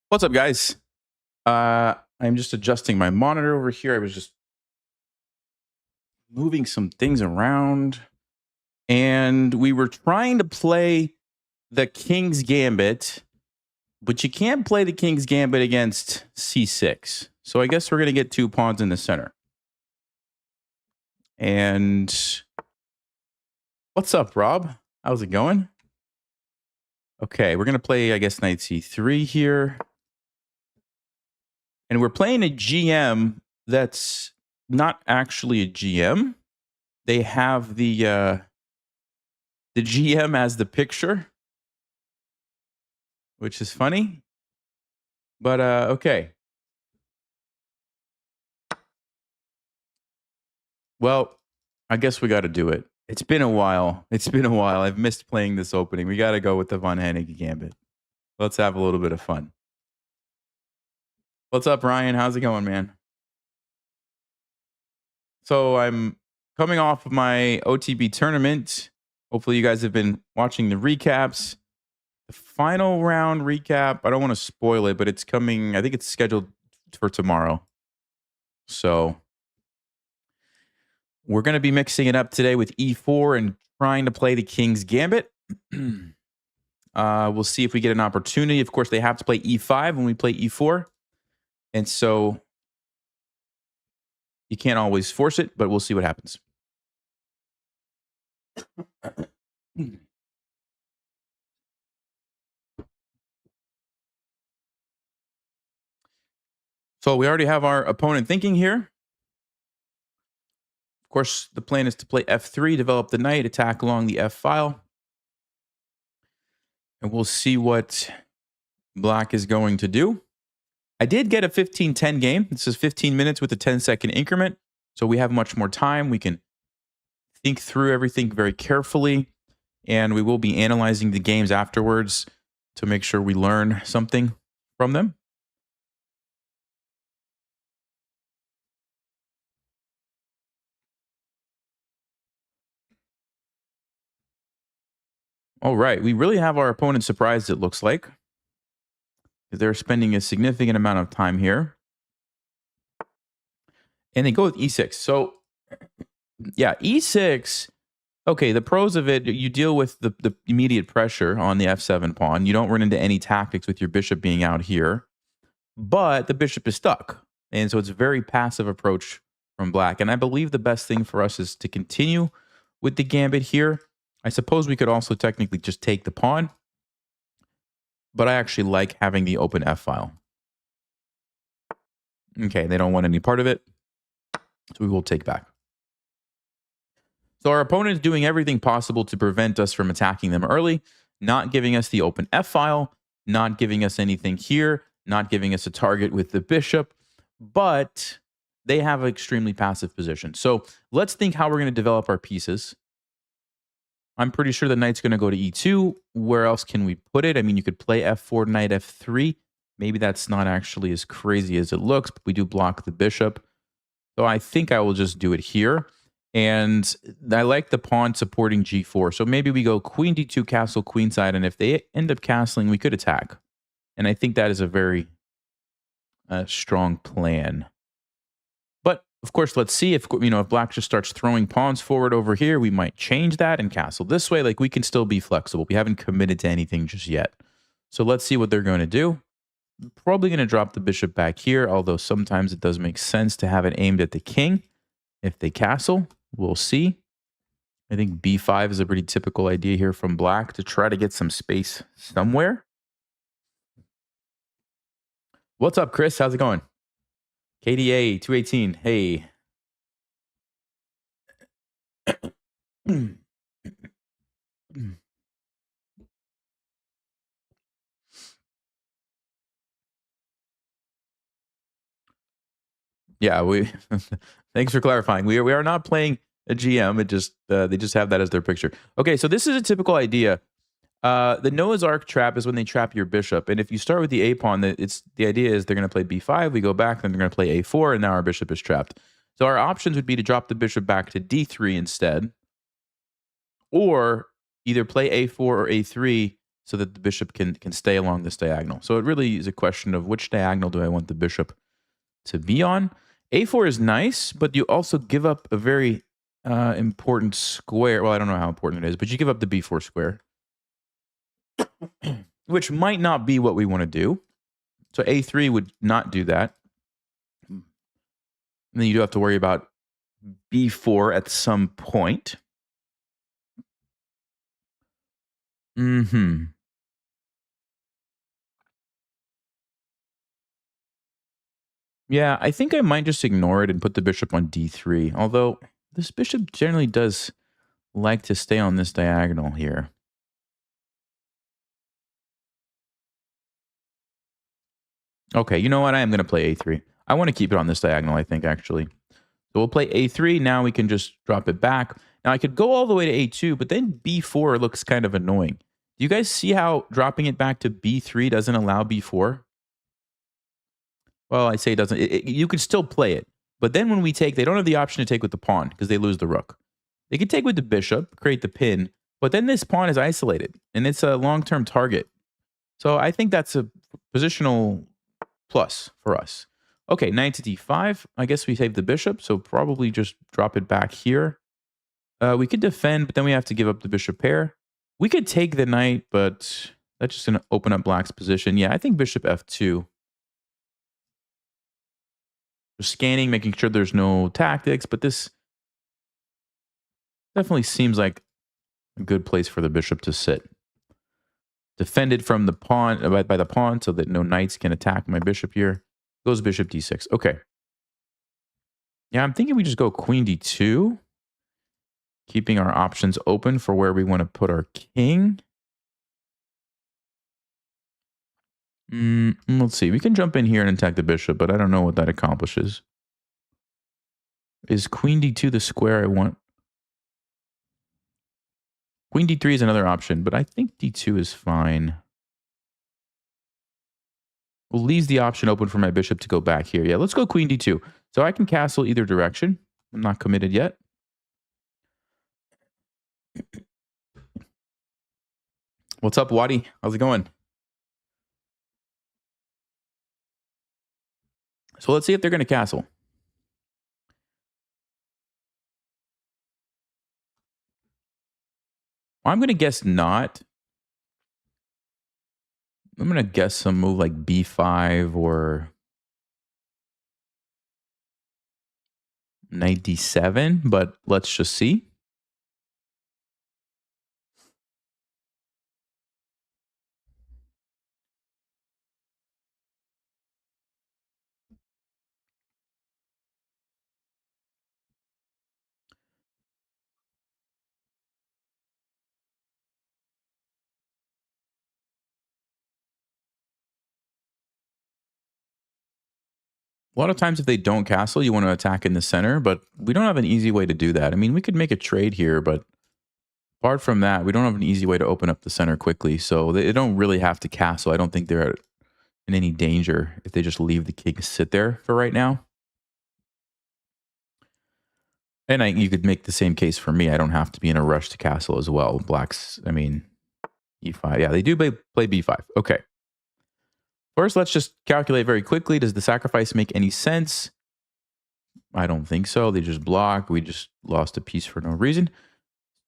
What's up, guys? I'm just adjusting my monitor over here. I was just moving some things around, and we were trying to play the King's Gambit, but you can't play the King's Gambit against c6. So I guess we're going to get 2 pawns in the center. And what's up, Rob? How's it going? Okay, we're going to play, I guess, knight c3 here. And we're playing a GM that's not actually a GM. They have the GM as the picture, which is funny. But okay. Well, I guess we got to do it. It's been a while. I've missed playing this opening. We got to go with the Von Hennig Gambit. Let's have a little bit of fun. What's up, Ryan? How's it going, man? So I'm coming off of my OTB tournament. Hopefully you guys have been watching the recaps. The final round recap, I don't want to spoil it, but it's coming. I think it's scheduled for tomorrow. So we're going to be mixing it up today with e4 and trying to play the King's Gambit. We'll see if we get an opportunity. Of course, they have to play e5 when we play e4. And so you can't always force it, but we'll see what happens. So we already have our opponent thinking here. Of course, the plan is to play f3, develop the knight, attack along the f file. And we'll see what black is going to do. I did get a 15-10 game. This is 15 minutes with a 10-second increment. So we have much more time. We can think through everything very carefully. And we will be analyzing the games afterwards to make sure we learn something from them. All right. We really have our opponent surprised, it looks like. They're spending a significant amount of time here. And they go with e6. So, yeah, e6. Okay, the pros of it, you deal with the immediate pressure on the f7 pawn. You don't run into any tactics with your bishop being out here. But the bishop is stuck. And so it's a very passive approach from black. And I believe the best thing for us is to continue with the gambit here. I suppose we could also technically just take the pawn. But I actually like having the open f file. Okay, they don't want any part of it. So we will take back. So our opponent is doing everything possible to prevent us from attacking them early, not giving us the open f file, not giving us anything here, not giving us a target with the bishop, but they have an extremely passive position. So let's think how we're going to develop our pieces. I'm pretty sure the knight's going to go to e2. Where else can we put it? I mean, you could play f4, knight f3. Maybe that's not actually as crazy as it looks, but we do block the bishop. So I think I will just do it here. And I like the pawn supporting g4. So maybe we go queen d2, castle queenside. And if they end up castling, we could attack. And I think that is a very strong plan. But of course, let's see if black just starts throwing pawns forward over here, we might change that and castle this way. Like, we can still be flexible. We haven't committed to anything just yet. So let's see what they're going to do. Probably going to drop the bishop back here, although sometimes it does make sense to have it aimed at the king. If they castle, we'll see. I think b5 is a pretty typical idea here from black to try to get some space somewhere. What's up, Chris? How's it going? KDA 218. Hey. Yeah, thanks for clarifying. We are not playing a GM. It just they just have that as their picture. Okay, so this is a typical idea. The Noah's Ark trap is when they trap your bishop, and if you start with the a pawn, the idea is they're going to play b5. We go back, then they're going to play a4, and now our bishop is trapped. So our options would be to drop the bishop back to d3 instead, or either play a4 or a3, so that the bishop can stay along this diagonal. So it really is a question of which diagonal do I want the bishop to be on. A4 is nice, but you also give up a very important square. Well, I don't know how important it is, but you give up the b4 square, which might not be what we want to do. So A3 would not do that. And then you do have to worry about B4 at some point. Yeah, I think I might just ignore it and put the bishop on D3. Although this bishop generally does like to stay on this diagonal here. Okay, you know what? I am going to play A3. I want to keep it on this diagonal, I think, actually. So we'll play A3. Now we can just drop it back. Now I could go all the way to A2, but then B4 looks kind of annoying. Do you guys see how dropping it back to B3 doesn't allow B4? Well, I say it doesn't. You could still play it. But then when we take, they don't have the option to take with the pawn because they lose the rook. They could take with the bishop, create the pin, but then this pawn is isolated, and it's a long-term target. So I think that's a positional plus for us. Okay, knight to d5. I guess we save the bishop, so probably just drop it back here. We could defend, but then we have to give up the bishop pair. We could take the knight, but that's just going to open up black's position. Yeah, I think bishop f2. Just scanning, making sure there's no tactics, but this definitely seems like a good place for the bishop to sit. Defended from the pawn by the pawn so that no knights can attack my bishop here. Goes bishop d6. Okay. Yeah, I'm thinking we just go queen d2. Keeping our options open for where we want to put our king. Let's see. We can jump in here and attack the bishop, but I don't know what that accomplishes. Is queen d2 the square I want? Queen d3 is another option, but I think d2 is fine. We'll leave the option open for my bishop to go back here. Yeah, let's go queen d2. So I can castle either direction. I'm not committed yet. What's up, Wadi? How's it going? So let's see if they're going to castle. I'm going to guess not. I'm going to guess some move like b5 or knight d7, but let's just see. A lot of times if they don't castle, you want to attack in the center, but we don't have an easy way to do that. I mean, we could make a trade here, but apart from that, we don't have an easy way to open up the center quickly. So they don't really have to castle. I don't think they're in any danger if they just leave the king sit there for right now. And you could make the same case for me. I don't have to be in a rush to castle as well. Black's, I mean, e5. Yeah, they do play b5. Okay. First, let's just calculate very quickly. Does the sacrifice make any sense? I don't think so. They just block. We just lost a piece for no reason.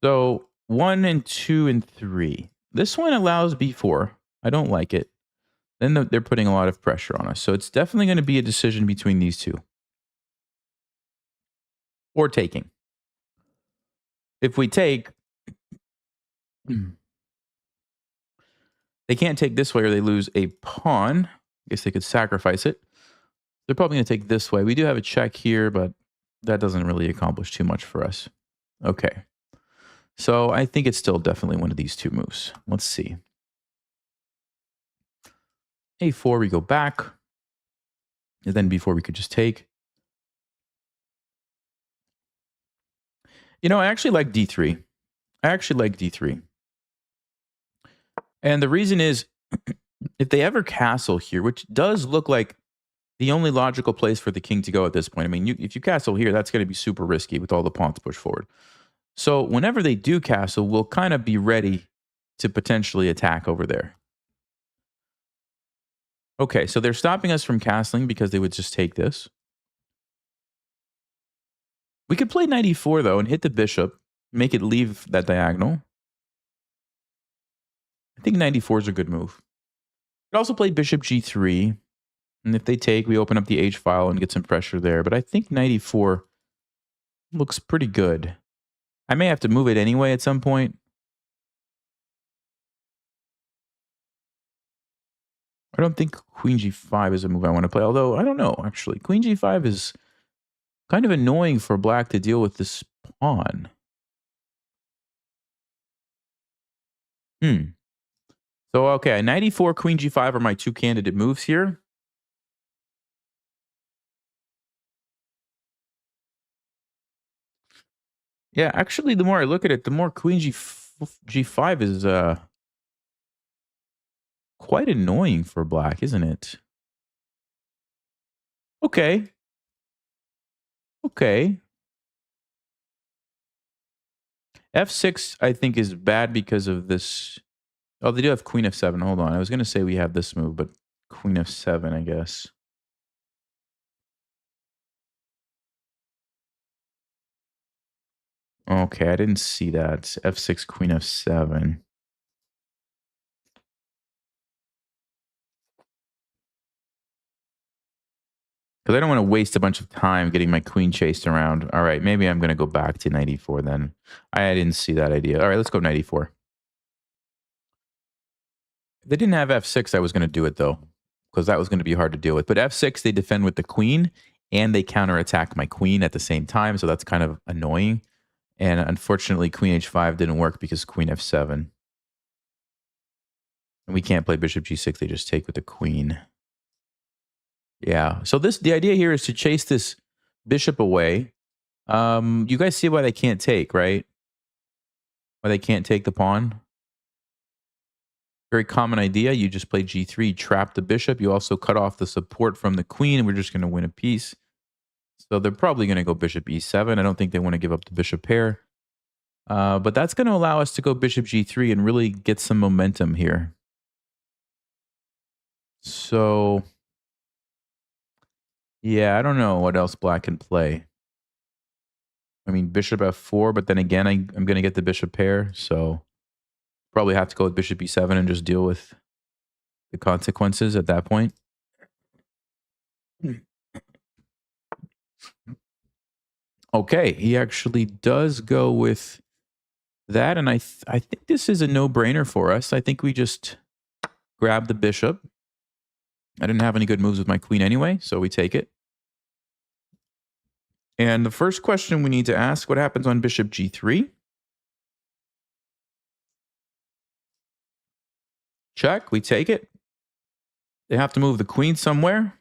So 1 and 2 and 3. This one allows b4. I don't like it. Then they're putting a lot of pressure on us. So it's definitely going to be a decision between these two. Or taking. If we take... They can't take this way or they lose a pawn. I guess they could sacrifice it. They're probably going to take this way. We do have a check here, but that doesn't really accomplish too much for us. Okay. So I think it's still definitely one of these two moves. Let's see. A4, we go back. And then B4, we could just take. You know, I actually like D3. And the reason is, if they ever castle here, which does look like the only logical place for the king to go at this point. I mean, if you castle here, that's going to be super risky with all the pawns pushed forward. So whenever they do castle, we'll kind of be ready to potentially attack over there. Okay, so they're stopping us from castling because they would just take this. We could play knight e4, though, and hit the bishop, make it leave that diagonal. I think knight e4 is a good move. We could also play bishop g3, and if they take, we open up the h file and get some pressure there. But I think knight e4 looks pretty good. I may have to move it anyway at some point. I don't think queen g5 is a move I want to play, although I don't know, actually. Queen g5 is kind of annoying for black to deal with this pawn. So, okay, knight e4, queen g5 are my two candidate moves here. Yeah, actually, the more I look at it, the more queen g5 is quite annoying for black, isn't it? Okay. Okay. f6, I think, is bad because of this. Oh, they do have queen f7. Hold on. I was going to say we have this move, but queen f7, I guess. Okay, I didn't see that. f6, queen f7. Because I don't want to waste a bunch of time getting my queen chased around. All right, maybe I'm going to go back to knight e4 then. I didn't see that idea. All right, let's go knight e4. If they didn't have f6, I was going to do it, though, because that was going to be hard to deal with. But f6, they defend with the queen, and they counterattack my queen at the same time, so that's kind of annoying. And unfortunately, queen h5 didn't work because queen f7. And we can't play bishop g6. They just take with the queen. Yeah. So the idea here is to chase this bishop away. You guys see why they can't take, right? Why they can't take the pawn? Very common idea. You just play g3, trap the bishop. You also cut off the support from the queen, and we're just going to win a piece. So they're probably going to go bishop e7. I don't think they want to give up the bishop pair. But that's going to allow us to go bishop g3 and really get some momentum here. So, yeah, I don't know what else black can play. I mean, bishop f4, but then again, I'm going to get the bishop pair. So probably have to go with bishop e7 and just deal with the consequences at that point. Okay, he actually does go with that, and I think this is a no-brainer for us. I think we just grab the bishop. I didn't have any good moves with my queen anyway, so we take it. And the first question we need to ask, what happens on bishop g3? Check, we take it. They have to move the queen somewhere.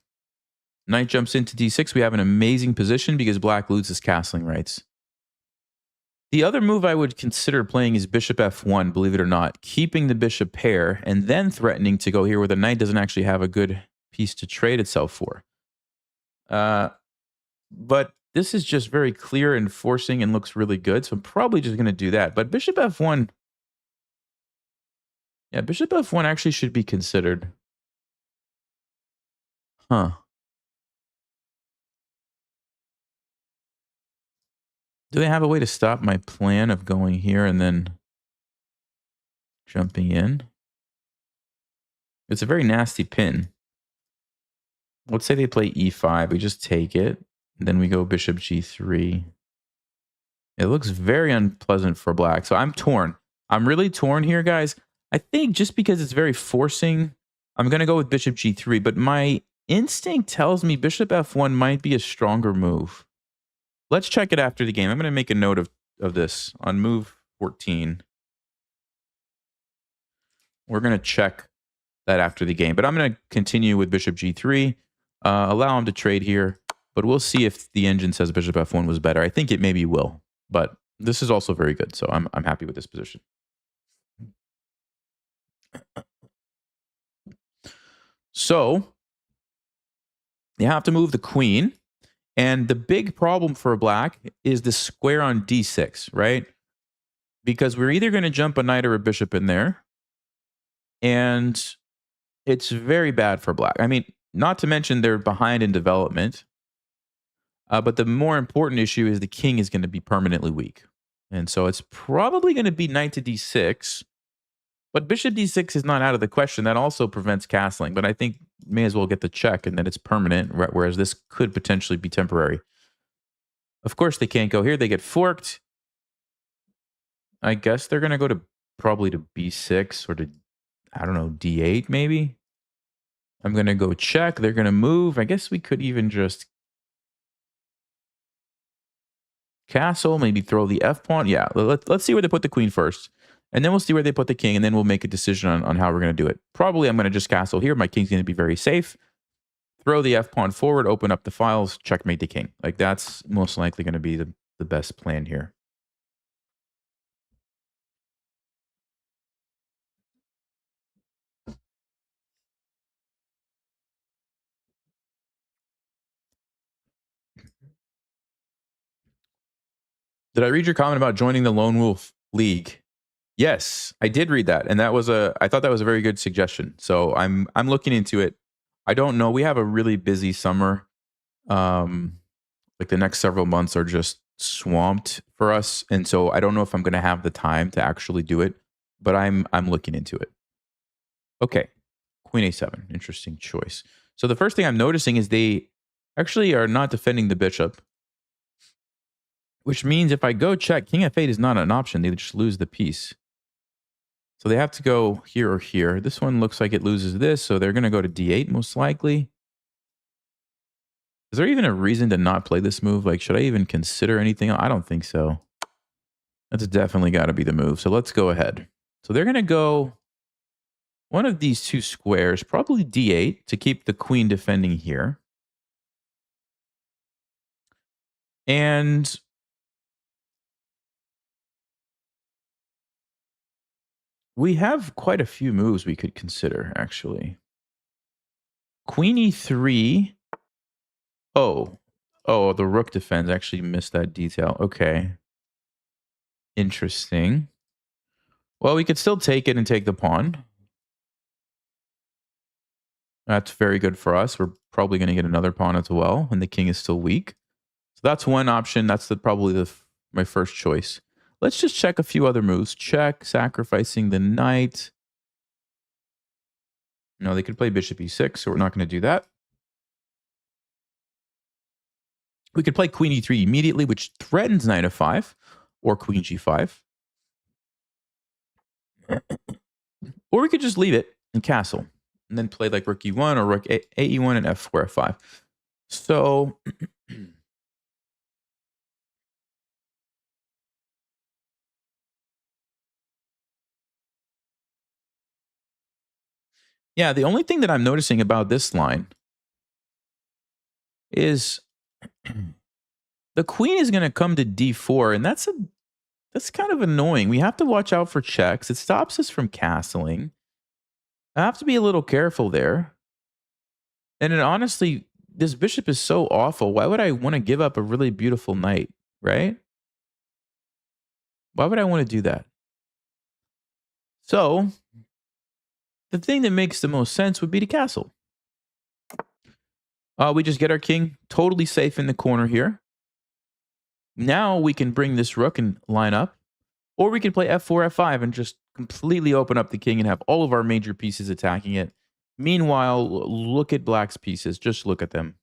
Knight jumps into d6. We have an amazing position because black loses castling rights. The other move I would consider playing is bishop f1, believe it or not, keeping the bishop pair and then threatening to go here where the knight doesn't actually have a good piece to trade itself for. But this is just very clear and forcing and looks really good, so I'm probably just going to do that. But bishop f1, yeah, bishop f1 actually should be considered. Huh. Do they have a way to stop my plan of going here and then jumping in? It's a very nasty pin. Let's say they play e5. We just take it. And then we go bishop g3. It looks very unpleasant for black. So I'm torn. I'm really torn here, guys. I think just because it's very forcing, I'm going to go with bishop g3. But my instinct tells me bishop f1 might be a stronger move. Let's check it after the game. I'm going to make a note of this on move 14. We're going to check that after the game. But I'm going to continue with bishop g3. Allow him to trade here. But we'll see if the engine says bishop f1 was better. I think it maybe will. But this is also very good. So I'm happy with this position. So you have to move the queen. And the big problem for black is the square on d6, right? Because we're either going to jump a knight or a bishop in there, And it's very bad for black. I mean, not to mention they're behind in development. But the more important issue is the king is going to be permanently weak. And so it's probably going to be knight to d6. But bishop d6 is not out of the question. That also prevents castling. But I think may as well get the check and then it's permanent, whereas this could potentially be temporary. Of course, they can't go here. They get forked. I guess they're going to go to probably to b6 or to, I don't know, d8 maybe. I'm going to go check. They're going to move. I guess we could even just castle, maybe throw the f pawn. Yeah, let's see where they put the queen first. And then we'll see where they put the king, and then we'll make a decision on how we're going to do it. Probably I'm going to just castle here. My king's going to be very safe. Throw the f pawn forward, open up the files, checkmate the king. Like, that's most likely going to be the best plan here. Did I read your comment about joining the Lone Wolf League? Yes, I did read that, and I thought that was a very good suggestion. So I'm looking into it. I don't know. We have a really busy summer. Like the next several months are just swamped for us, and so I don't know if I'm going to have the time to actually do it. But I'm looking into it. Okay, Queen A7, interesting choice. So the first thing I'm noticing is they actually are not defending the bishop, which means if I go check, King F8 is not an option. They just lose the piece. So they have to go here or here. This one looks like it loses this, so they're going to go to d8 most likely. Is there even a reason to not play this move? Like, should I even consider anything? I don't think so. That's definitely got to be the move. So let's go ahead. So they're going to go one of these two squares, probably d8 to keep the queen defending here. And we have quite a few moves we could consider, actually. Queen e3. Oh, the rook defends. I actually missed that detail. Okay. Interesting. Well, we could still take it and take the pawn. That's very good for us. We're probably going to get another pawn as well, and the king is still weak. So that's one option. That's probably my first choice. Let's just check a few other moves. Check, sacrificing the knight. No, they could play bishop e6, so we're not going to do that. We could play queen e3 immediately, which threatens knight f5, or queen g5. Or we could just leave it and castle, and then play like rook e1 or rook ae1 and f4, f5. So yeah, the only thing that I'm noticing about this line is the queen is going to come to d4, and that's kind of annoying. We have to watch out for checks. It stops us from castling. I have to be a little careful there. And then honestly, this bishop is so awful. Why would I want to give up a really beautiful knight, right? Why would I want to do that? So the thing that makes the most sense would be to castle. We just get our king totally safe in the corner here. Now we can bring this rook and line up. Or we can play f4, f5 and just completely open up the king and have all of our major pieces attacking it. Meanwhile, look at black's pieces. Just look at them.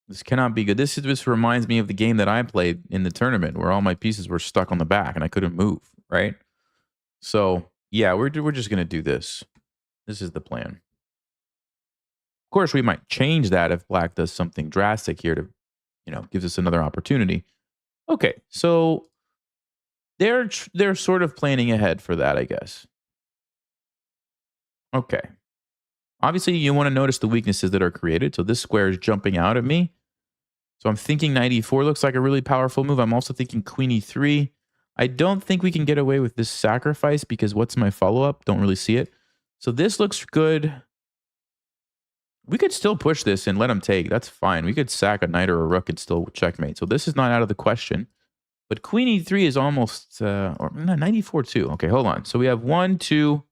This cannot be good. This reminds me of the game that I played in the tournament where all my pieces were stuck on the back and I couldn't move, right? So, yeah, we're just going to do this. This is the plan. Of course, we might change that if black does something drastic here to, gives us another opportunity. Okay, so they're sort of planning ahead for that, I guess. Okay. Obviously, you want to notice the weaknesses that are created. So this square is jumping out at me. So I'm thinking knight e4 looks like a really powerful move. I'm also thinking queen e3. I don't think we can get away with this sacrifice because what's my follow-up? Don't really see it. So this looks good. We could still push this and let him take. That's fine. We could sack a knight or a rook and still checkmate. So this is not out of the question. But queen e3 is almost, or knight e4 too. Okay, hold on. So we have 1, 2,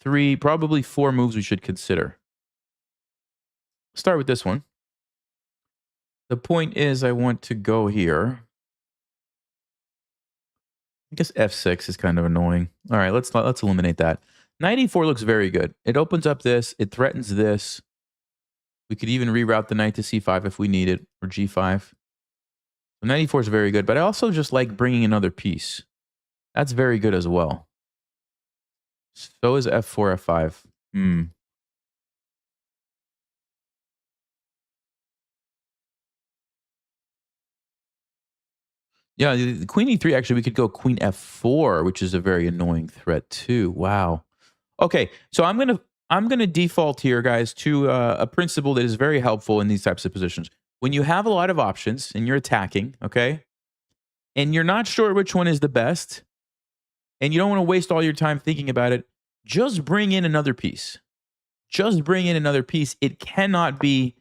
3, probably 4 moves we should consider. Start with this one. The point is I want to go here. I guess F6 is kind of annoying. All right, let's eliminate that. Knight E4 looks very good. It opens up this. It threatens this. We could even reroute the knight to C5 if we need it, or G5. So knight E4 is very good, but I also just like bringing another piece. That's very good as well. So is F4, F5. Yeah, the queen E3, actually, we could go queen F4, which is a very annoying threat too. Wow. Okay, so I'm gonna default here, guys, to a principle that is very helpful in these types of positions. When you have a lot of options and you're attacking, okay, and you're not sure which one is the best, and you don't want to waste all your time thinking about it, just bring in another piece. Just bring in another piece. It cannot be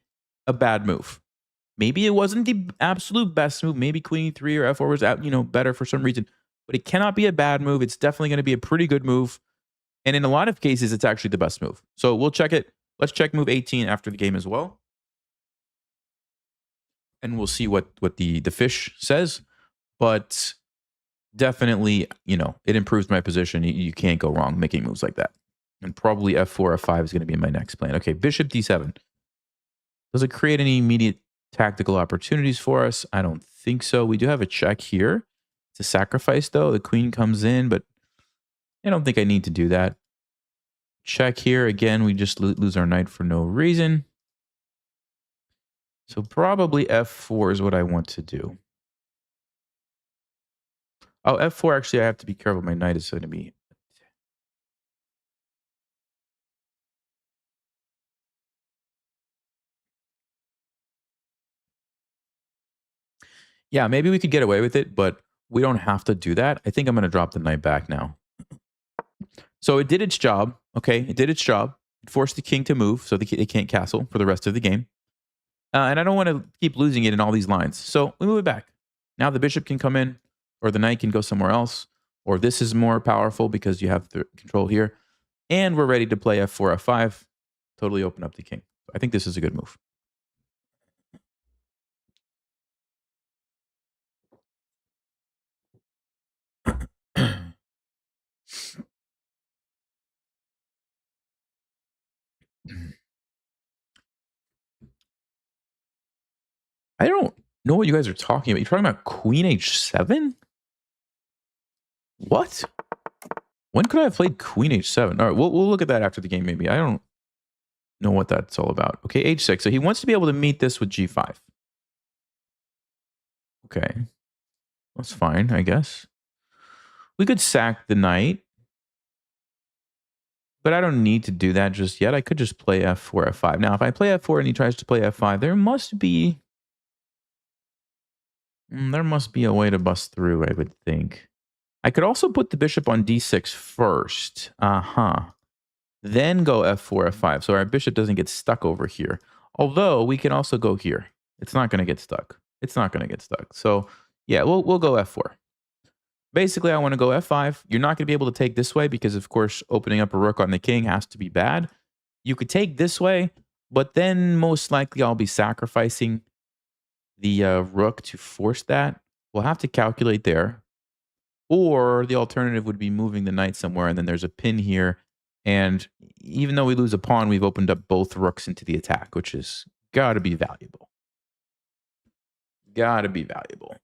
a bad move. Maybe it wasn't the absolute best move. Maybe queen e3 or f4 was better for some reason, but it cannot be a bad move. It's definitely going to be a pretty good move. And in a lot of cases, it's actually the best move. So we'll check it. Let's check move 18 after the game as well. And we'll see what the fish says. But definitely, it improves my position. You can't go wrong making moves like that. And probably f4, f5 is going to be my next plan. Okay, bishop d7. Does it create any immediate tactical opportunities for us? I don't think so. We do have a check here. It's a sacrifice, though. The queen comes in, but I don't think I need to do that. Check here. Again, we just lose our knight for no reason. So probably f4 is what I want to do. Oh, f4, actually, I have to be careful. My knight is going to be... Yeah, maybe we could get away with it, but we don't have to do that. I think I'm going to drop the knight back now. So it did its job. Okay, it did its job. It forced the king to move so it can't castle for the rest of the game. And I don't want to keep losing it in all these lines. So we move it back. Now the bishop can come in, or the knight can go somewhere else, or this is more powerful because you have the control here. And we're ready to play f4, f5, totally open up the king. I think this is a good move. I don't know what you guys are talking about. You're talking about queen h7? What? When could I have played queen h7? All right, we'll look at that after the game, maybe. I don't know what that's all about. Okay, h6. So he wants to be able to meet this with g5. Okay. That's fine, I guess. We could sack the knight. But I don't need to do that just yet. I could just play f4, f5. Now, if I play f4 and he tries to play f5, there must be a way to bust through, I would think. I could also put the bishop on d6 first. Then go f4, f5. So our bishop doesn't get stuck over here. Although we can also go here. It's not going to get stuck. It's not going to get stuck. So yeah, we'll go f4. Basically, I want to go f5. You're not going to be able to take this way because, of course, opening up a rook on the king has to be bad. You could take this way, but then most likely I'll be sacrificing the rook to force that. We'll have to calculate there. Or the alternative would be moving the knight somewhere, and then there's a pin here. And even though we lose a pawn, we've opened up both rooks into the attack, which is got to be valuable. Got to be valuable.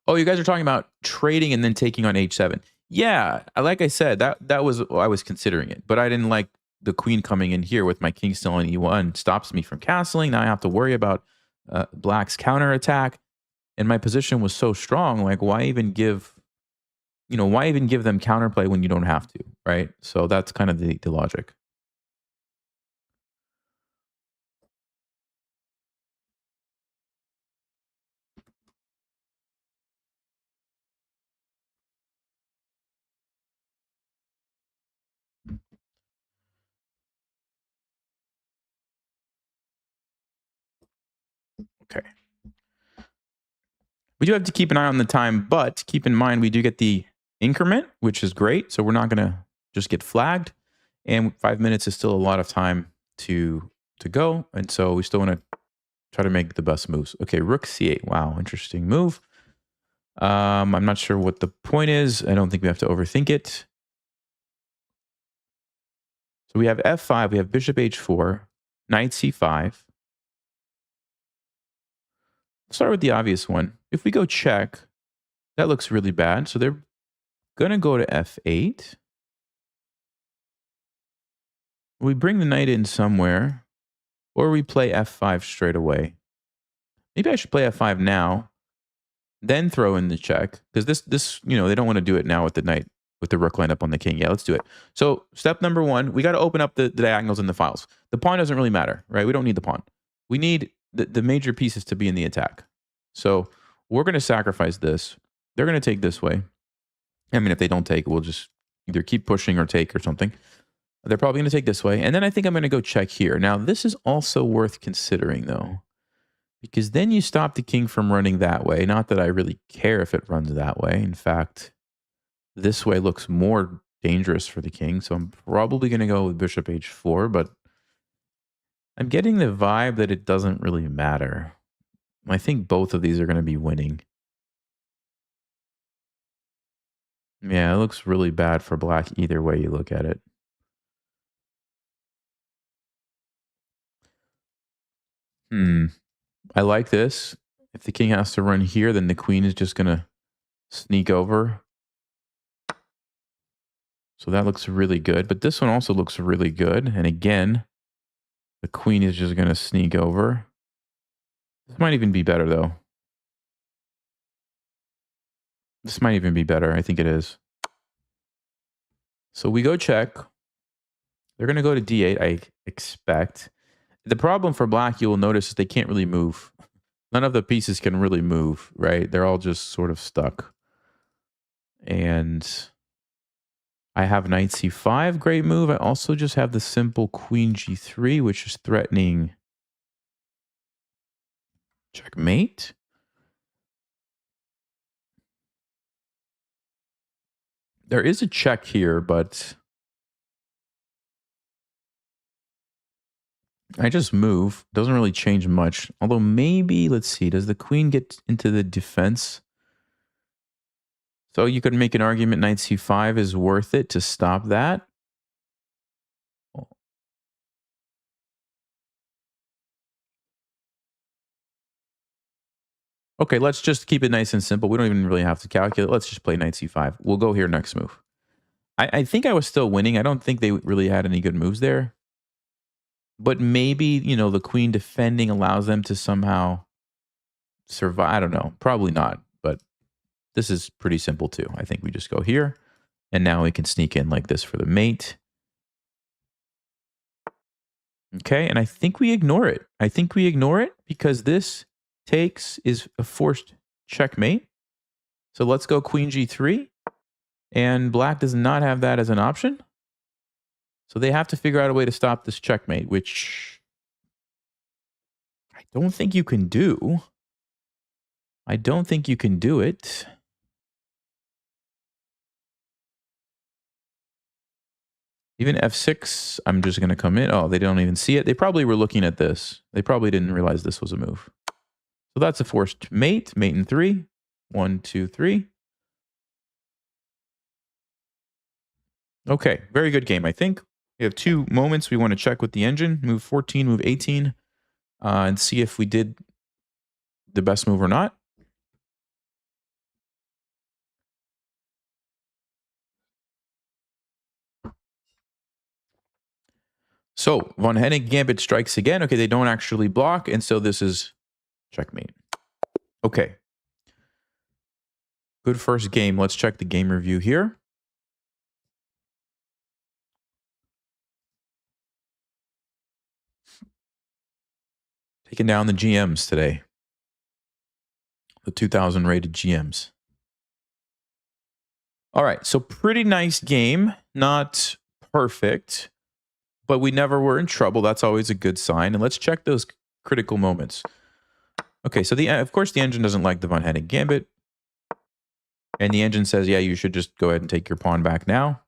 Oh, you guys are talking about trading and then taking on h7. Yeah, like I said, that was I was considering it, but I didn't like the queen coming in here with my king still on e1. Stops me from castling. Now I have to worry about black's counterattack, and my position was so strong. Like, why even give them counterplay when you don't have to, right? So that's kind of the logic. Okay. We do have to keep an eye on the time, but keep in mind we do get the increment, which is great. So we're not going to just get flagged. And 5 minutes is still a lot of time to go. And so we still want to try to make the best moves. Okay, rook c8. Wow, interesting move. I'm not sure what the point is. I don't think we have to overthink it. So we have f5. We have bishop h4, knight c5. Let's start with the obvious one. If we go check, that looks really bad. So they're going to go to f8. We bring the knight in somewhere, or we play f5 straight away. Maybe I should play f5 now, then throw in the check, because this you know, they don't want to do it now with the knight, with the rook line up on the king. Yeah, let's do it. So step number one, we got to open up the diagonals in the files. The pawn doesn't really matter, right? We don't need the pawn. We need the major pieces to be in the attack. So we're going to sacrifice this. They're going to take this way. I mean, if they don't take, we'll just either keep pushing or take or something. They're probably going to take this way. And then I think I'm going to go check here. Now, this is also worth considering, though, because then you stop the king from running that way. Not that I really care if it runs that way. In fact, this way looks more dangerous for the king. So I'm probably going to go with bishop h4, but I'm getting the vibe that it doesn't really matter. I think both of these are going to be winning. Yeah, it looks really bad for black either way you look at it. I like this. If the king has to run here, then the queen is just going to sneak over. So that looks really good. But this one also looks really good. And again, the queen is just going to sneak over. This might even be better, though. This might even be better. I think it is. So we go check. They're going to go to d8, I expect. The problem for black, you will notice, is they can't really move. None of the pieces can really move, right? They're all just sort of stuck. And I have knight c5, great move. I also just have the simple queen g3, which is threatening checkmate. There is a check here, but I just move. Doesn't really change much. Although maybe, let's see, does the queen get into the defense? So you could make an argument knight c5 is worth it to stop that. Okay, let's just keep it nice and simple. We don't even really have to calculate. Let's just play knight c5. We'll go here next move. I think I was still winning. I don't think they really had any good moves there. But maybe, you know, the queen defending allows them to somehow survive. I don't know. Probably not. But this is pretty simple too. I think we just go here. And now we can sneak in like this for the mate. Okay, and I think we ignore it. I think we ignore it because this takes is a forced checkmate. So let's go queen g3. And black does not have that as an option. So they have to figure out a way to stop this checkmate, which I don't think you can do. I don't think you can do it. Even f6, I'm just going to come in. Oh, they don't even see it. They probably were looking at this. They probably didn't realize this was a move. So that's a forced mate. Mate in 3. 1, 2, 3. Okay, very good game, I think. We have 2 moments we want to check with the engine. Move 14, move 18. And see if we did the best move or not. So, von Hennig Gambit strikes again. Okay, they don't actually block, and so this is checkmate. Okay. Good first game. Let's check the game review here. Taking down the GMs today. The 2000 rated GMs. All right, so pretty nice game. Not perfect, but we never were in trouble. That's always a good sign. And let's check those critical moments. Okay, so of course the engine doesn't like the von Hennig Gambit. And the engine says, yeah, you should just go ahead and take your pawn back now.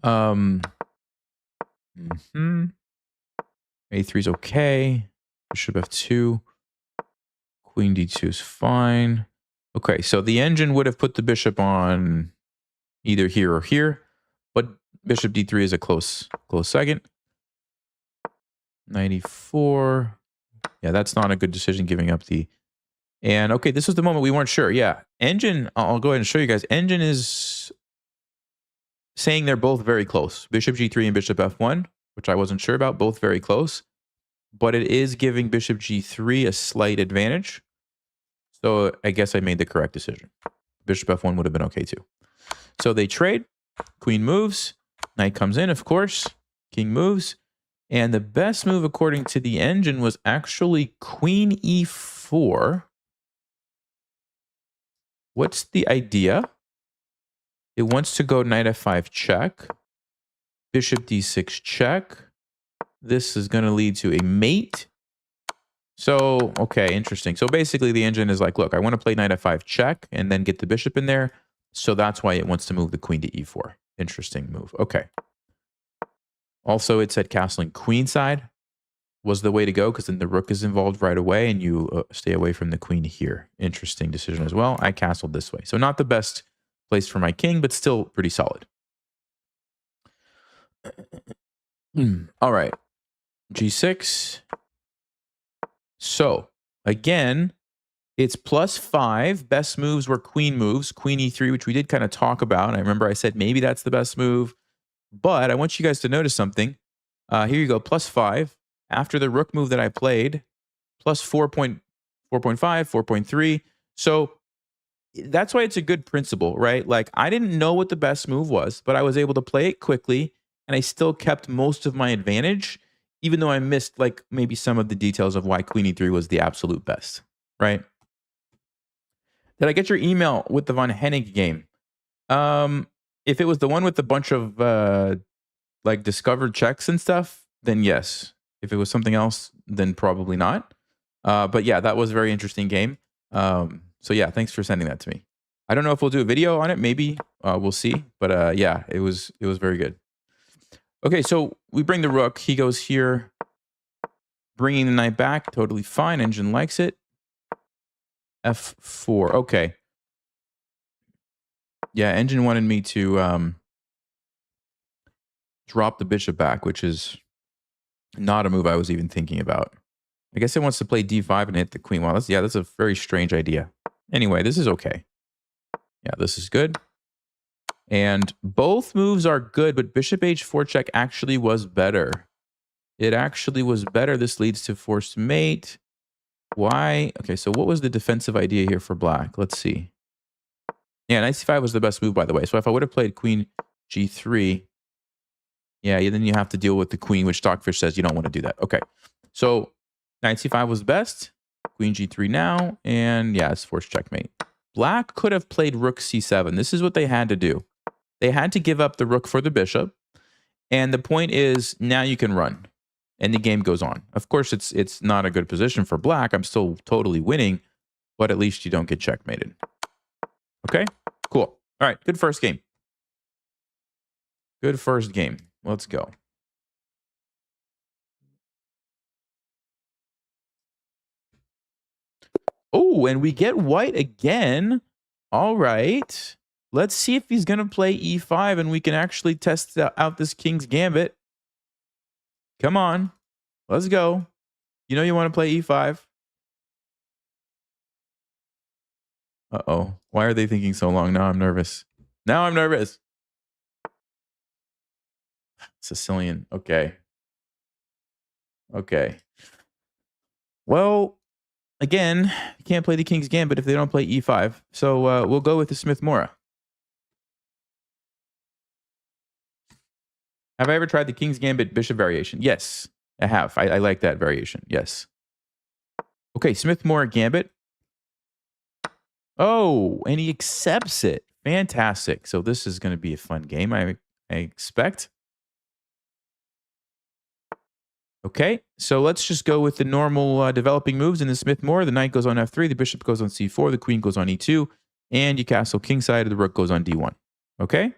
A3 is okay. Bishop f2. Queen d2 is fine. Okay, so the engine would have put the bishop on either here or here, but bishop d3 is a close second. 94. Yeah, that's not a good decision, giving up the... And okay, this was the moment we weren't sure. Yeah, engine, I'll go ahead and show you guys. Engine is saying they're both very close. Bishop g3 and bishop f1, which I wasn't sure about, both very close. But it is giving bishop g3 a slight advantage. So I guess I made the correct decision. Bishop f1 would have been okay too. So they trade. Queen moves. Knight comes in, of course. King moves. And the best move, according to the engine, was actually queen e4. What's the idea? It wants to go knight f5 check. Bishop d6 check. This is going to lead to a mate. So, okay, interesting. So basically the engine is like, look, I want to play knight f5 check and then get the bishop in there. So that's why it wants to move the queen to e4. Interesting move. Okay. Also, it said castling queenside was the way to go because then the rook is involved right away and you stay away from the queen here. Interesting decision as well. I castled this way. So not the best place for my king, but still pretty solid. All right. G6. So, again, it's +5. Best moves were queen moves. Queen e3, which we did kind of talk about. I remember I said maybe that's the best move. But I want you guys to notice something. Here you go, +5. After the rook move that I played, +4.5, 4.3. So that's why it's a good principle, right? Like, I didn't know what the best move was, but I was able to play it quickly, and I still kept most of my advantage, even though I missed, like, maybe some of the details of why queen e3 was the absolute best, right? Did I get your email with the von Hennig game? If it was the one with a bunch of like discovered checks and stuff, then yes. If it was something else, then probably not. But yeah, that was a very interesting game. So yeah, thanks for sending that to me. I don't know if we'll do a video on it. Maybe we'll see. But yeah, it was very good. Okay, so we bring the rook. He goes here, bringing the knight back. Totally fine. Engine likes it. F4. Okay. Yeah, engine wanted me to drop the bishop back, which is not a move I was even thinking about. I guess it wants to play d5 and hit the queen. Wow, that's a very strange idea. Anyway, this is okay. Yeah, this is good. And both moves are good, but bishop h4 check actually was better. It actually was better. This leads to forced mate. Why? Okay, so what was the defensive idea here for black? Let's see. Yeah, knight c5 was the best move, by the way. So if I would have played queen g3, yeah, then you have to deal with the queen, which Stockfish says you don't want to do that. Okay, so knight c5 was best. Queen g3 now, and yeah, it's forced checkmate. Black could have played rook c7. This is what they had to do. They had to give up the rook for the bishop, and the point is now you can run, and the game goes on. Of course, it's not a good position for black. I'm still totally winning, but at least you don't get checkmated. Okay, cool. All right, good first game. Good first game. Let's go. Oh, and we get white again. All right. Let's see if he's going to play e5 and we can actually test out this king's gambit. Come on. Let's go. You know you want to play e5. Uh-oh. Why are they thinking so long? Now I'm nervous. Now I'm nervous. Sicilian. Okay. Okay. Well, again, you can't play the king's gambit if they don't play e5. So we'll go with the Smith-Morra. Have I ever tried the king's gambit bishop variation? Yes, I have. I like that variation. Yes. Okay, Smith-Morra gambit. Oh, and he accepts it. Fantastic. So this is going to be a fun game, I expect. Okay, so let's just go with the normal developing moves in the Smith Moore. The knight goes on f3, the bishop goes on c4, the queen goes on e2, and you castle kingside, the rook goes on d1. Okay?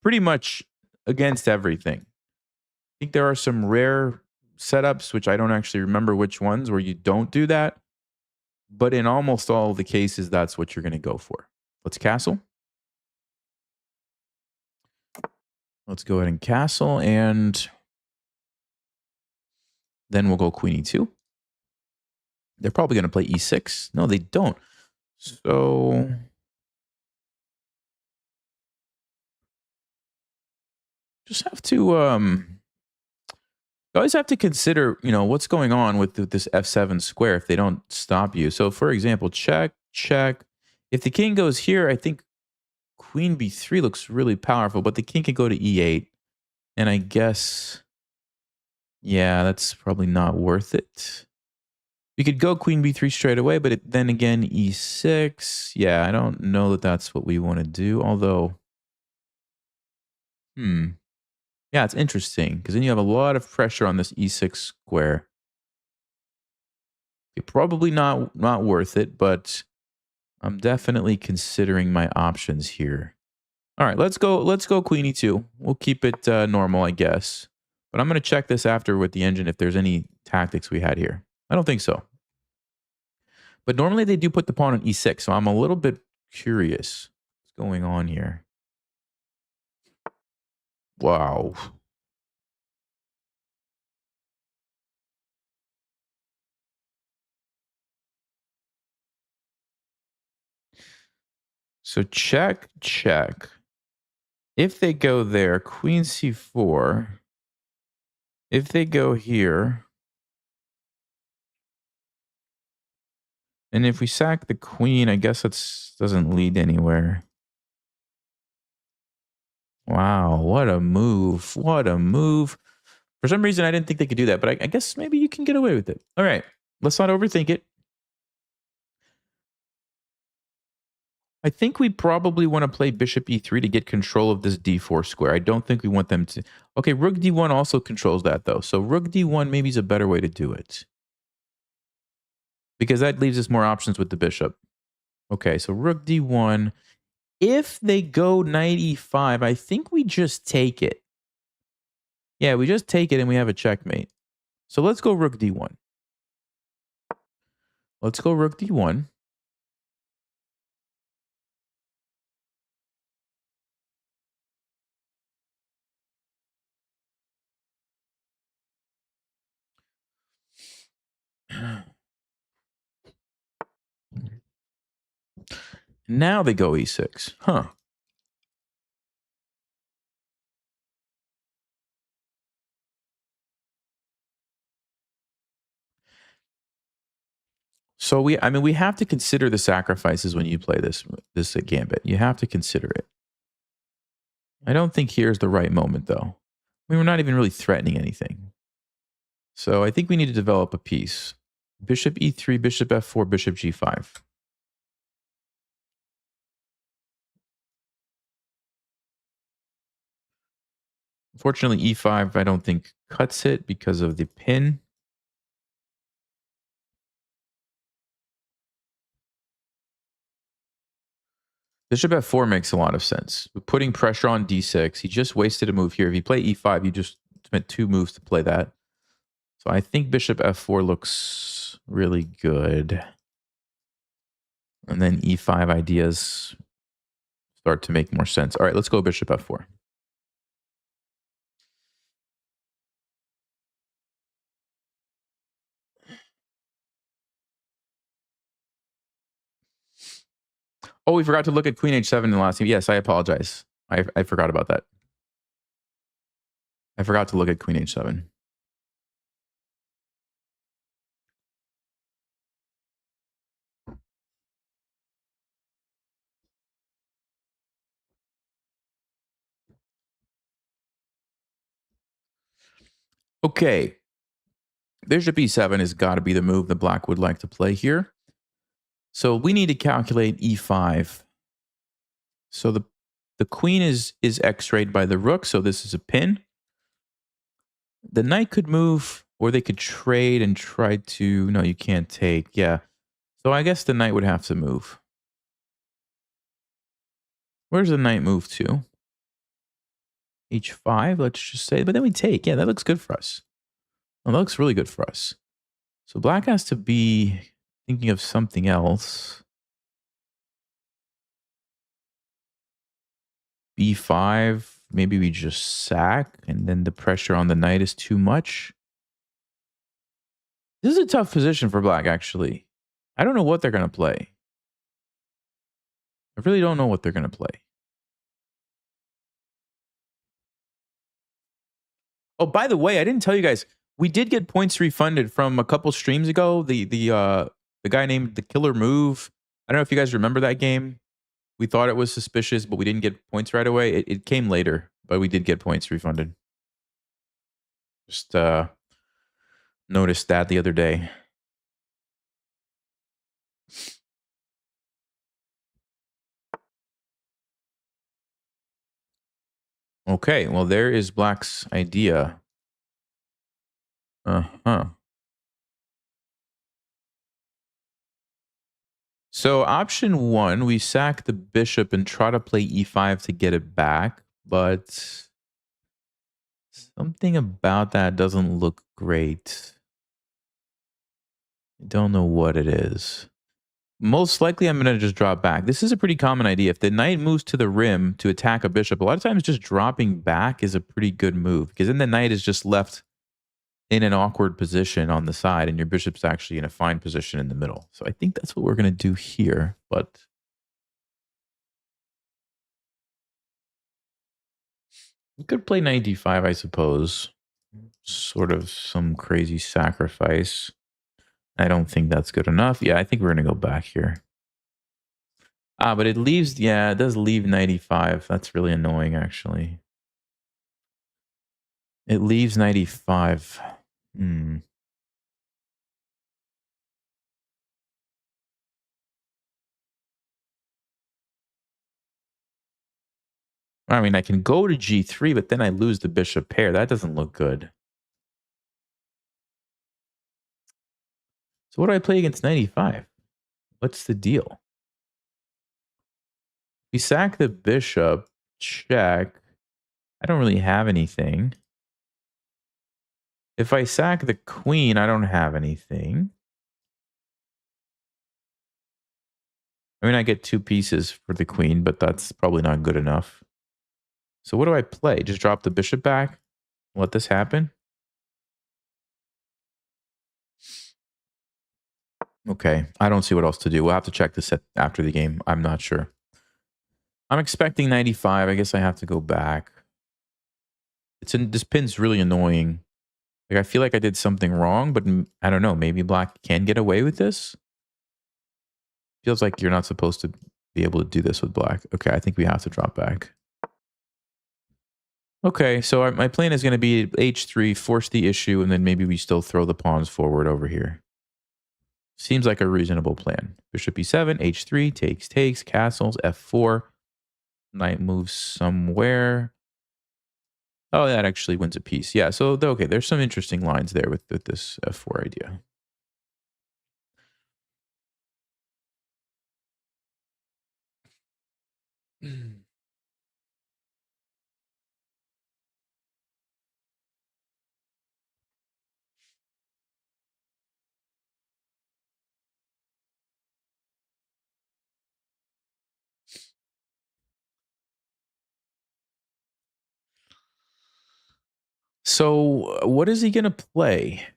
Pretty much against everything. I think there are some rare setups, which I don't actually remember which ones, where you don't do that. But in almost all of the cases, that's what you're going to go for. Let's castle. Let's go ahead and castle, and then we'll go queen e2. They're probably going to play e6. No, they don't. So just have to you always have to consider, what's going on with this f7 square if they don't stop you. So for example, check, check. If the king goes here, I think queen b3 looks really powerful, but the king can go to e8. And I guess, yeah, that's probably not worth it. You could go queen b3 straight away, but then again, e6. Yeah, I don't know that that's what we want to do. Although, yeah, it's interesting because then you have a lot of pressure on this e6 square. Probably not worth it, but I'm definitely considering my options here. All right, let's go queen e2. We'll keep it normal, I guess. But I'm going to check this after with the engine if there's any tactics we had here. I don't think so. But normally they do put the pawn on e6, so I'm a little bit curious what's going on here. Wow. So check, check. If they go there, queen c4. If they go here, and if we sack the queen, I guess that doesn't lead anywhere. Wow, what a move. What a move. For some reason, I didn't think they could do that, but I guess maybe you can get away with it. All right, let's not overthink it. I think we probably want to play bishop e3 to get control of this d4 square. I don't think we want them to... Okay, rook d1 also controls that, though. So rook d1 maybe is a better way to do it. Because that leaves us more options with the bishop. Okay, so rook d1. If they go knight e5, I think we just take it. Yeah, we just take it and we have a checkmate. So let's go rook d1. Let's go rook d1. Now they go e6. Huh. So we have to consider the sacrifices when you play this gambit. You have to consider it. I don't think here's the right moment, though. I mean, we're not even really threatening anything. So I think we need to develop a piece. Bishop e3, bishop f4, bishop g5. Unfortunately, e5 I don't think cuts it because of the pin. Bishop f4 makes a lot of sense. We're putting pressure on d6. He just wasted a move here. If you play e5, you just spent 2 moves to play that. So I think bishop f4 looks really good. And then e5 ideas start to make more sense. All right, let's go bishop f4. Oh, we forgot to look at queen h7 in the last game. Yes, I apologize. I forgot about that. I forgot to look at queen h7. Okay. Bishop e7 has got to be the move that black would like to play here. So we need to calculate e5. So the queen is x-rayed by the rook, so this is a pin. The knight could move, or they could trade and try to... No, you can't take. Yeah. So I guess the knight would have to move. Where's the knight move to? H5, let's just say. But then we take. Yeah, that looks good for us. Oh, that looks really good for us. So black has to be thinking of something else. B5, maybe we just sack, and then the pressure on the knight is too much. This is a tough position for black, actually. I don't know what they're going to play. I really don't know what they're going to play. Oh, by the way, I didn't tell you guys, we did get points refunded from a couple streams ago. The guy named The Killer Move. I don't know if you guys remember that game. We thought it was suspicious, but we didn't get points right away. It came later, but we did get points refunded. Just noticed that the other day. Okay, well, there is black's idea. Uh-huh. So option one, we sack the bishop and try to play e5 to get it back, but something about that doesn't look great. I don't know what it is. Most likely, I'm going to just drop back. This is a pretty common idea. If the knight moves to the rim to attack a bishop, a lot of times just dropping back is a pretty good move, because then the knight is just left in an awkward position on the side, and your bishop's actually in a fine position in the middle. So I think that's what we're going to do here, but we could play knight d5, I suppose. Sort of some crazy sacrifice. I don't think that's good enough. Yeah, I think we're going to go back here. Ah, but it leaves... Yeah, it does leave knight e5. That's really annoying, actually. It leaves knight e5. I mean, I can go to g3, but then I lose the bishop pair. That doesn't look good. So what do I play against knight e5? What's the deal? We sack the bishop, check. I don't really have anything. If I sack the queen, I don't have anything. I mean, I get 2 pieces for the queen, but that's probably not good enough. So what do I play? Just drop the bishop back? Let this happen? Okay, I don't see what else to do. We'll have to check this after the game. I'm not sure. I'm expecting 95. I guess I have to go back. This pin's really annoying. Like, I feel like I did something wrong, but I don't know. Maybe black can get away with this? Feels like you're not supposed to be able to do this with black. Okay, I think we have to drop back. Okay, so my plan is going to be h3, force the issue, and then maybe we still throw the pawns forward over here. Seems like a reasonable plan. Bishop e7, h3, takes, castles, f4. Knight moves somewhere. Oh, that actually wins a piece. Yeah, so, okay, there's some interesting lines there with this f4 idea. So, what is he going to play?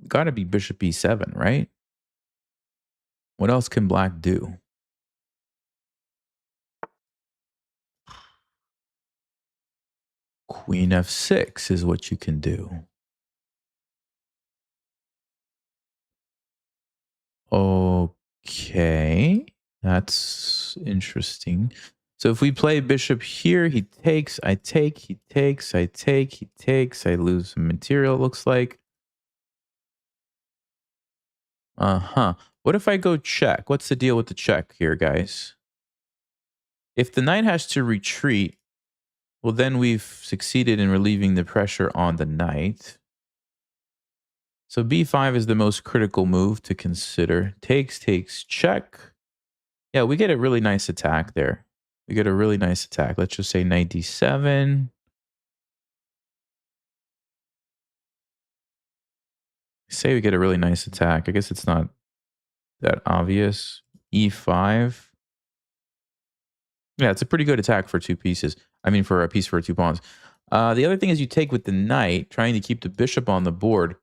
Got to be bishop e7, right? What else can black do? Queen f6 is what you can do. Okay, that's interesting. So if we play bishop here, he takes, I take, he takes, I take, he takes, I lose some material, it looks like. Uh-huh. What if I go check? What's the deal with the check here, guys? If the knight has to retreat, Well, then we've succeeded in relieving the pressure on the knight. So b5 is the most critical move to consider. Takes, check. Yeah, we get a really nice attack there. We get a really nice attack. Let's just say knight d7. Say we get a really nice attack. I guess it's not that obvious. e5. Yeah, it's a pretty good attack for two pieces. I mean, for a piece for two pawns. The other thing is you take with the knight, trying to keep the bishop on the board.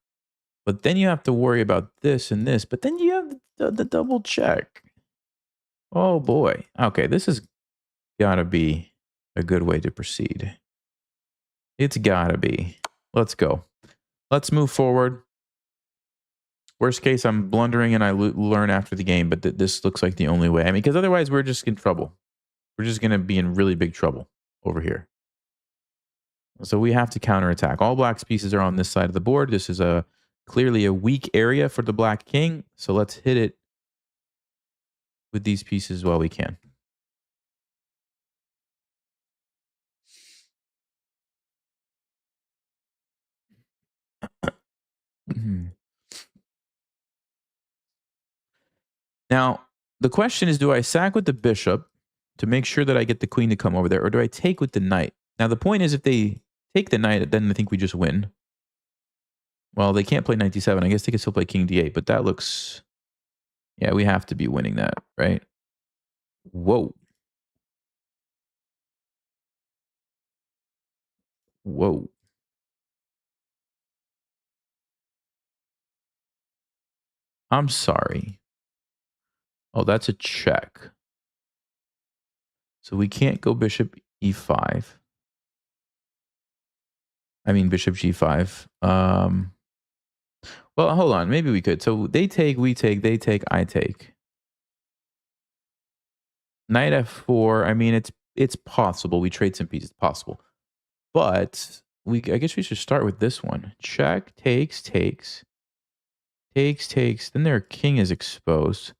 But then you have to worry about this and this. But then you have the double check. Oh, boy. Okay, this has got to be a good way to proceed. It's got to be. Let's go. Let's move forward. Worst case, I'm blundering and I learn after the game. But this looks like the only way. I mean, because otherwise we're just in trouble. We're just going to be in really big trouble over here. So we have to counterattack. All black's pieces are on this side of the board. This is clearly a weak area for the black king. So let's hit it with these pieces while we can. Now, the question is, do I sack with the bishop to make sure that I get the queen to come over there, or do I take with the knight? Now, the point is, if they take the knight, then I think we just win. Well, they can't play knight d7. I guess they can still play king d8, but that looks... Yeah, we have to be winning that, right? Whoa. Whoa. I'm sorry. Oh, that's a check. So we can't go bishop e5. I mean, bishop g5. Well, hold on. Maybe we could. So they take, we take, they take, I take. Knight f4. I mean, it's possible. We trade some pieces. Possible. But I guess we should start with this one. Check, takes, takes. Takes, takes. Then their king is exposed.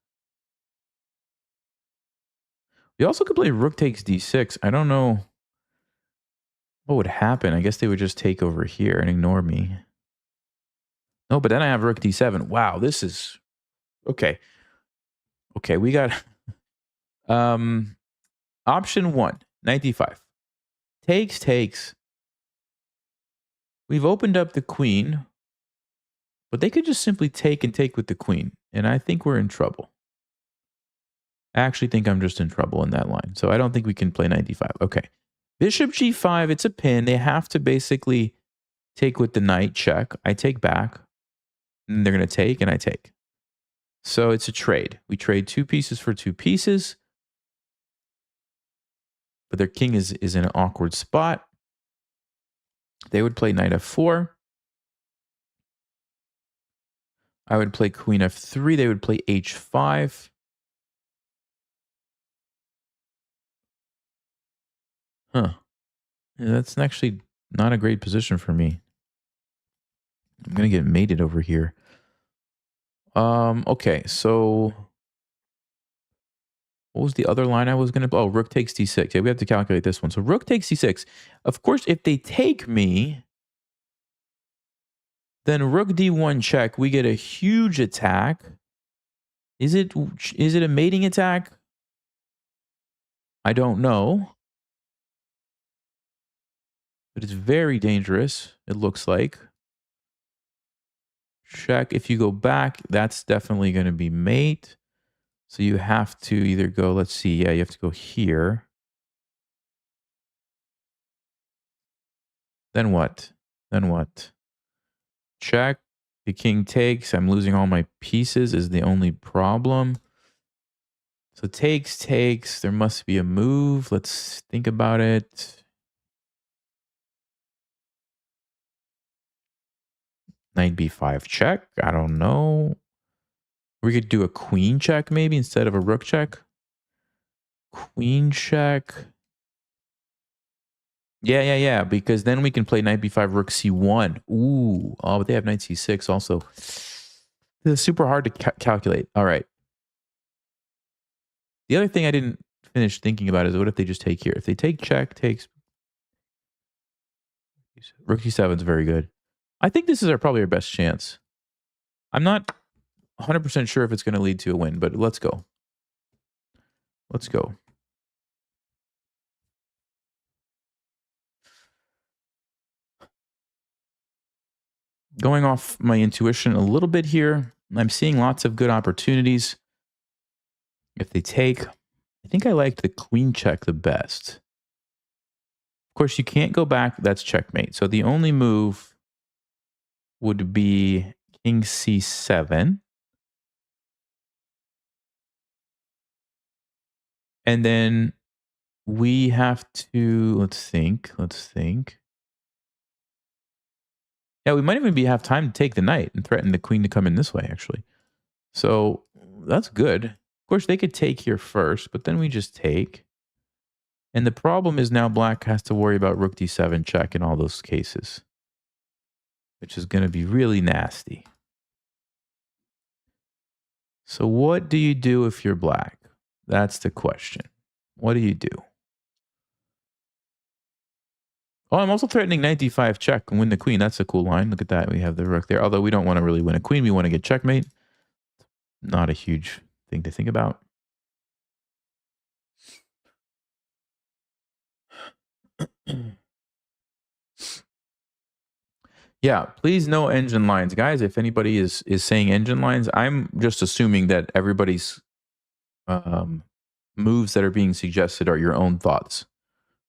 We also could play rook takes d6. I don't know what would happen. I guess they would just take over here and ignore me. No, but then I have rook d7. Wow, this is... Okay. Okay, we got... Option 1, knight d5. Takes, takes. We've opened up the queen, but they could just simply take and take with the queen, and I think we're in trouble. I actually think I'm just in trouble in that line, so I don't think we can play knight d5. Okay. Bishop g5, it's a pin. They have to basically take with the knight, check. I take back, and they're going to take, and I take. So it's a trade. We trade two pieces for two pieces. But their king is in an awkward spot. They would play knight f4. I would play queen f3. They would play h5. Huh. Yeah, that's actually not a great position for me. I'm going to get mated over here. Okay, so... What was the other line I was going to... Oh, rook takes d6. Yeah, we have to calculate this one. So rook takes d6. Of course, if they take me, then rook d1 check. We get a huge attack. Is it a mating attack? I don't know. But it's very dangerous, it looks like. Check. If you go back, that's definitely going to be mate. So you have to either go, let's see, yeah, you have to go here. Then what? Then what? Check. The king takes. I'm losing all my pieces is the only problem. So takes, takes. There must be a move. Let's think about it. Knight b5 check. I don't know. We could do a queen check maybe instead of a rook check. Queen check. Yeah. Because then we can play knight b5, rook c1. Ooh. Oh, but they have knight c6 also. It's super hard to calculate. All right. The other thing I didn't finish thinking about is what if they just take here? If they take check, takes... Rook c7 is very good. I think this is probably our best chance. I'm not 100% sure if it's going to lead to a win, but let's go. Let's go. Going off my intuition a little bit here, I'm seeing lots of good opportunities. If they take, I think I liked the queen check the best. Of course, you can't go back. That's checkmate. So the only move would be king c7. And then we have to, let's think. Yeah, we might even have time to take the knight and threaten the queen to come in this way, actually. So that's good. Of course, they could take here first, but then we just take. And the problem is now black has to worry about rook d7 check in all those cases, which is going to be really nasty. So what do you do if you're black? That's the question. What do you do? Oh, I'm also threatening knight d5 check and win the queen. That's a cool line. Look at that. We have the rook there. Although we don't want to really win a queen. We want to get checkmate. Not a huge thing to think about. Yeah, please no engine lines. Guys, if anybody is saying engine lines, I'm just assuming that everybody's moves that are being suggested are your own thoughts,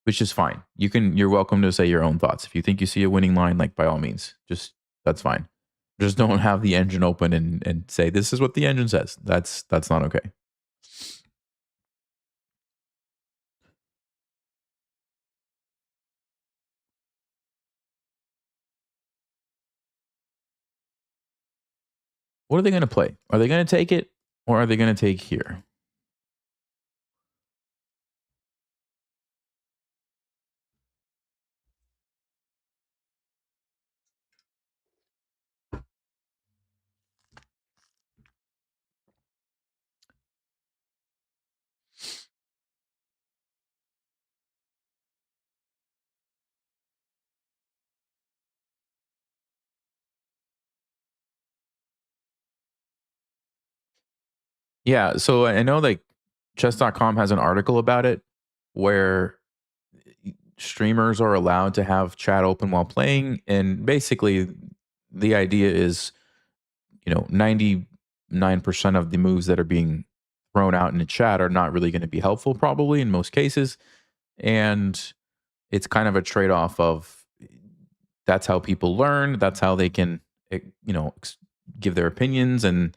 which is fine. You're welcome to say your own thoughts. If you think you see a winning line, like by all means, that's fine. Just don't have the engine open and say this is what the engine says. That's not okay. What are they going to play? Are they going to take it or are they going to take here? Yeah, so I know like chess.com has an article about it where streamers are allowed to have chat open while playing, and basically the idea is 99% of the moves that are being thrown out in the chat are not really going to be helpful probably in most cases, and it's kind of a trade-off of that's how people learn, that's how they can give their opinions, and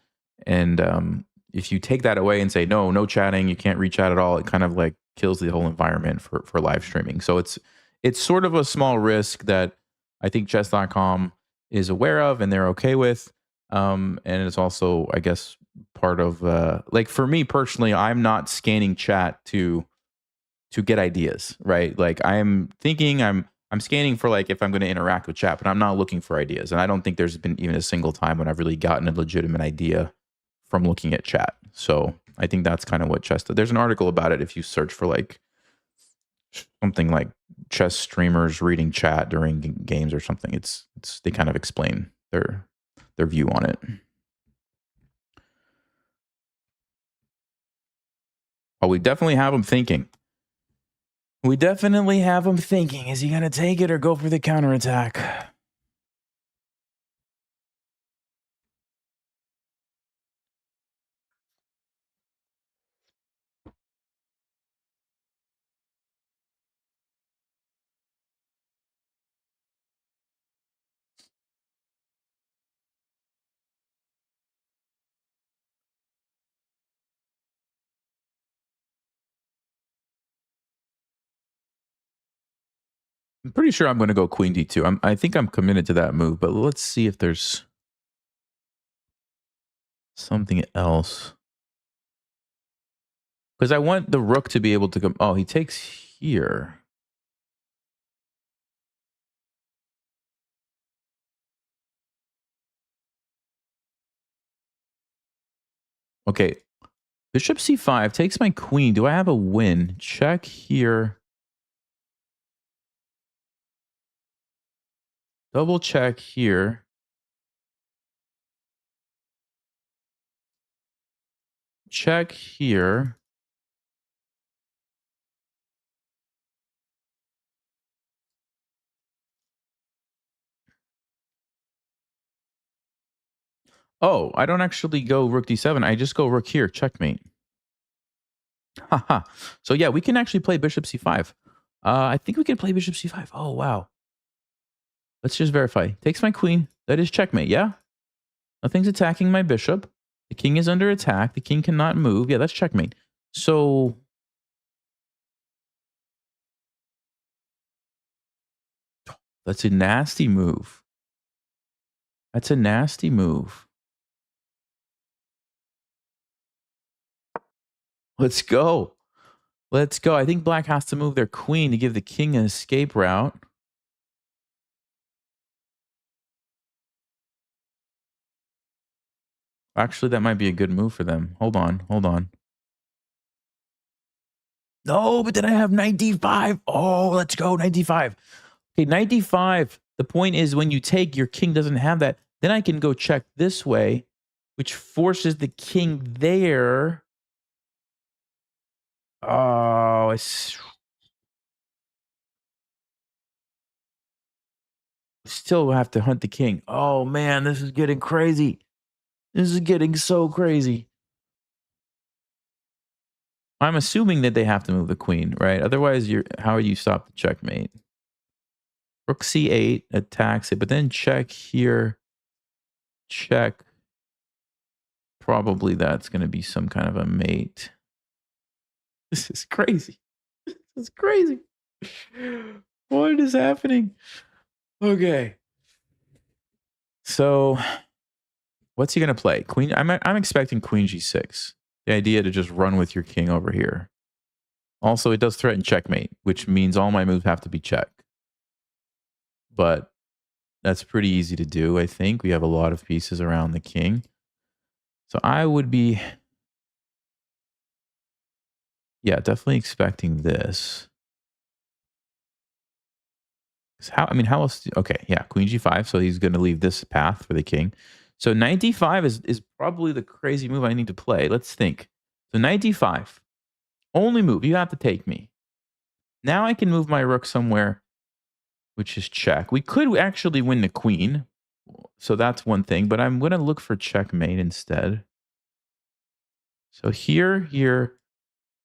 if you take that away and say no chatting, you can't reach out at all, it kind of like kills the whole environment for live streaming. So it's sort of a small risk that I think chess.com is aware of and they're okay with, and it's also, I guess, part of like for me personally, I'm not scanning chat to get ideas, right? Like I'm thinking, I'm scanning for like if I'm going to interact with chat, but I'm not looking for ideas. And I don't think there's been even a single time when I've really gotten a legitimate idea from looking at chat. So I think that's kind of what chess does. There's an article about it if you search for like something like chess streamers reading chat during games or something. It's they kind of explain their view on it. Oh, we definitely have them thinking. We definitely have him thinking, is he going to take it or go for the counterattack? I'm pretty sure I'm going to go queen d2. I think I'm committed to that move, but let's see if there's something else. Because I want the rook to be able to come. Oh, he takes here. Okay. Bishop c5 takes my queen. Do I have a win? Check here. Double check here. Check here. Oh, I don't actually go rook d7. I just go rook here. Checkmate. Haha. So yeah, we can actually play bishop c5. I think we can play bishop c5. Oh, wow. Let's just verify. Takes my queen. That is checkmate, yeah? Nothing's attacking my bishop. The king is under attack. The king cannot move. Yeah, that's checkmate. So that's a nasty move. That's a nasty move. Let's go. Let's go. I think black has to move their queen to give the king an escape route. Actually, that might be a good move for them. Hold on. Hold on. No, but then I have knight d5. Oh, let's go. Knight d5. Okay, knight d5. The point is when you take, your king doesn't have that. Then I can go check this way, which forces the king there. Oh, it's still have to hunt the king. Oh, man, this is getting crazy. This is getting so crazy. I'm assuming that they have to move the queen, right? Otherwise, how do you stop the checkmate? Rook c8 attacks it, but then check here. Check. Probably that's going to be some kind of a mate. This is crazy. This is crazy. What is happening? Okay. So, what's he going to play? Queen. I'm expecting queen g6. The idea to just run with your king over here. Also, it does threaten checkmate, which means all my moves have to be checked. But that's pretty easy to do, I think. We have a lot of pieces around the king. So I would be, yeah, definitely expecting this. How else? Okay, yeah, queen g5. So he's going to leave this path for the king. So knight d5 is probably the crazy move I need to play. Let's think. So knight d5, only move. You have to take me. Now I can move my rook somewhere, which is check. We could actually win the queen. So that's one thing, but I'm going to look for checkmate instead. So here,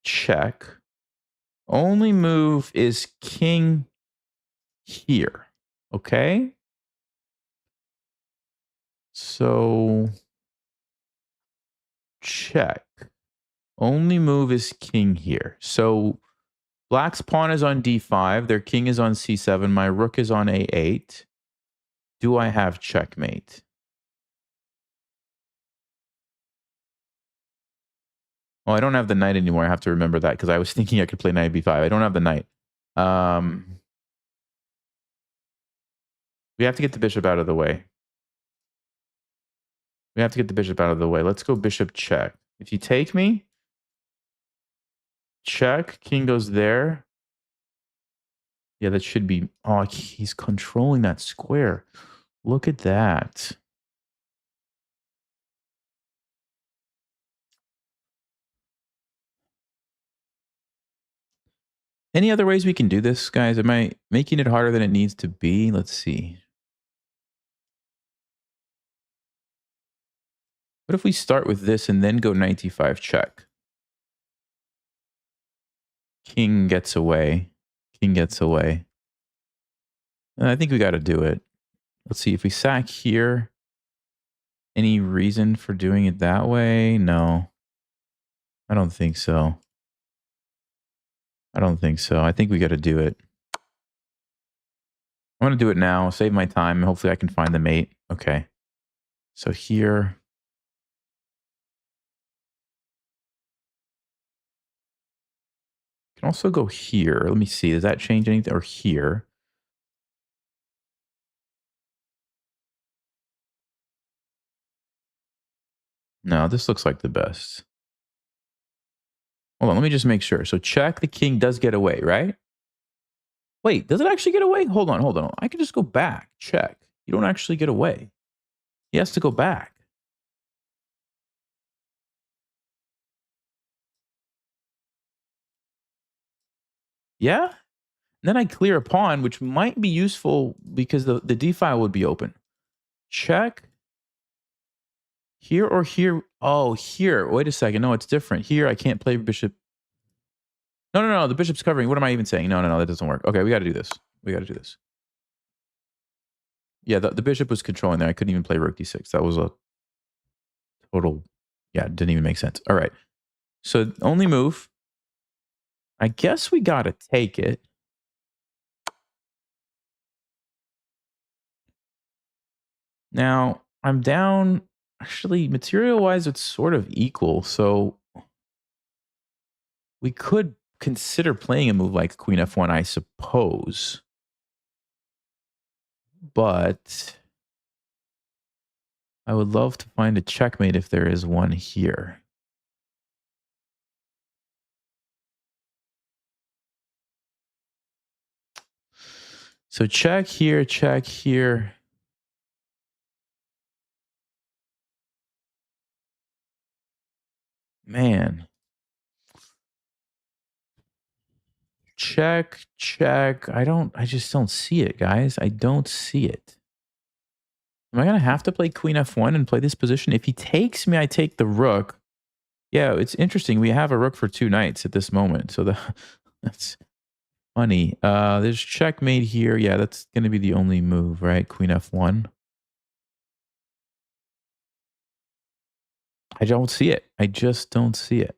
check. Only move is king here. Okay? So check. Only move is king here. So black's pawn is on d5. Their king is on c7. My rook is on a8. Do I have checkmate? Oh, I don't have the knight anymore. I have to remember that because I was thinking I could play knight b5. I don't have the knight. We have to get the bishop out of the way. We have to get the bishop out of the way. Let's go bishop check. If you take me, check, king goes there. Yeah, that should be... Oh, he's controlling that square. Look at that. Any other ways we can do this, guys? Am I making it harder than it needs to be? Let's see. What if we start with this and then go knight d5 check? King gets away. King gets away. And I think we got to do it. Let's see. If we sack here, any reason for doing it that way? No. I don't think so. I don't think so. I think we got to do it. I'm going to do it now. Save my time. Hopefully I can find the mate. Okay. So here. Can also go here. Let me see. Does that change anything? Or here. No, this looks like the best. Hold on. Let me just make sure. So check, the king does get away, right? Wait, does it actually get away? Hold on, hold on. I can just go back. Check. You don't actually get away. He has to go back. Yeah? And then I clear a pawn, which might be useful because the D file would be open. Check. Here or here? Oh, here. Wait a second. No, it's different. Here, I can't play bishop. No, no, no. The bishop's covering. What am I even saying? No, no, no. That doesn't work. Okay, we got to do this. We got to do this. Yeah, the bishop was controlling there. I couldn't even play rook d6. That was a total... Yeah, it didn't even make sense. All right. So only move. I guess we got to take it. Now, I'm down... Actually, material-wise, it's sort of equal. So we could consider playing a move like queen f1, I suppose. But I would love to find a checkmate if there is one here. So check here, check here. Man. Check, check. I just don't see it, guys. I don't see it. Am I going to have to play queen f1 and play this position? If he takes me, I take the rook. Yeah, it's interesting. We have a rook for 2 knights at this moment. So that's funny. There's checkmate here. Yeah, that's going to be the only move, right? Queen f1. I don't see it. I just don't see it.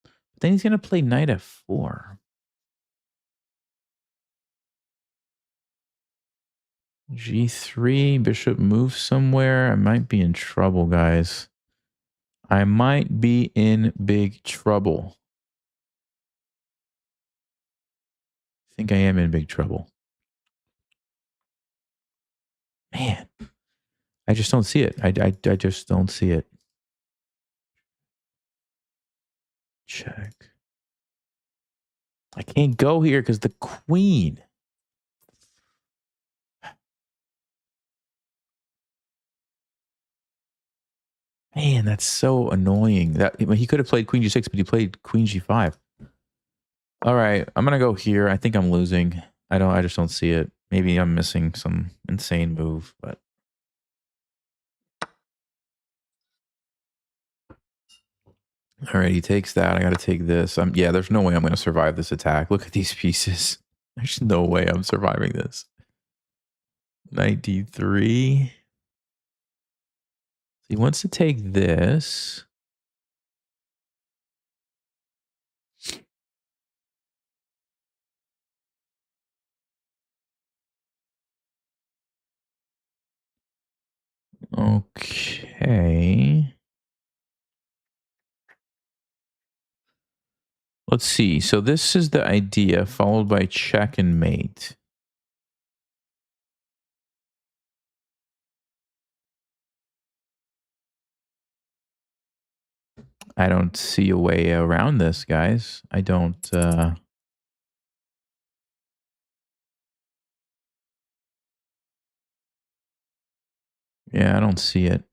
But then he's going to play knight f4. G3, bishop moves somewhere. I might be in trouble, guys. I might be in big trouble. I think I am in big trouble. Man, I just don't see it. I just don't see it. Check. I can't go here because the queen. Man, that's so annoying. That he could have played queen g6, but he played queen g5. All right, I'm gonna go here. I think I'm losing. I just don't see it. Maybe I'm missing some insane move, but all right, he takes that. I got to take this. Yeah, there's no way I'm going to survive this attack. Look at these pieces. There's no way I'm surviving this. Knight d3. He wants to take this. Okay. Let's see. So this is the idea, followed by check and mate. I don't see a way around this, guys. I don't... Yeah, I don't see it.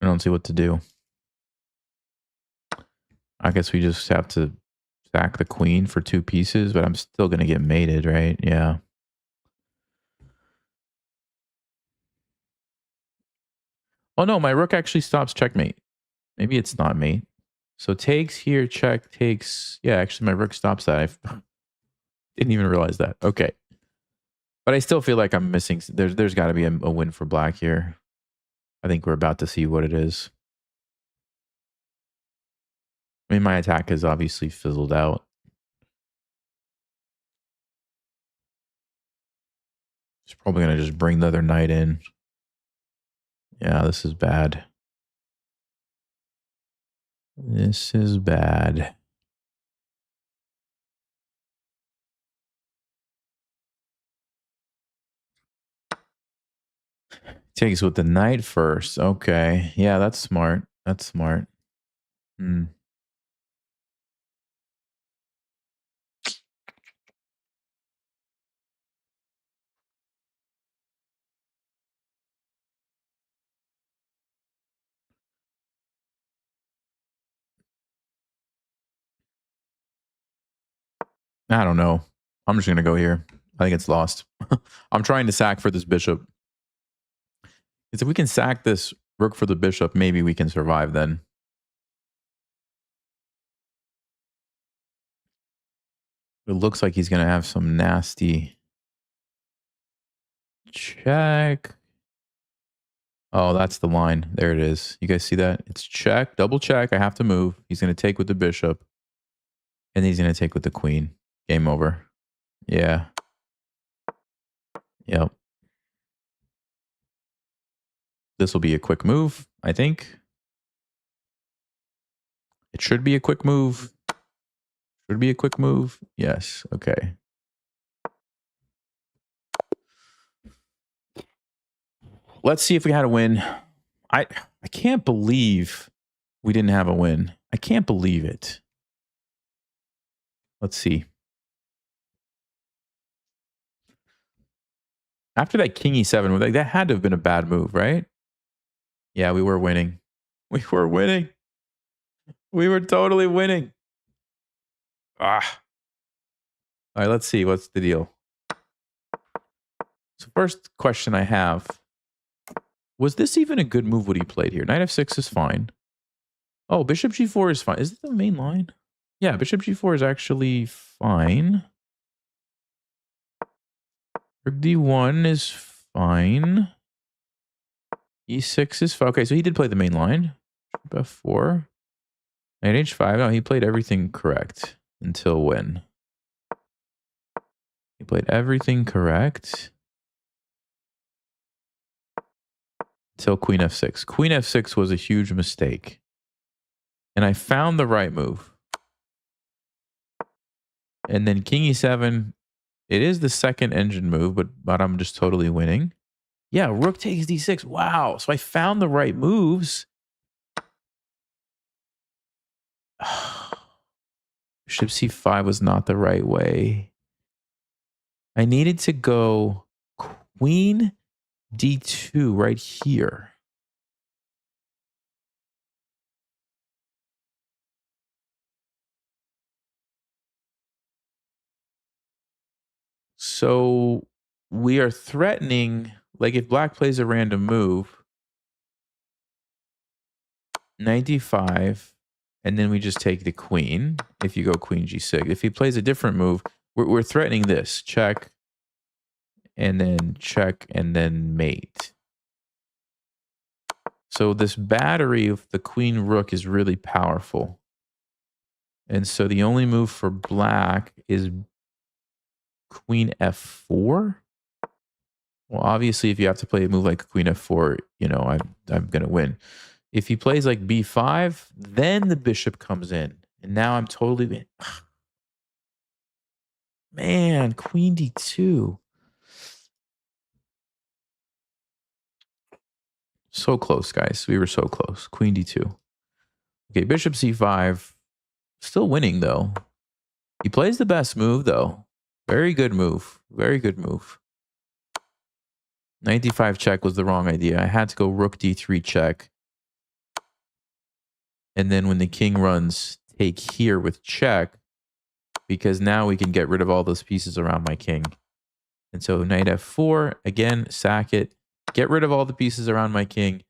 I don't see what to do. I guess we just have to sack the queen for 2 pieces, but I'm still going to get mated, right? Yeah. Oh, no, my rook actually stops checkmate. Maybe it's not mate. So takes here, check, takes... Yeah, actually, my rook stops that. I didn't even realize that. Okay. But I still feel like I'm missing... There's got to be a win for black here. I think we're about to see what it is. I mean, my attack has obviously fizzled out. It's probably going to just bring the other knight in. Yeah, this is bad. This is bad. Takes with the knight first. Okay. Yeah, that's smart. That's smart. Hmm. I don't know. I'm just going to go here. I think it's lost. I'm trying to sack for this bishop. Because if we can sack this rook for the bishop, maybe we can survive then. It looks like he's going to have some nasty check. Oh, that's the line. There it is. You guys see that? It's check, double check. I have to move. He's going to take with the bishop. And he's going to take with the queen. Game over. Yeah. Yep. This will be a quick move, I think. It should be a quick move. Should be a quick move. Yes. Okay. Let's see if we had a win. I can't believe we didn't have a win. I can't believe it. Let's see. After that king e7, like, that had to have been a bad move, right? Yeah, we were winning. We were winning. We were totally winning. Ah. All right, let's see. What's the deal? So first question I have, was this even a good move what he played here? Knight f6 is fine. Oh, bishop g4 is fine. Is it the main line? Yeah, bishop g4 is actually fine. Rook d1 is fine. e6 is fine. Okay, so he did play the main line. f4. Knight h5. No, he played everything correct. Until when? He played everything correct. Until queen f6. Queen f6 was a huge mistake. And I found the right move. And then king e7. It is the second engine move, but I'm just totally winning. Yeah, rook takes d6. Wow. So I found the right moves. Bishop c5 was not the right way. I needed to go queen d2 right here. So we are threatening, like if black plays a random move, knight d5, and then we just take the queen. If you go queen g6. If he plays a different move, we're threatening this. Check, and then mate. So this battery of the queen rook is really powerful. And so the only move for black is queen f4. Well, obviously, if you have to play a move like queen f4, you know, I'm going to win. If he plays like b5, then the bishop comes in. And now I'm totally... Man, queen d2. So close, guys. We were so close. Queen d2. Okay, bishop c5. Still winning, though. He plays the best move, though. Very good move. Very good move. Knight d5 check was the wrong idea. I had to go rook d3 check. And then when the king runs, take here with check. Because now we can get rid of all those pieces around my king. And so knight f4, again, sack it. Get rid of all the pieces around my king.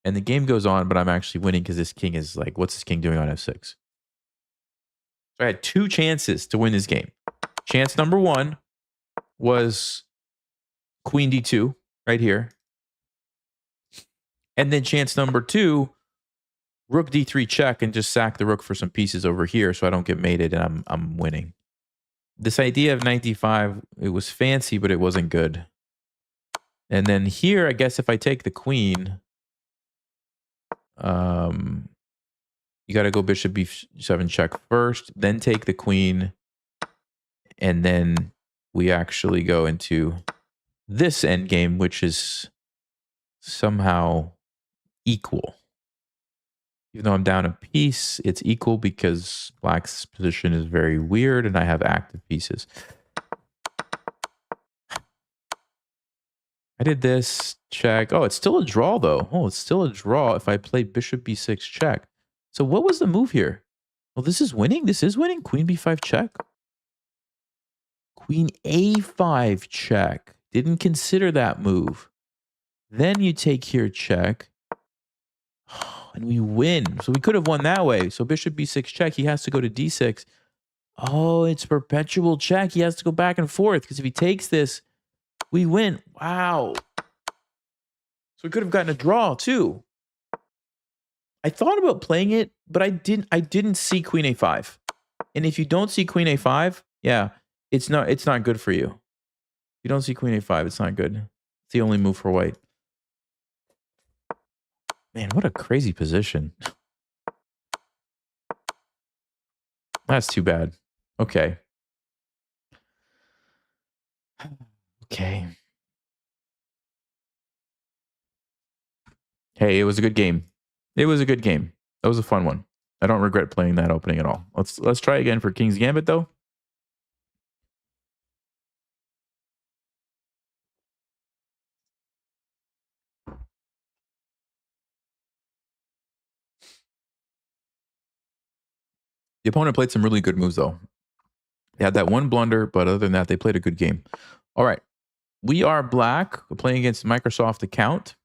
And the game goes on, but I'm actually winning because this king is like, what's this king doing on f6? So I had two chances to win this game. Chance number one was queen d2 right here. And then chance number two, rook d3 check and just sack the rook for some pieces over here so I don't get mated and I'm winning. This idea of knight d5, it was fancy, but it wasn't good. And then here, I guess if I take the queen, you got to go bishop b7 check first, then take the queen, and then we actually go into this endgame, which is somehow equal. Even though I'm down a piece, it's equal because black's position is very weird and I have active pieces. I did this, check. Oh, it's still a draw though. Oh, it's still a draw if I play bishop b6 check. So what was the move here? Well, this is winning. This is winning. Queen b5 check. Queen a5 check. Didn't consider that move. Then you take here check. And we win. So we could have won that way. So bishop b6 check. He has to go to d6. Oh, it's perpetual check. He has to go back and forth because if he takes this, we win. Wow. So we could have gotten a draw too. I thought about playing it, but I didn't see queen a5. And if you don't see queen a5, yeah, it's not good for you. If you don't see queen a5, it's not good. It's the only move for white. Man, what a crazy position. That's too bad. Okay. Okay. Hey, it was a good game. It was a good game. That was a fun one. I don't regret playing that opening at all. Let's try again for King's Gambit though. The opponent played some really good moves though. They had that one blunder, but other than that, they played a good game. All right. We are black. We're playing against Microsoft account.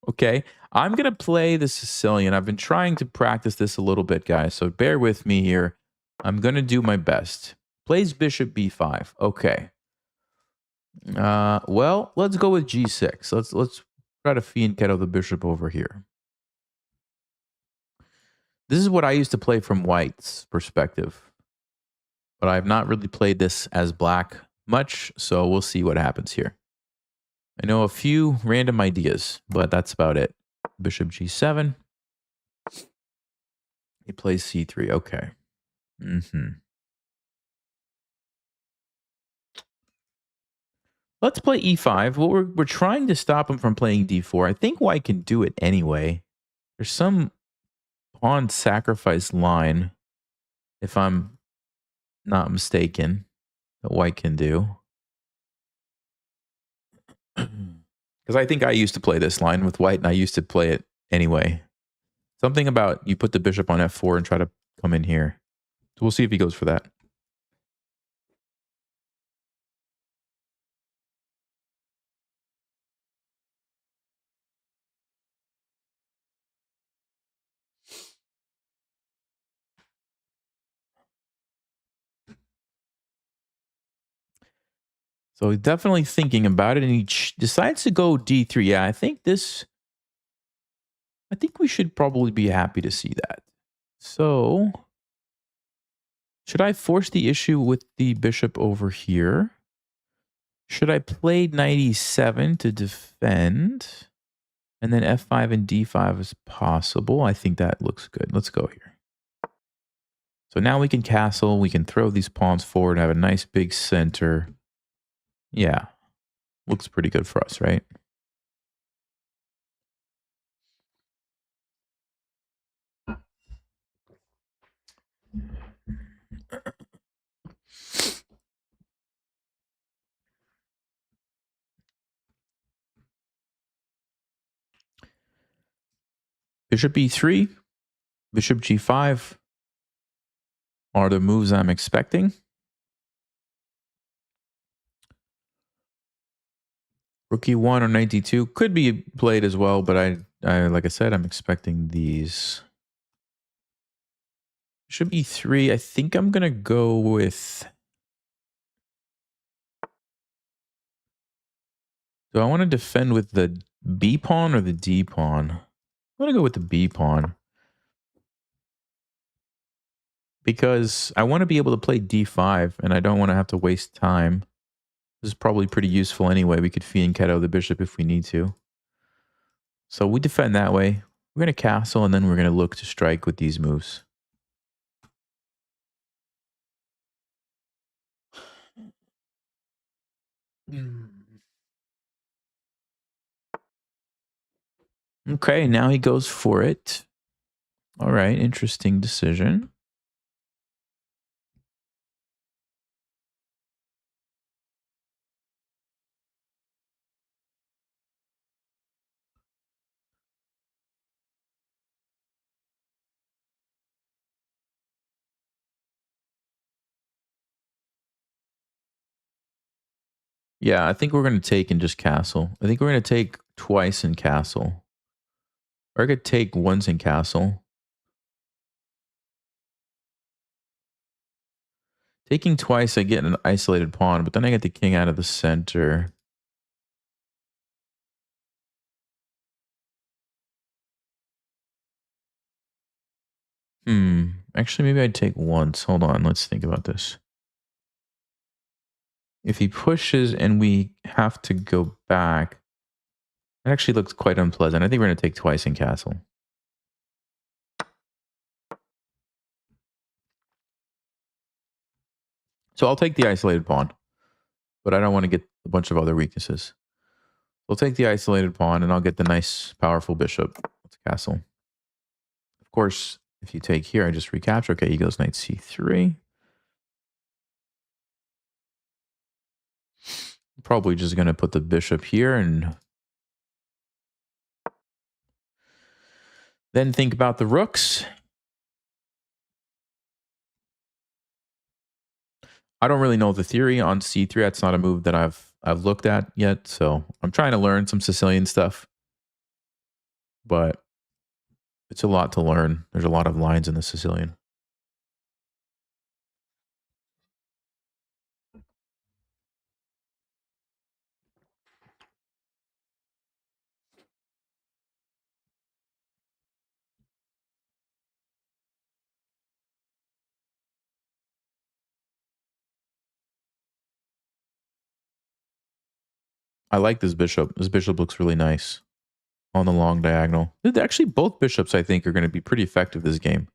Okay. I'm going to play the Sicilian. I've been trying to practice this a little bit, guys. So bear with me here. I'm going to do my best. Plays bishop b5. Okay. Well, let's go with g6. Let's try to fianchetto the bishop over here. This is what I used to play from white's perspective. But I have not really played this as black much, so we'll see what happens here. I know a few random ideas, but that's about it. Bishop g7. He plays c3. Okay. Let's play e5. Well, we're trying to stop him from playing d4. I think white can do it anyway. There's some pawn sacrifice line, if I'm not mistaken, that white can do. Because I think I used to play this line with white, and I used to play it anyway. Something about you put the bishop on f4 and try to come in here. So we'll see if he goes for that. So he's definitely thinking about it, and he decides to go d3. Yeah, I think we should probably be happy to see that. So, should I force the issue with the bishop over here? Should I play knight e7 to defend? And then f5 and d5 is possible. I think that looks good. Let's go here. So now we can castle. We can throw these pawns forward and have a nice big center. Yeah. Looks pretty good for us, right? Bishop e3, bishop g5 are the moves I'm expecting. Rook e1 or knight d2 could be played as well, but I like I said, I'm expecting these. Bishop e3, I think I'm going to go with... Do I want to defend with the b pawn or the d pawn? I'm going to go with the b pawn. Because I want to be able to play d5, and I don't want to have to waste time. This is probably pretty useful anyway. We could fianchetto the bishop if we need to. So we defend that way. We're going to castle, and then we're going to look to strike with these moves. Okay, now he goes for it. All right, interesting decision. Yeah, I think we're going to take and just castle. I think we're going to take twice in castle. Or I could take once in castle. Taking twice, I get an isolated pawn, but then I get the king out of the center. Actually, maybe I'd take once. Hold on, let's think about this. If he pushes and we have to go back, it actually looks quite unpleasant. I think we're going to take twice in castle. So I'll take the isolated pawn, but I don't want to get a bunch of other weaknesses. We'll take the isolated pawn and I'll get the nice, powerful bishop. Let's castle. Of course, if you take here, I just recapture. Okay, he goes knight c3. Probably just going to put the bishop here and then think about the rooks. I don't really know the theory on c3. That's not a move that I've looked at yet, so I'm trying to learn some Sicilian stuff. But it's a lot to learn. There's a lot of lines in the Sicilian. I like this bishop. This bishop looks really nice on the long diagonal. Actually, both bishops, I think, are going to be pretty effective this game.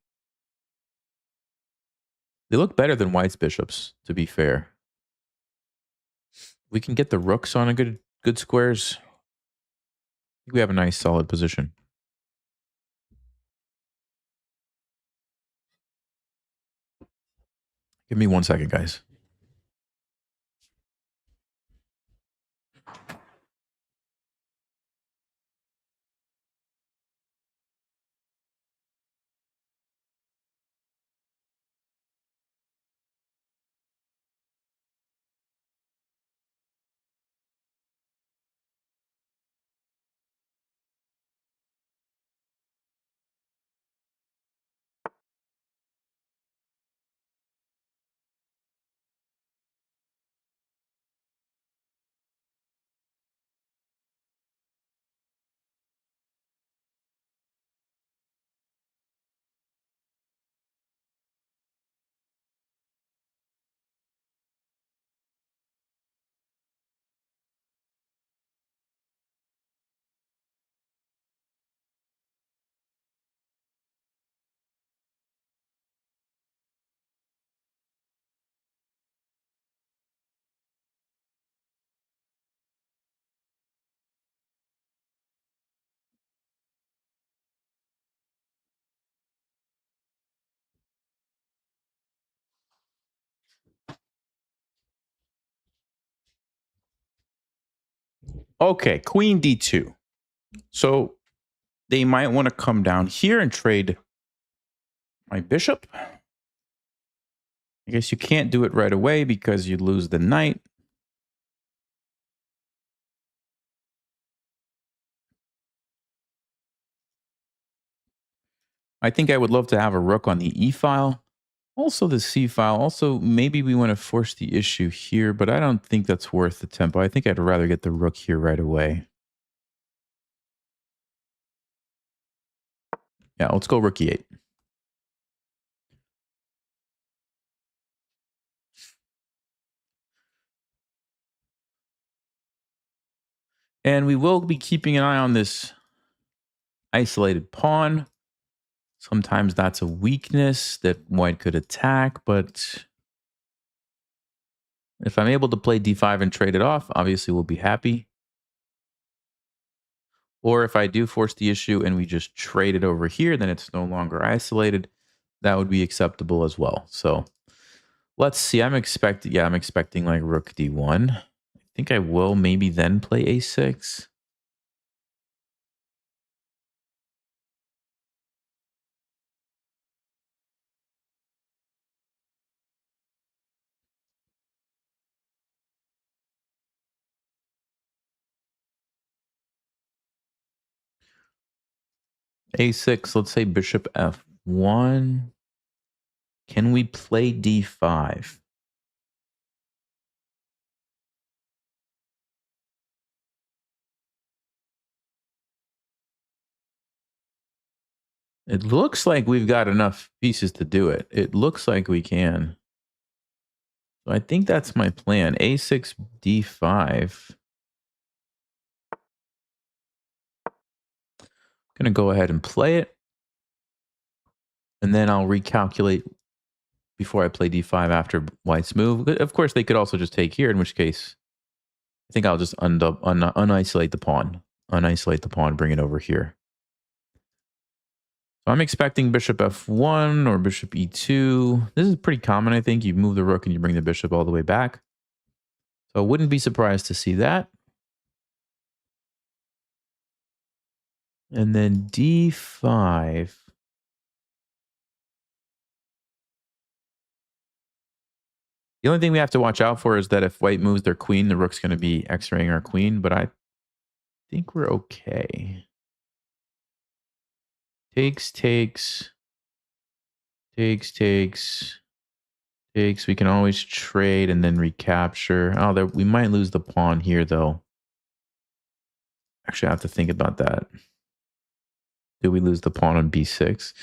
They look better than White's bishops, to be fair. We can get the rooks on a good squares. I think we have a nice, solid position. Give me 1 second, guys. Okay, queen d2. So they might want to come down here and trade my bishop. I guess you can't do it right away because you lose the knight. I think I would love to have a rook on the e file. Also the c file. Also, maybe we want to force the issue here, but I don't think that's worth the tempo. I think I'd rather get the rook here right away. Yeah, let's go rook e8. And we will be keeping an eye on this isolated pawn. Sometimes that's a weakness that white could attack, but if I'm able to play d5 and trade it off, obviously we'll be happy. Or if I do force the issue and we just trade it over here, then it's no longer isolated. That would be acceptable as well. So let's see. I'm expecting like rook d1. I think I will maybe then play a6. a6, let's say bishop f1. Can we play d5? It looks like we've got enough pieces to do it. It looks like we can. So I think that's my plan. a6, d5. I'm going to go ahead and play it. And then I'll recalculate before I play d5 after white's move. Of course, they could also just take here, in which case I think I'll just unisolate the pawn. Unisolate the pawn, bring it over here. So I'm expecting bishop f1 or bishop e2. This is pretty common, I think. You move the rook and you bring the bishop all the way back. So I wouldn't be surprised to see that. And then d5. The only thing we have to watch out for is that if white moves their queen, the rook's going to be x-raying our queen, but I think we're okay. Takes. We can always trade and then recapture. Oh, we might lose the pawn here, though. Actually, I have to think about that. Do we lose the pawn on b6?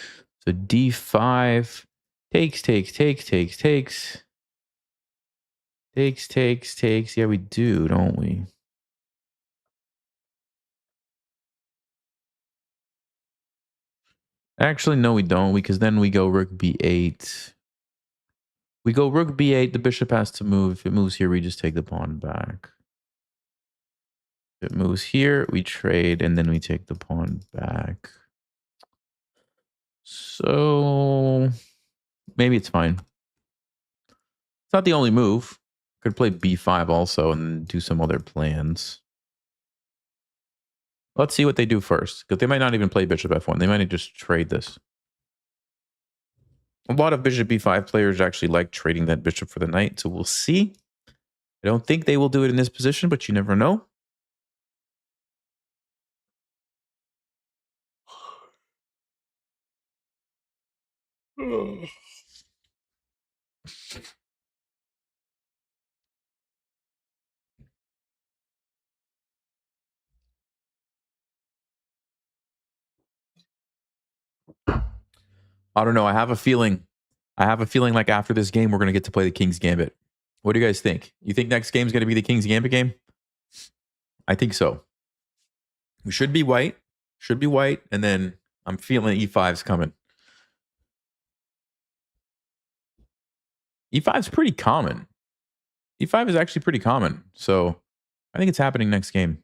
So d5 takes. Yeah, we do, don't we? Actually, no, we don't, because then we go rook b8. We go rook b8. The bishop has to move. If it moves here, we just take the pawn back. If it moves here, we trade, and then we take the pawn back. So maybe it's fine. It's not the only move. Could play b5 also and do some other plans. Let's see what they do first, because they might not even play bishop f1. They might just trade this. A lot of bishop b5 players actually like trading that bishop for the knight, so we'll see. I don't think they will do it in this position, but you never know. I don't know. I have a feeling like after this game, we're going to get to play the King's Gambit. What do you guys think? You think next game is going to be the King's Gambit game? I think so. We should be white. And then I'm feeling e5's coming. e5 is pretty common. e5 is actually pretty common. So I think it's happening next game.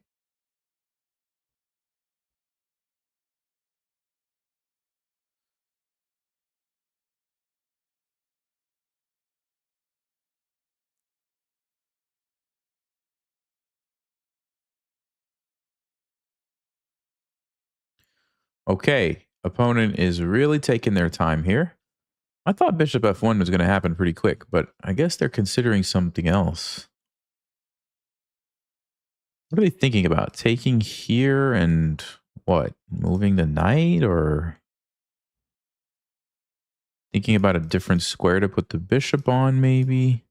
Okay, opponent is really taking their time here. I thought bishop f1 was going to happen pretty quick, but I guess they're considering something else. What are they thinking about? Taking here and what? Moving the knight, or thinking about a different square to put the bishop on, maybe?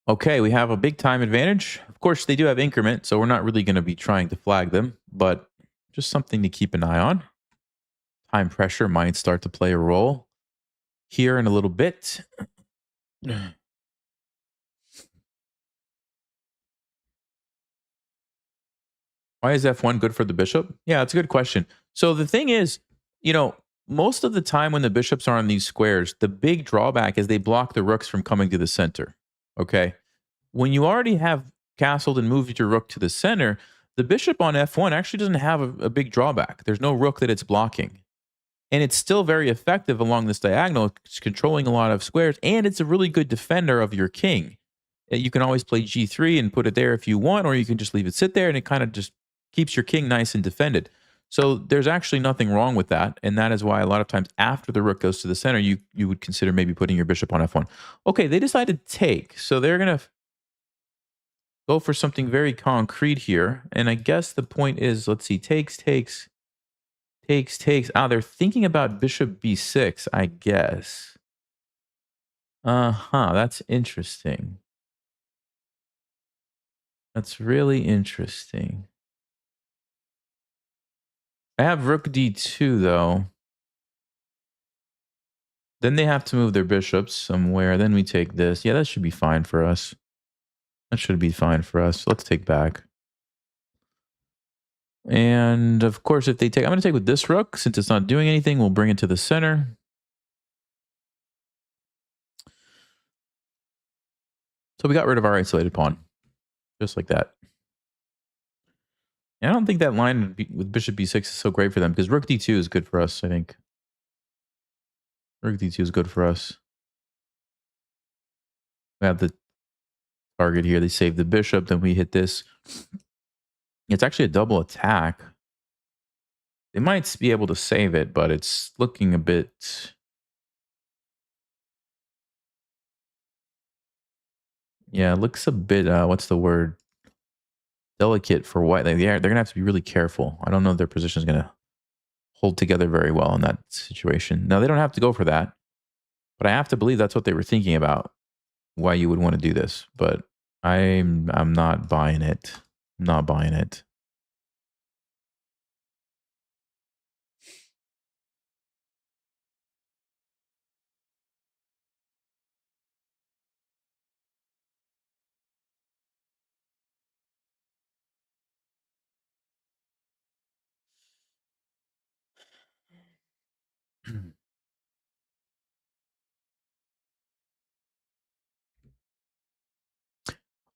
Okay, we have a big time advantage. Of course, they do have increment, so we're not really going to be trying to flag them, but just something to keep an eye on. Time pressure might start to play a role here in a little bit. Why is f1 good for the bishop? Yeah, that's a good question. So the thing is, you know, most of the time when the bishops are on these squares, the big drawback is they block the rooks from coming to the center. Okay. When you already have castled and moved your rook to the center, the bishop on f1 actually doesn't have a big drawback. There's no rook that it's blocking. And it's still very effective along this diagonal. It's controlling a lot of squares, and it's a really good defender of your king. You can always play g3 and put it there if you want, or you can just leave it sit there, and it kind of just keeps your king nice and defended. So there's actually nothing wrong with that, and that is why a lot of times after the rook goes to the center, you would consider maybe putting your bishop on f1. Okay, they decided to take, so they're going to go for something very concrete here, and I guess the point is, let's see, takes. Ah, they're thinking about bishop b6, I guess. That's interesting. That's really interesting. I have rook d2, though. Then they have to move their bishops somewhere. Then we take this. Yeah, that should be fine for us. That should be fine for us. Let's take back. And, of course, if they take... I'm going to take with this rook. Since it's not doing anything, we'll bring it to the center. So we got rid of our isolated pawn. Just like that. And I don't think that line with bishop b6 is so great for them, because rook d2 is good for us, I think. Rook d2 is good for us. We have the target here. They save the bishop, then we hit this. It's actually a double attack. They might be able to save it, but it's looking a bit... Yeah, it looks a bit, what's the word? Delicate for white. Like, they're going to have to be really careful. I don't know if their position is going to hold together very well in that situation. Now, they don't have to go for that, but I have to believe that's what they were thinking about, why you would want to do this. But I'm not buying it. I'm not buying it.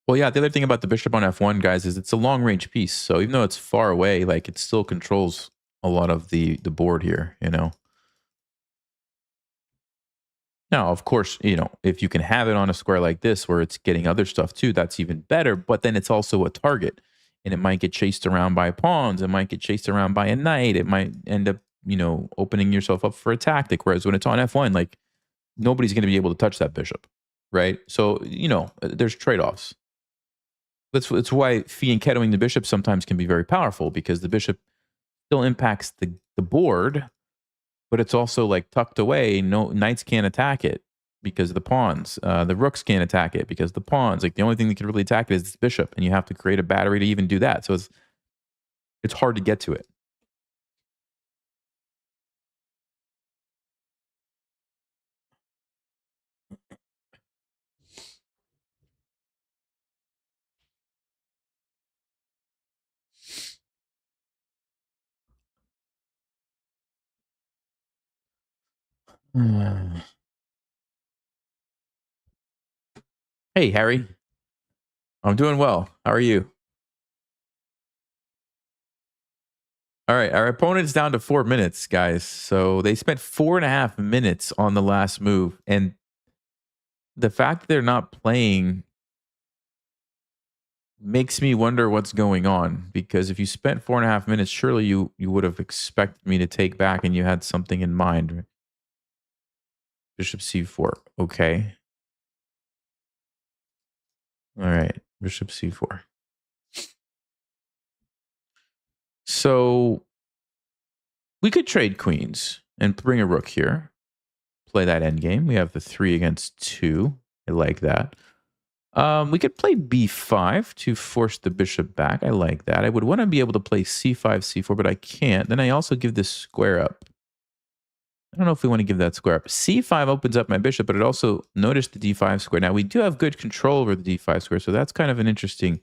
Well, yeah, the other thing about the bishop on f1, guys, is it's a long-range piece. So even though it's far away, like, it still controls a lot of the board here, you know? Now, of course, you know, if you can have it on a square like this where it's getting other stuff too, that's even better. But then it's also a target. And it might get chased around by pawns. It might get chased around by a knight. It might end up, you know, opening yourself up for a tactic. Whereas when it's on f1, like, nobody's going to be able to touch that bishop, right? So, you know, there's trade-offs. That's why fianchettoing the bishop sometimes can be very powerful, because the bishop still impacts the board, but it's also like tucked away. No knights can't attack it because of the pawns. The rooks can't attack it because the pawns. Like, the only thing that can really attack it is this bishop, and you have to create a battery to even do that. So it's hard to get to it. Hey, Harry. I'm doing well. How are you? All right, our opponent's down to 4 minutes, guys. So they spent 4.5 minutes on the last move. And the fact that they're not playing makes me wonder what's going on. Because if you spent 4.5 minutes, surely you would have expected me to take back, and you had something in mind. Bishop c4. Okay. All right. Bishop c4. So we could trade queens and bring a rook here. Play that endgame. We have the 3 against 2. I like that. We could play b5 to force the bishop back. I like that. I would want to be able to play c5, c4, but I can't. Then I also give this square up. I don't know if we want to give that square up. c5 opens up my bishop, but it also, notice the d5 square. Now, we do have good control over the d5 square, so that's kind of an interesting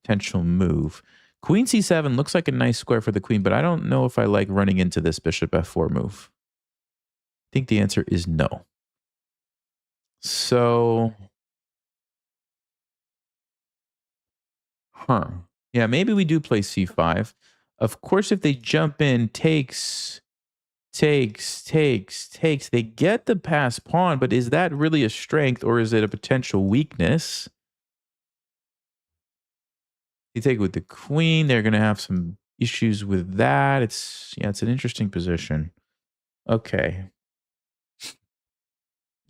potential move. Queen c7 looks like a nice square for the queen, but I don't know if I like running into this bishop f4 move. I think the answer is no. So, yeah, maybe we do play c5. Of course, if they jump in, takes, they get the pass pawn, but is that really a strength or is it a potential weakness? You take with the queen, they're going to have some issues with that. It's an interesting position. Okay.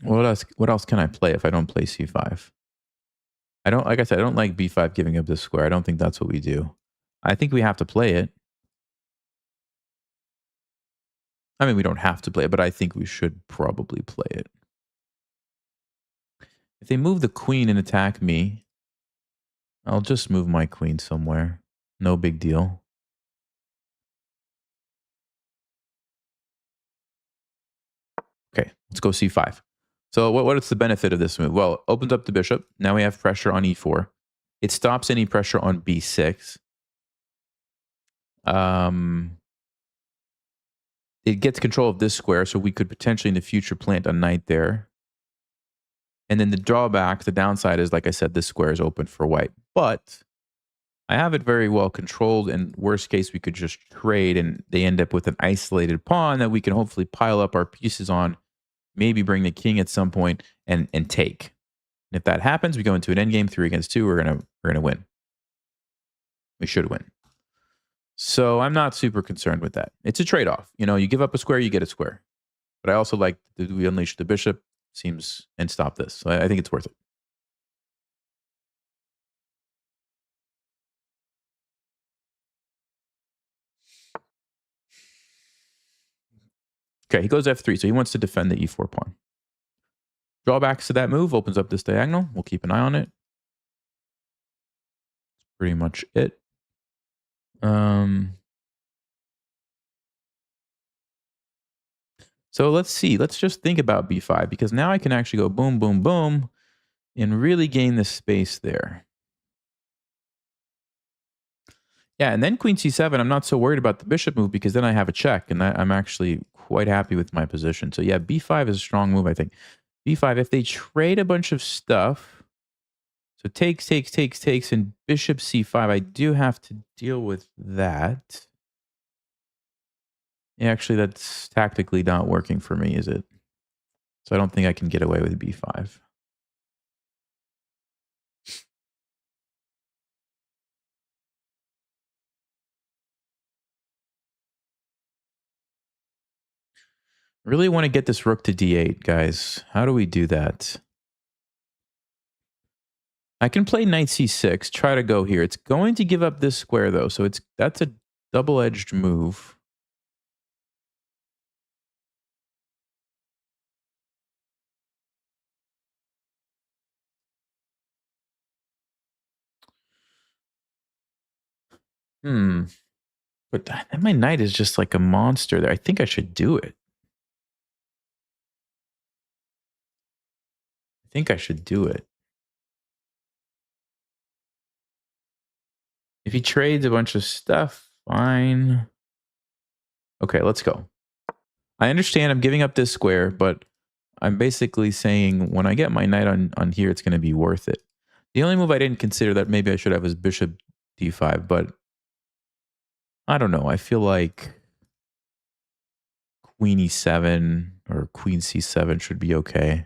What else can I play if I don't play c5? Like I said, I don't like b5 giving up this square. I don't think that's what we do. I think we have to play it. I mean, we don't have to play it, but I think we should probably play it. If they move the queen and attack me, I'll just move my queen somewhere. No big deal. Okay, let's go c5. So what is the benefit of this move? Well, it opens up the bishop. Now we have pressure on e4. It stops any pressure on b6. It gets control of this square, so we could potentially in the future plant a knight there. And then the drawback, the downside is, like I said, this square is open for white. But I have it very well controlled, and worst case, we could just trade, and they end up with an isolated pawn that we can hopefully pile up our pieces on, maybe bring the king at some point, and take. And if that happens, we go into an endgame 3 against 2. We're gonna win. We should win. So I'm not super concerned with that. It's a trade-off. You give up a square, you get a square. But I also like, do we unleash the bishop? And stop this. So I think it's worth it. Okay, he goes f3, so he wants to defend the e4 pawn. Drawbacks to that move, opens up this diagonal. We'll keep an eye on it. That's pretty much it. So let's see. Let's just think about b5, because now I can actually go boom, boom, boom, and really gain this space there. Yeah, and then queen c7, I'm not so worried about the bishop move because then I have a check, and I'm actually quite happy with my position. So yeah, b5 is a strong move, I think. b5, if they trade a bunch of stuff, so takes, and bishop c5, I do have to deal with that. Yeah, actually, that's tactically not working for me, is it? So I don't think I can get away with b5. Really want to get this rook to d8, guys. How do we do that? I can play knight c6, try to go here. It's going to give up this square, though, so that's a double-edged move. But my knight is just like a monster there. I think I should do it. I think I should do it. If he trades a bunch of stuff, fine. Okay, let's go. I understand I'm giving up this square, but I'm basically saying when I get my knight on here, it's going to be worth it. The only move I didn't consider that maybe I should have was bishop d5, but I don't know. I feel like queen e7 or queen c7 should be okay.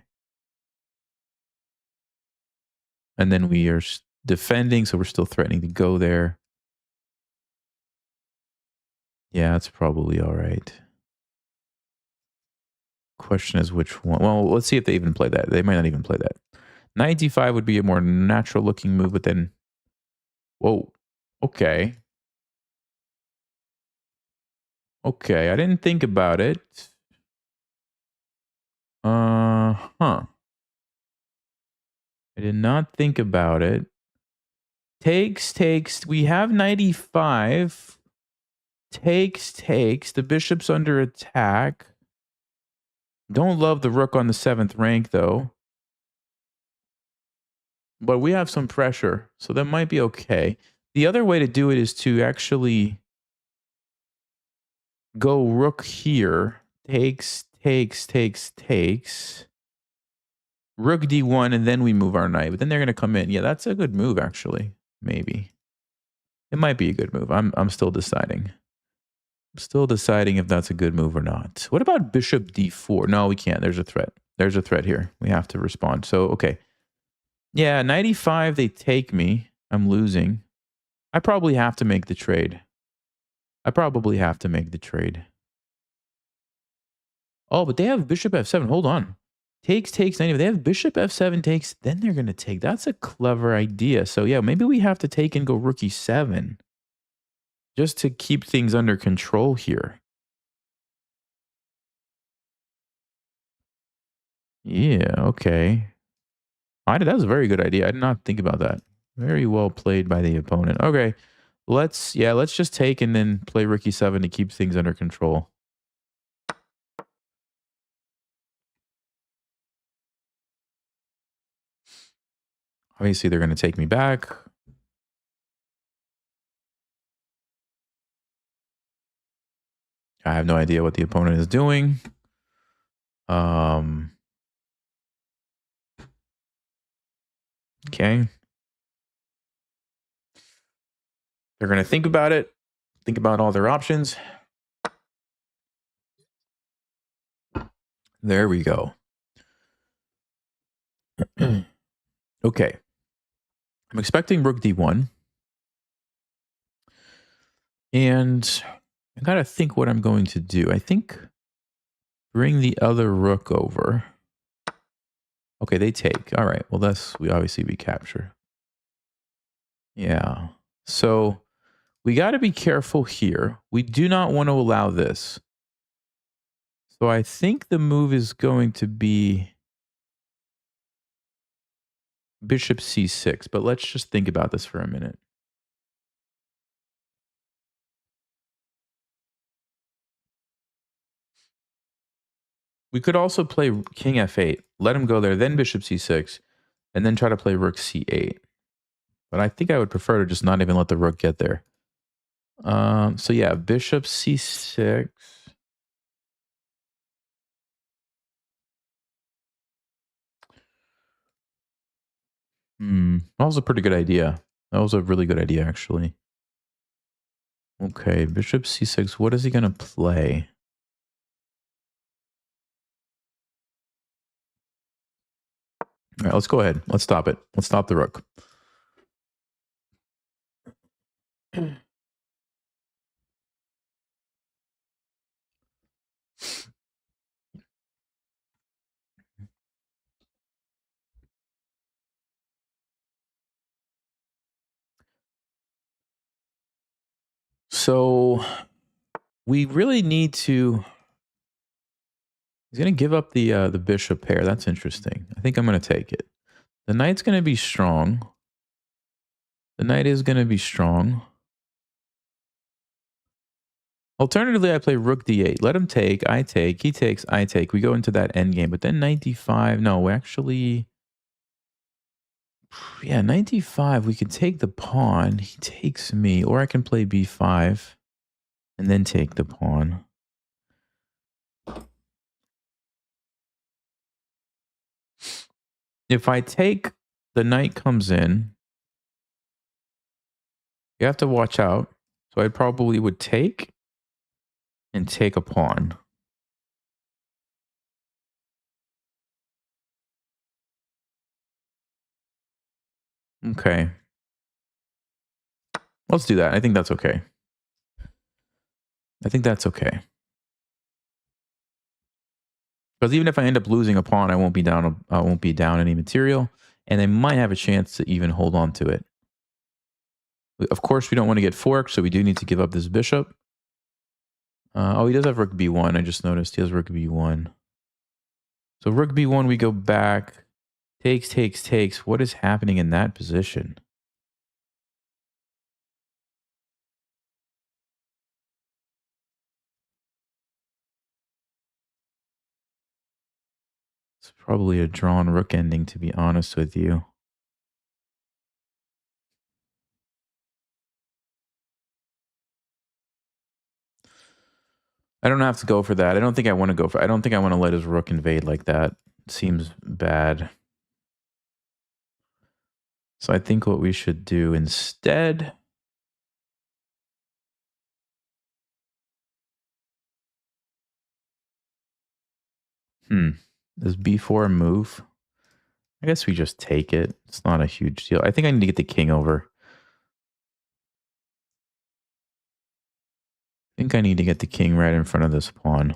And then we are defending, so we're still threatening to go there. Yeah, it's probably all right. Question is which one. Well, let's see if they even play that. They might not even play that. Knight d5 would be a more natural looking move, but then, whoa, okay. Okay, I didn't think about it. I did not think about it. Takes. We have knight e5. Takes. The bishop's under attack. Don't love the rook on the 7th rank, though. But we have some pressure, so that might be okay. The other way to do it is to actually go rook here. Takes. Rook d1, and then we move our knight. But then they're going to come in. Yeah, that's a good move, actually. Maybe. It might be a good move. I'm still deciding. I'm still deciding if that's a good move or not. What about bishop d4? No, we can't. There's a threat. There's a threat here. We have to respond. So, okay. Yeah, 95, they take me. I'm losing. I probably have to make the trade. Oh, but they have bishop f7. Hold on. Takes, 90. They have bishop f7 takes. Then they're going to take. That's a clever idea. So, yeah, maybe we have to take and go rook e7. Just to keep things under control here. Yeah, okay. That was a very good idea. I did not think about that. Very well played by the opponent. Okay. Let's just take and then play rook e7 to keep things under control. Obviously, they're going to take me back. I have no idea what the opponent is doing. Okay. They're going to think about it. Think about all their options. There we go. Okay. I'm expecting rook d1. And I got to think what I'm going to do. I think bring the other rook over. Okay, they take. All right. Well, we obviously capture. Yeah. So we got to be careful here. We do not want to allow this. So I think the move is going to be bishop c6. But let's just think about this for a minute. We could also play king f8. Let him go there, then bishop c6, and then try to play rook c8. But I think I would prefer to just not even let the rook get there. So yeah, bishop c6. That was a pretty good idea. That was a really good idea, actually. Okay, bishop c6. What is he going to play? All right, let's go ahead. Let's stop it. Let's stop the rook. So we really need to. He's going to give up the bishop pair. That's interesting. I think I'm going to take it. The knight's going to be strong. The knight is going to be strong. Alternatively, I play rook d8. Let him take. I take. He takes. I take. We go into that endgame. But then 95. No, actually. Yeah, 95. We can take the pawn. He takes me. Or I can play b5 and then take the pawn. If I take, the knight comes in. You have to watch out. So I probably would take and take a pawn. Okay. Let's do that. I think that's okay. I think that's okay. Because even if I end up losing a pawn, I won't be down any material, and I might have a chance to even hold on to it. Of course, we don't want to get forked, so we do need to give up this bishop. Oh, he does have rook b1. I just noticed he has rook b1. So rook b1, we go back. Takes. What is happening in that position? It's probably a drawn rook ending, to be honest with you. I don't have to go for that. I don't think I want to go for. I don't think I want to let his rook invade like that. It seems bad. So I think what we should do instead. Does b4 move? I guess we just take it. It's not a huge deal. I think I need to get the king over. I think I need to get the king right in front of this pawn.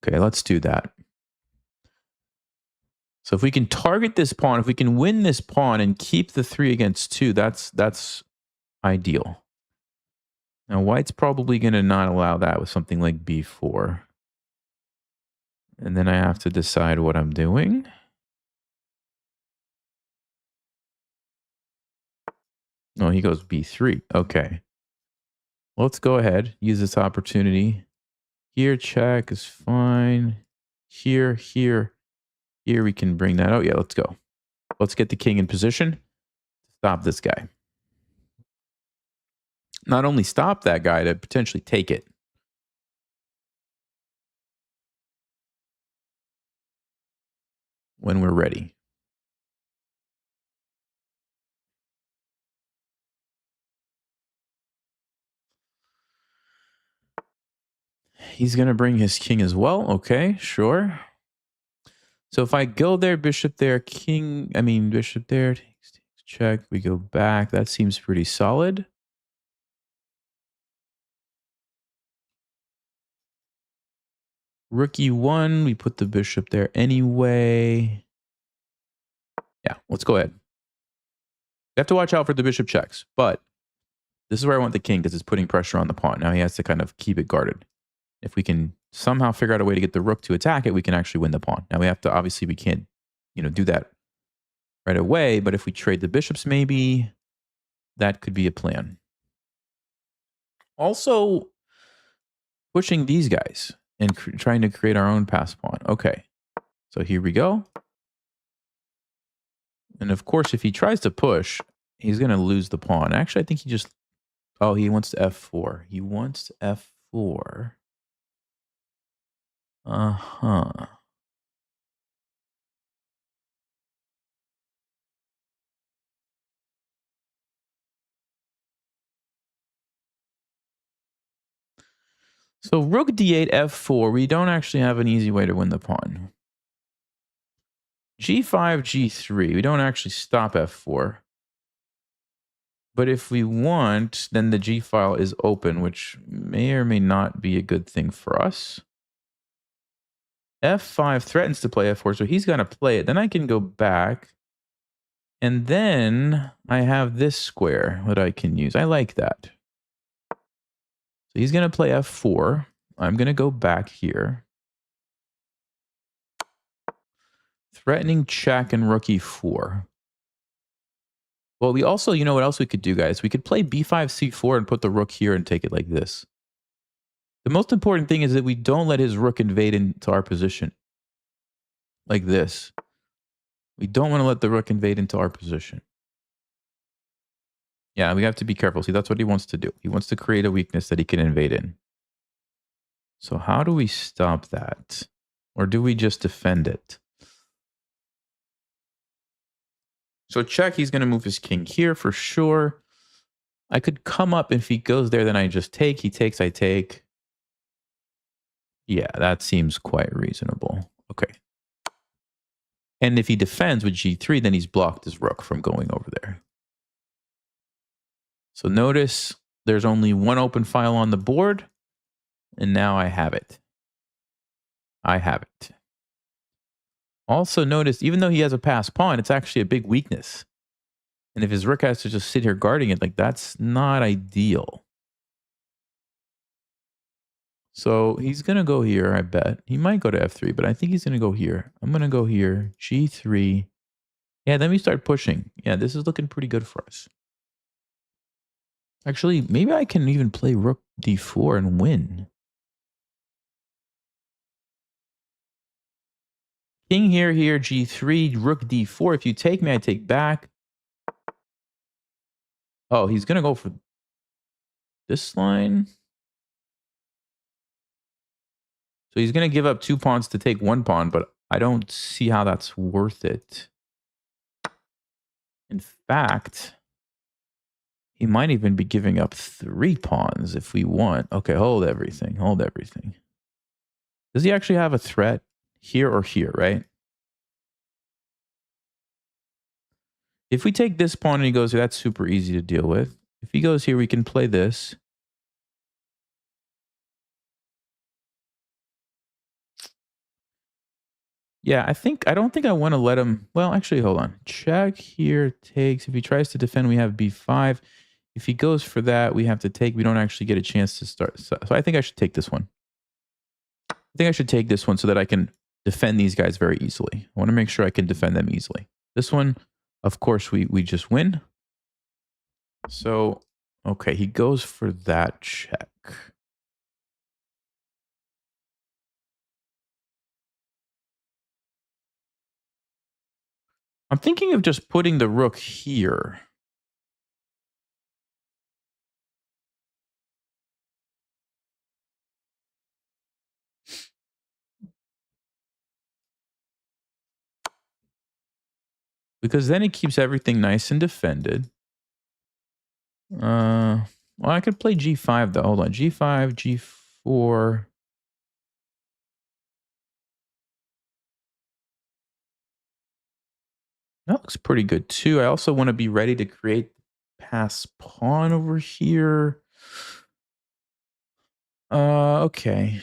Okay, let's do that. So if we can target this pawn, if we can win this pawn and keep the 3 against 2, that's ideal. Now white's probably going to not allow that with something like b4. And then I have to decide what I'm doing. No, he goes b3. Okay. Let's go ahead. Use this opportunity. Here, check is fine. Here, here, here we can bring that. Oh, yeah, let's go. Let's get the king in position. Stop this guy. Not only stop that guy, to potentially take it. When we're ready. He's going to bring his king as well. Okay, sure. So if I go there, bishop there, bishop there, takes, check. We go back. That seems pretty solid. Rook e1, we put the bishop there anyway. Yeah, let's go ahead. You have to watch out for the bishop checks, but this is where I want the king because it's putting pressure on the pawn. Now he has to kind of keep it guarded. If we can somehow figure out a way to get the rook to attack it, we can actually win the pawn. Now we have to, obviously we can't, do that right away, but if we trade the bishops maybe, that could be a plan. Also, pushing these guys and trying to create our own pass pawn. Okay, so here we go. And of course, if he tries to push, he's going to lose the pawn. Actually, I think he just... Oh, he wants to f4. He wants to f4. Uh-huh. So rook d8, f4. We don't actually have an easy way to win the pawn. g5, g3. We don't actually stop f4. But if we want, then the g file is open, which may or may not be a good thing for us. f5 threatens to play f4, so he's going to play it. Then I can go back. And then I have this square that I can use. I like that. So he's going to play f4. I'm going to go back here. Threatening check and rook e4. Well, we also, what else we could do, guys? We could play b5, c4 and put the rook here and take it like this. The most important thing is that we don't let his rook invade into our position. Like this. We don't want to let the rook invade into our position. Yeah, we have to be careful. See, that's what he wants to do. He wants to create a weakness that he can invade in. So how do we stop that? Or do we just defend it? So check, he's going to move his king here for sure. I could come up. If he goes there, then I just take. He takes, I take. Yeah, that seems quite reasonable. Okay. And if he defends with g3, then he's blocked his rook from going over there. So notice there's only one open file on the board. And now I have it. I have it. Also notice, even though he has a passed pawn, it's actually a big weakness. And if his rook has to just sit here guarding it, like that's not ideal. So he's going to go here, I bet. He might go to f3, but I think he's going to go here. I'm going to go here, g3. Yeah, then we start pushing. Yeah, this is looking pretty good for us. Actually, maybe I can even play rook d4 and win. King here, g3, rook d4. If you take me, I take back. Oh, he's going to go for... this line. So he's going to give up 2 pawns to take 1 pawn, but I don't see how that's worth it. In fact, he might even be giving up 3 pawns if we want. Okay, hold everything. Hold everything. Does he actually have a threat here or here, right? If we take this pawn and he goes here, that's super easy to deal with. If he goes here, we can play this. Yeah, I don't think I want to let him. Well, actually, hold on. Check here takes. If he tries to defend, we have b5. If he goes for that, we have to take. We don't actually get a chance to start. So I think I should take this one. I think I should take this one so that I can defend these guys very easily. I want to make sure I can defend them easily. This one, of course, we just win. So, okay, he goes for that check. I'm thinking of just putting the rook here. Because then it keeps everything nice and defended. Well, I could play g5 though. Hold on. g5, g4. That looks pretty good too. I also want to be ready to create pass pawn over here. Okay.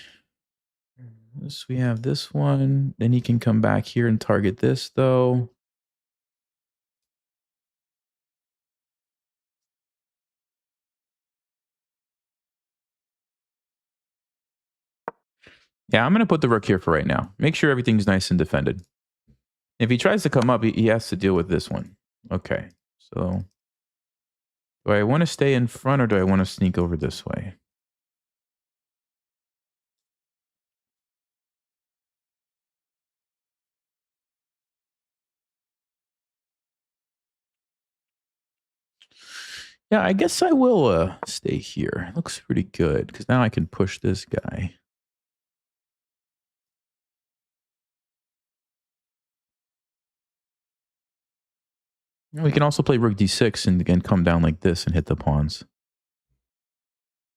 This, we have this one. Then he can come back here and target this though. Yeah, I'm going to put the rook here for right now. Make sure everything's nice and defended. If he tries to come up, he has to deal with this one. Okay, so do I want to stay in front or do I want to sneak over this way? Yeah, I guess I will stay here. It looks pretty good because now I can push this guy. We can also play rook d6 and come down like this and hit the pawns.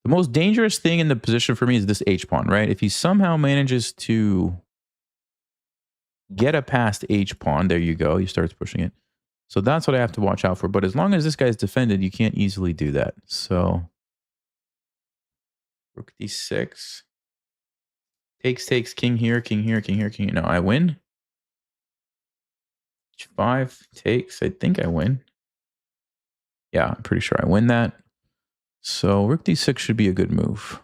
The most dangerous thing in the position for me is this h-pawn, right? If he somehow manages to get a past h-pawn, there you go. He starts pushing it. So that's what I have to watch out for. But as long as this guy's defended, you can't easily do that. So rook d6. Takes, king here, king here, king here, king here. No, I win. h5 takes. I think I win. Yeah, I'm pretty sure I win that. So rook d6 should be a good move.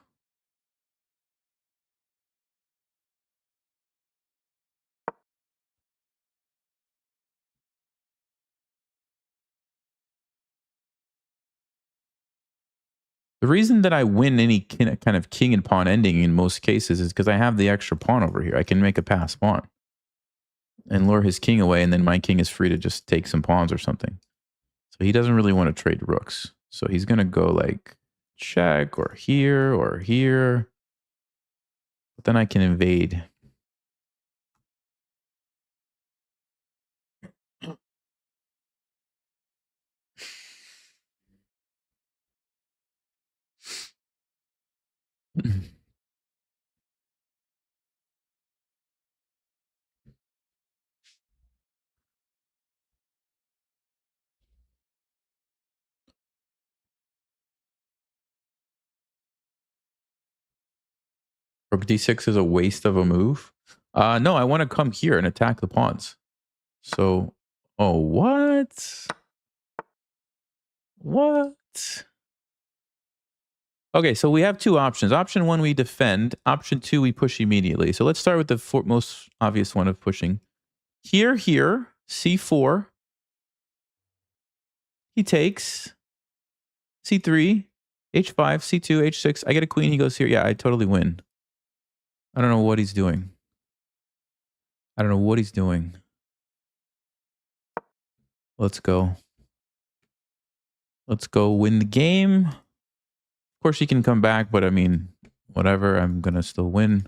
The reason that I win any kind of king and pawn ending in most cases is because I have the extra pawn over here. I can make a pass pawn and lure his king away, and then my king is free to just take some pawns or something. So he doesn't really want to trade rooks. So he's going to go like check or here or here. But then I can invade. Rook d6 is a waste of a move. No, I want to come here and attack the pawns. So, oh, what? What? Okay, so we have 2 options. Option 1, we defend. Option 2, we push immediately. So let's start with the most obvious one of pushing. Here, c4. He takes. c3, h5, c2, h6. I get a queen. He goes here. Yeah, I totally win. I don't know what he's doing. I don't know what he's doing. Let's go. Let's go win the game. course, he can come back, but I mean, whatever. I'm going to still win.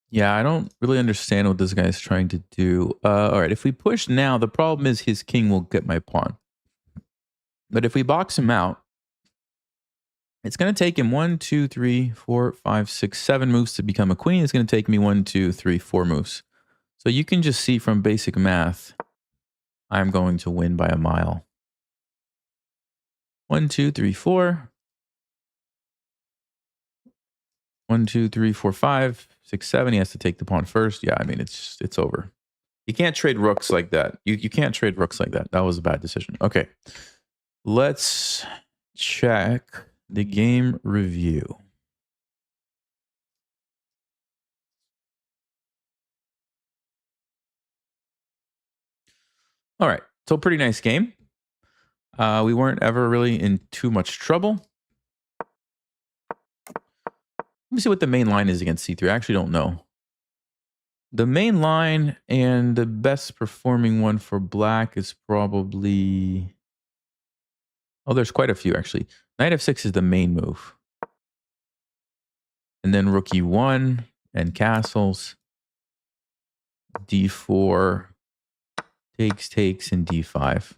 Yeah, I don't really understand what this guy's trying to do. All right, if we push now, the problem is his king will get my pawn. But if we box him out, it's going to take him 1, 2, 3, 4, 5, 6, 7 moves to become a queen. It's going to take me 1, 2, 3, 4 moves. So you can just see from basic math, I'm going to win by a mile. 1, 2, 3, 4. 1, 2, 3, 4, 5, 6, 7. He has to take the pawn first. Yeah, I mean, it's over. You can't trade rooks like that. You can't trade rooks like that. That was a bad decision. Okay. Let's check the game review. All right. So pretty nice game. We weren't ever really in too much trouble. Let me see what the main line is against c3. I actually don't know. The main line and the best performing one for black is probably... Oh, there's quite a few, actually. Knight f6 is the main move. And then rook e1 and castles. d4, takes, and d5.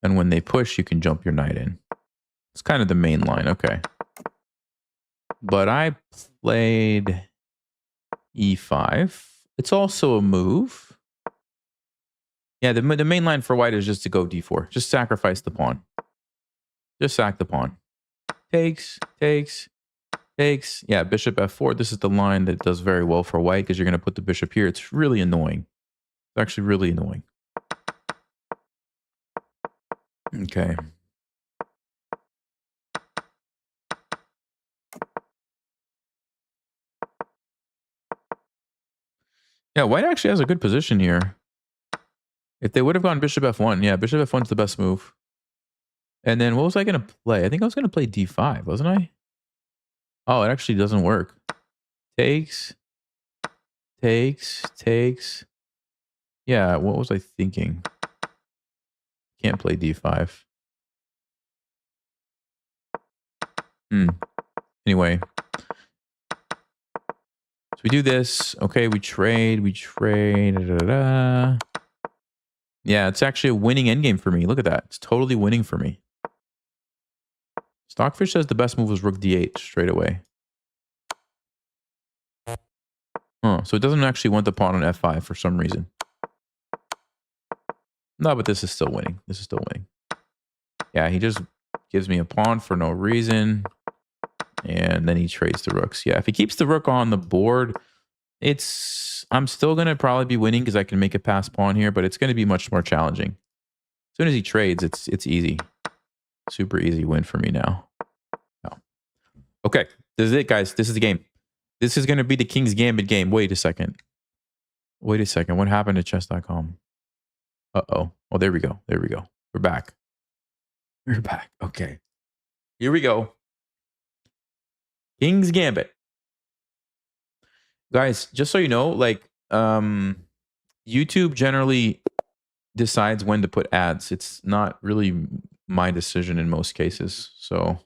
And when they push, you can jump your knight in. It's kind of the main line. Okay. But I played e5. It's also a move. Yeah, the main line for white is just to go d4. Just sacrifice the pawn. Just sack the pawn. Takes. Yeah, bishop f4. This is the line that does very well for white because you're going to put the bishop here. It's really annoying. It's actually really annoying. Okay. Yeah, white actually has a good position here. If they would have gone bishop f1, yeah, bishop f1's the best move. And then what was I going to play? I think I was going to play d5, wasn't I? Oh, it actually doesn't work. Takes. Yeah, what was I thinking? Can't play d5. Anyway. So we do this. Okay, we trade. Yeah, it's actually a winning endgame for me. Look at that. It's totally winning for me. Stockfish says the best move was rook d8 straight away. So it doesn't actually want the pawn on f5 for some reason. No, but this is still winning. Yeah, he just gives me a pawn for no reason. And then he trades the rooks. Yeah, if he keeps the rook on the board, I'm still going to probably be winning because I can make a pass pawn here, but it's going to be much more challenging. As soon as he trades, it's easy. Super easy win for me now. Oh. Okay, this is it, guys. This is the game. This is going to be the King's Gambit game. Wait a second. What happened to chess.com? Uh-oh. Oh, there we go. We're back. Okay. Here we go. King's Gambit. Guys, just so you know, like, YouTube generally decides when to put ads. It's not really my decision in most cases. So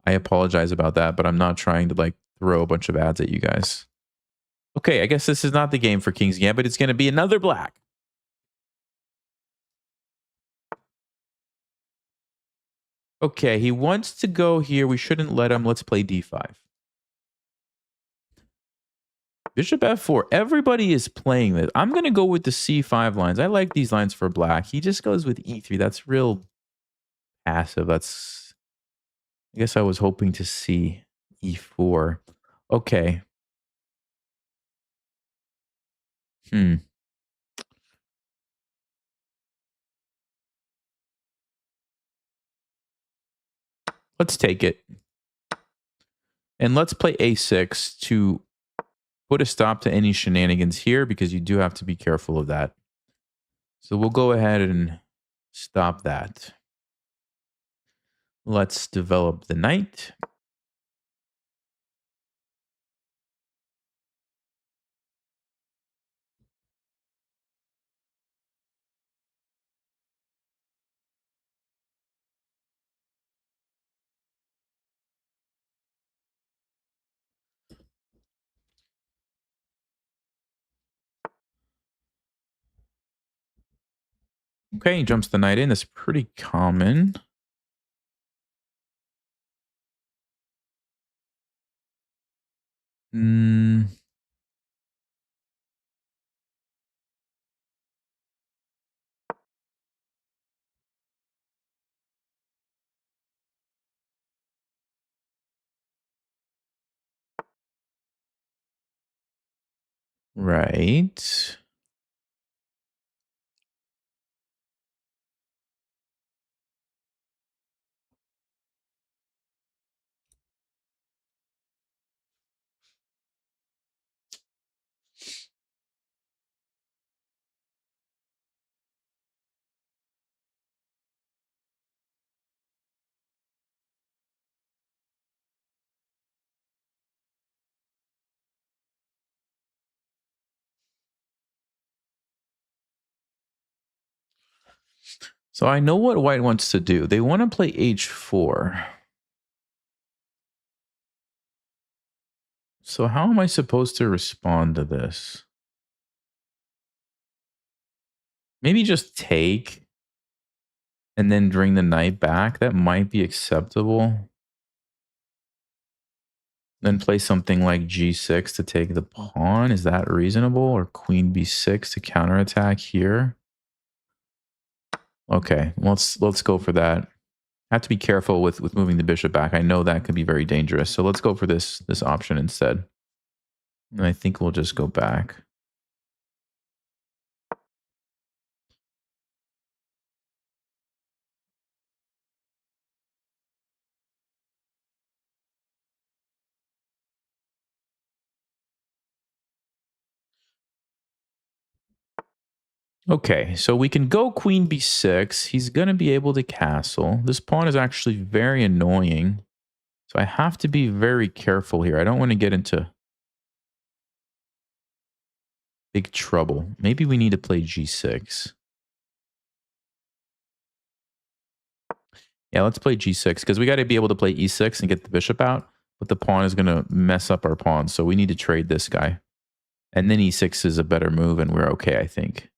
I apologize about that, but I'm not trying to like throw a bunch of ads at you guys. Okay, I guess this is not the game for King's Gambit. It's going to be another black. Okay, he wants to go here. We shouldn't let him. Let's play d5. Bishop f4. Everybody is playing this. I'm going to go with the c5 lines. I like these lines for black. He just goes with e3. That's real passive. I guess I was hoping to see e4. Okay. Let's take it. And let's play a6 to put a stop to any shenanigans here because you do have to be careful of that. So we'll go ahead and stop that. Let's develop the knight. Okay, he jumps the knight in. That's pretty common. Hmm. Right. So I know what white wants to do. They want to play h4. So how am I supposed to respond to this? Maybe just take and then bring the knight back. That might be acceptable. Then play something like g6 to take the pawn. Is that reasonable? Or queen b6 to counterattack here? Okay, let's go for that. I have to be careful with moving the bishop back. I know that could be very dangerous. So let's go for this option instead. And I think we'll just go back. Okay, so we can go queen b6. He's going to be able to castle. This pawn is actually very annoying. So I have to be very careful here. I don't want to get into big trouble. Maybe we need to play g6. Yeah, let's play g6 because we got to be able to play e6 and get the bishop out. But the pawn is going to mess up our pawn. So we need to trade this guy. And then e6 is a better move and we're okay, I think.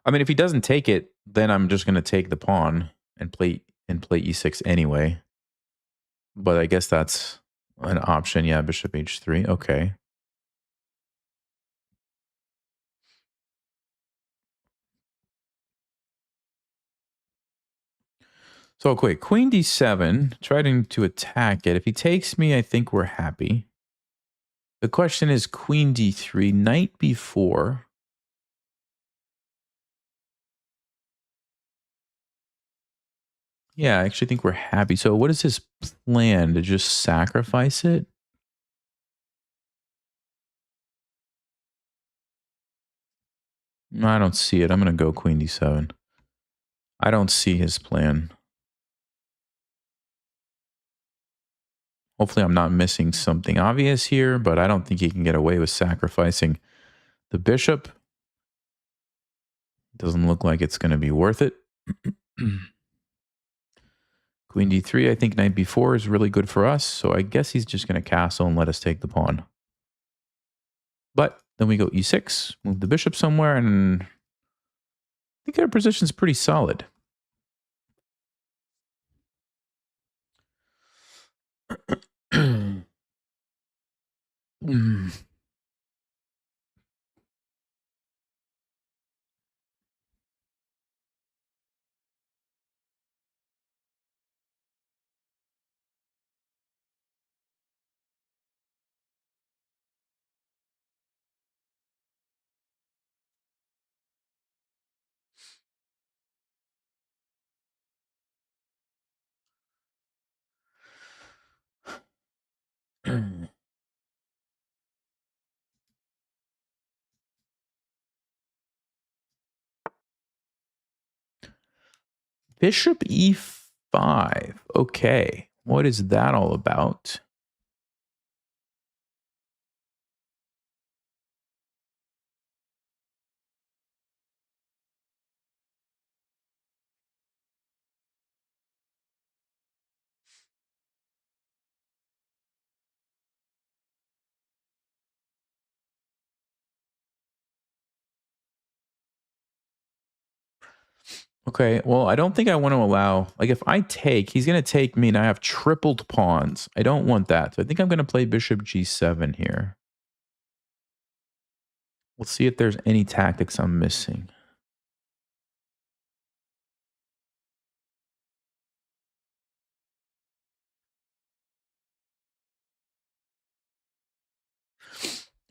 I mean, if he doesn't take it, then I'm just going to take the pawn and play e6 anyway. But I guess that's an option. Yeah, bishop h3. Okay. So quick, queen d7, trying to attack it. If he takes me, I think we're happy. The question is queen d3, knight b4. Yeah, I actually think we're happy. So what is his plan? To just sacrifice it? No, I don't see it. I'm going to go queen d7. I don't see his plan. Hopefully I'm not missing something obvious here, but I don't think he can get away with sacrificing the bishop. Doesn't look like it's going to be worth it. Queen d3, I think knight b4 is really good for us, so I guess he's just going to castle and let us take the pawn. But then we go e6, move the bishop somewhere, and I think our position's pretty solid. Mm. Bishop e5. Okay. What is that all about? Okay, well, I don't think I want to allow, like, if I take, he's going to take me and I have tripled pawns. I don't want that. So I think I'm going to play bishop g7 here. We'll see if there's any tactics I'm missing.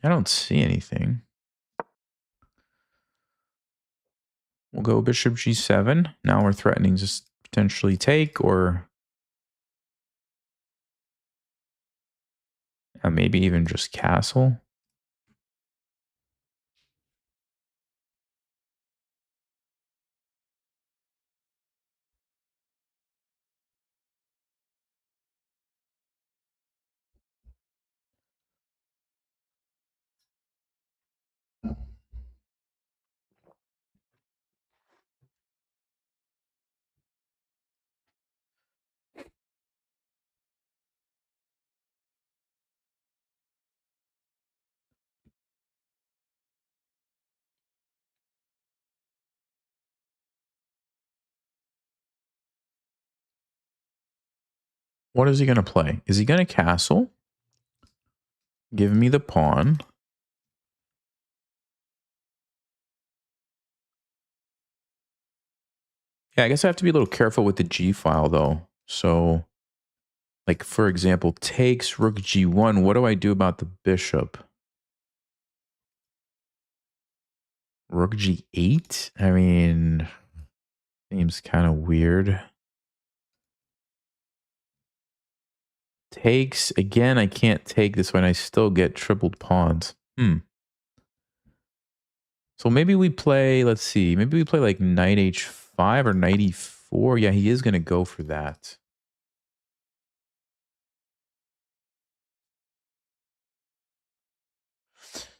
I don't see anything. We'll go bishop g7. Now we're threatening just potentially take or maybe even just castle. What is he going to play? Is he going to castle? Give me the pawn. Yeah, I guess I have to be a little careful with the G file though. So, like, for example, takes rook G1. What do I do about the bishop? Rook G8? I mean, seems kind of weird. Takes, again, I can't take this one. I still get tripled pawns. So maybe we play, let's see, maybe we play like knight h5 or knight e4. Yeah, he is going to go for that.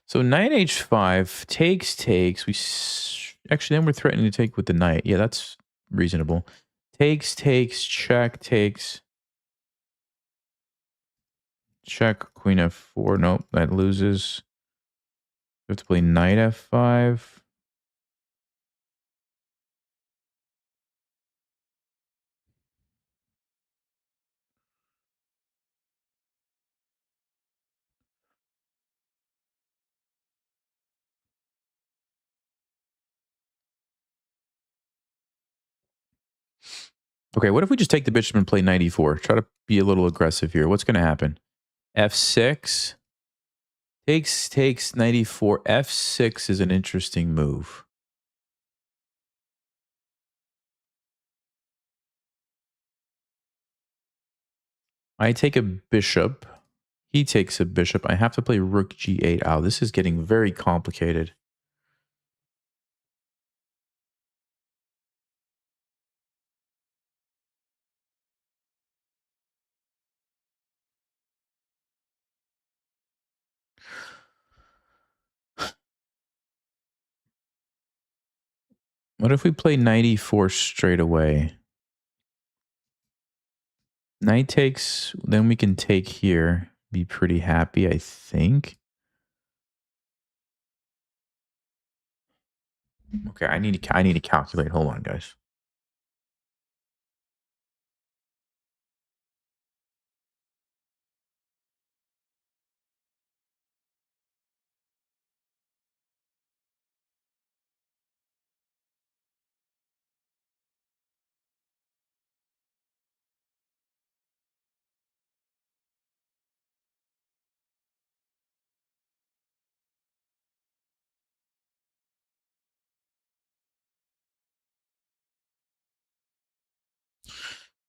So knight h5, takes. Actually, then we're threatening to take with the knight. Yeah, that's reasonable. Takes, check, takes. Check, queen f4. Nope, that loses. We have to play knight f5. Okay, what if we just take the bishop and play knight e4? Try to be a little aggressive here. What's going to happen? f6. Takes knight e4. f6 is an interesting move. I take a bishop. He takes a bishop. I have to play rook g8. Oh, this is getting very complicated. What if we play knight e4 straight away? Knight takes, then we can take here. Be pretty happy, I think. Okay, I need to calculate. Hold on, guys.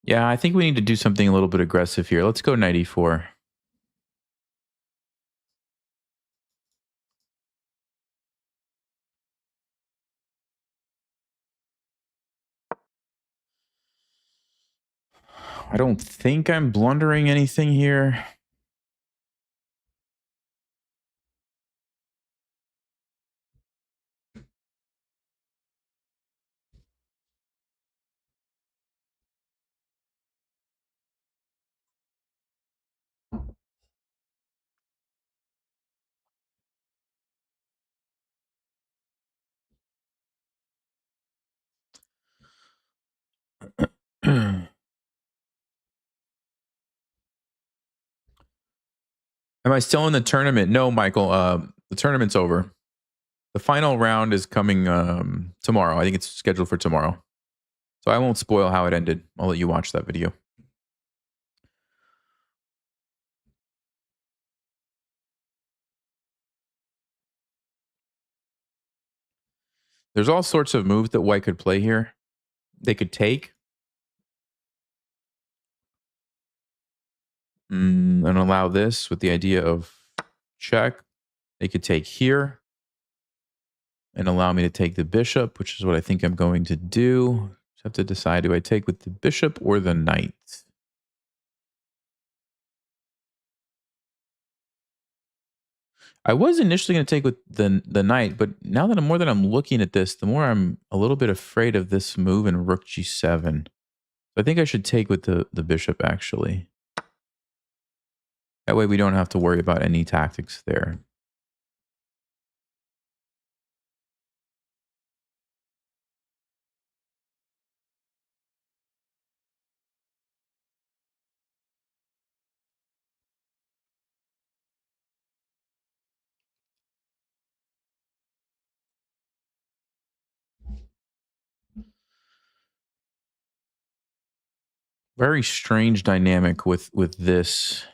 Yeah, I think we need to do something a little bit aggressive here. Let's go knight e4. I don't think I'm blundering anything here. Am I still in the tournament? No, Michael. The tournament's over. The final round is coming tomorrow. I think it's scheduled for tomorrow. So I won't spoil how it ended. I'll let you watch that video. There's all sorts of moves that white could play here. They could take and allow this with the idea of check. They could take here and allow me to take the bishop, which is what I think I'm going to do. Just have to decide, do I take with the bishop or the knight? I was initially going to take with the knight, but now that I'm looking at this, the more I'm a little bit afraid of this move in rook g7. I think I should take with the bishop, actually. That way we don't have to worry about any tactics there. Very strange dynamic with this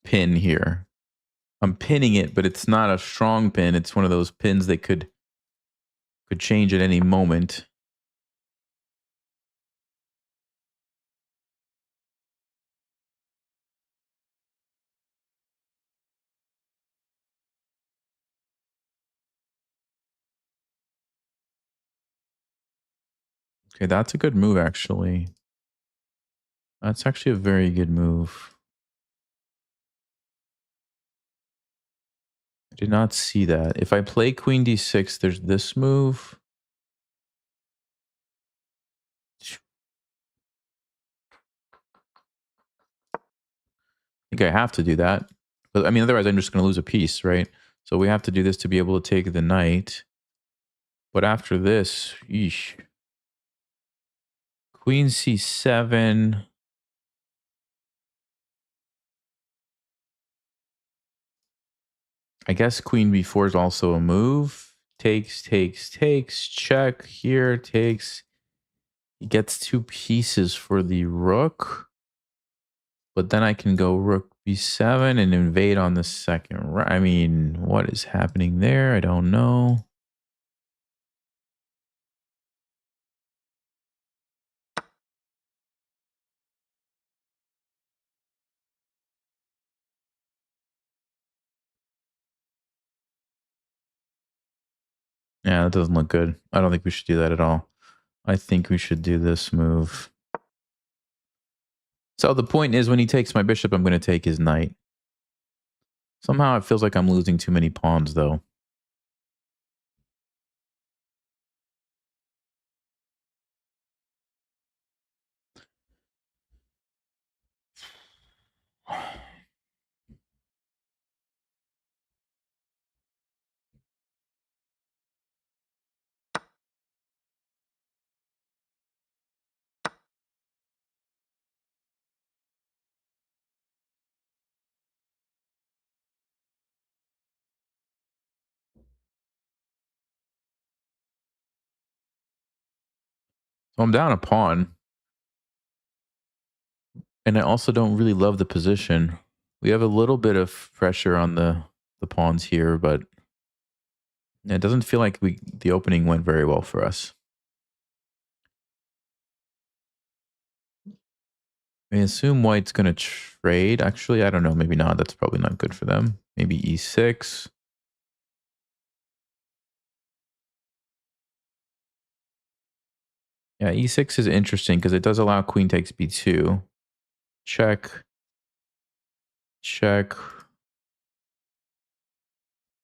pin here. I'm pinning it, but it's not a strong pin. It's one of those pins that could change at any moment. Okay, that's a good move, actually. That's actually a very good move. I did not see that. If I play queen d6, there's this move. I think I have to do that. But I mean, otherwise I'm just going to lose a piece, right? So we have to do this to be able to take the knight. But after this, yeesh. Queen c7. I guess queen b4 is also a move. Takes, check. Here, takes. He gets 2 pieces for the rook. But then I can go rook b7 and invade on the second. I mean, what is happening there? I don't know. Yeah, that doesn't look good. I don't think we should do that at all. I think we should do this move. So the point is, when he takes my bishop, I'm going to take his knight. Somehow it feels like I'm losing too many pawns, though. So I'm down a pawn. And I also don't really love the position. We have a little bit of pressure on the pawns here, but it doesn't feel like the opening went very well for us. I assume white's going to trade. Actually, I don't know. Maybe not. That's probably not good for them. Maybe e6. Yeah, e6 is interesting because it does allow queen takes b2. Check. Check.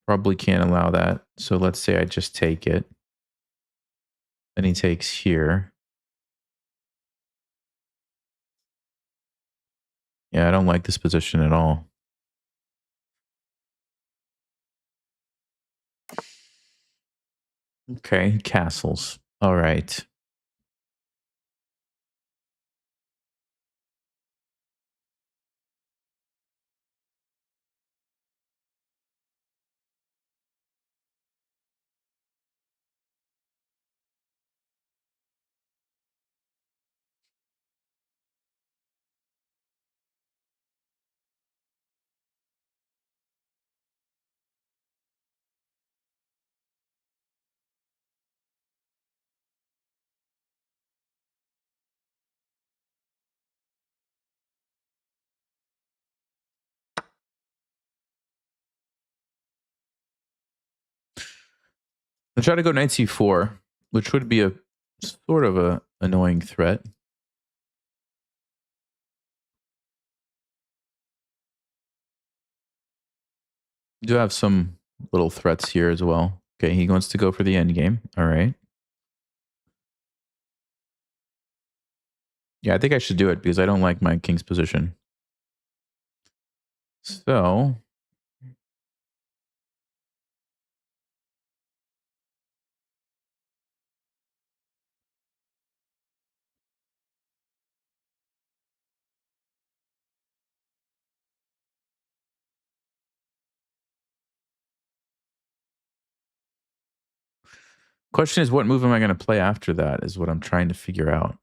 Probably can't allow that. So let's say I just take it. Then he takes here. Yeah, I don't like this position at all. Okay, castles. All right. I'll try to go knight c4, which would be a sort of a annoying threat. Do have some little threats here as well. Okay, he wants to go for the endgame. All right. Yeah, I think I should do it because I don't like my king's position. So question is, what move am I going to play after that is what I'm trying to figure out.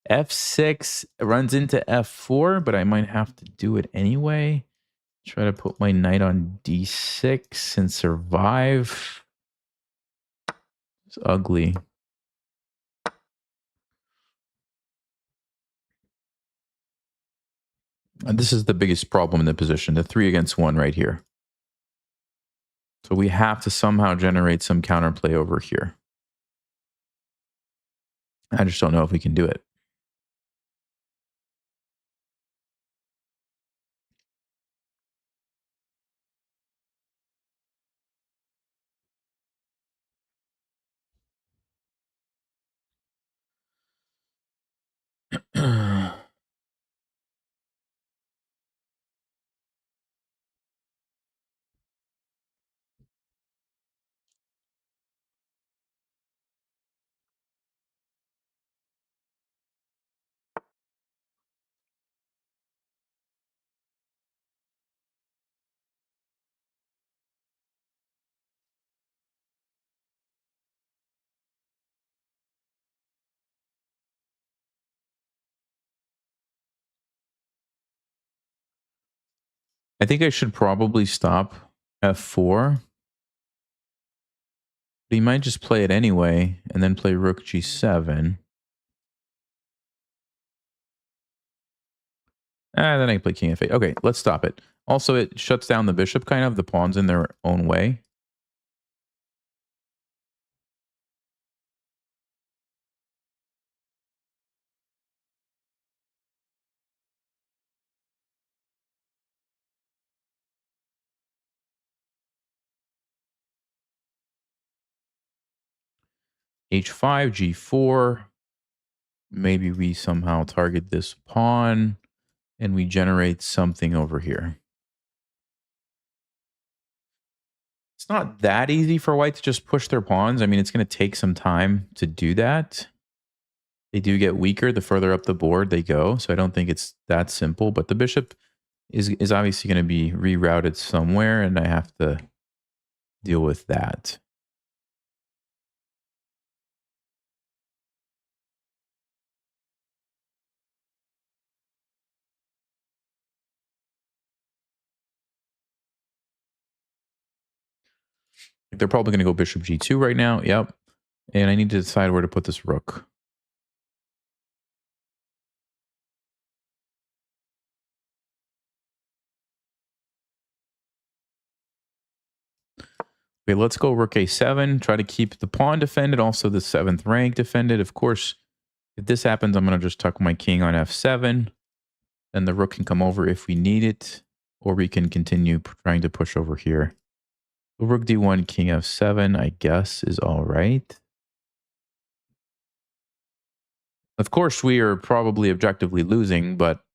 F6 runs into F4, but I might have to do it anyway. Try to put my knight on D6 and survive. It's ugly. And this is the biggest problem in the position, the 3 against 1 right here. So we have to somehow generate some counterplay over here. I just don't know if we can do it. I think I should probably stop F4. But he might just play it anyway and then play rook G7. Then I can play king F8. Okay, let's stop it. Also, it shuts down the bishop, kind of. The pawns in their own way. H5, G4. Maybe we somehow target this pawn and we generate something over here. It's not that easy for white to just push their pawns. I mean, it's going to take some time to do that. They do get weaker the further up the board they go, so I don't think it's that simple. But the bishop is obviously going to be rerouted somewhere, and I have to deal with that. They're probably going to go bishop g2 right now. Yep. And I need to decide where to put this rook. Okay, let's go rook a7. Try to keep the pawn defended, also the 7th rank defended. Of course, if this happens, I'm going to just tuck my king on f7. Then the rook can come over if we need it, or we can continue trying to push over here. Rook d1, king f7, I guess, is all right. Of course, we are probably objectively losing, but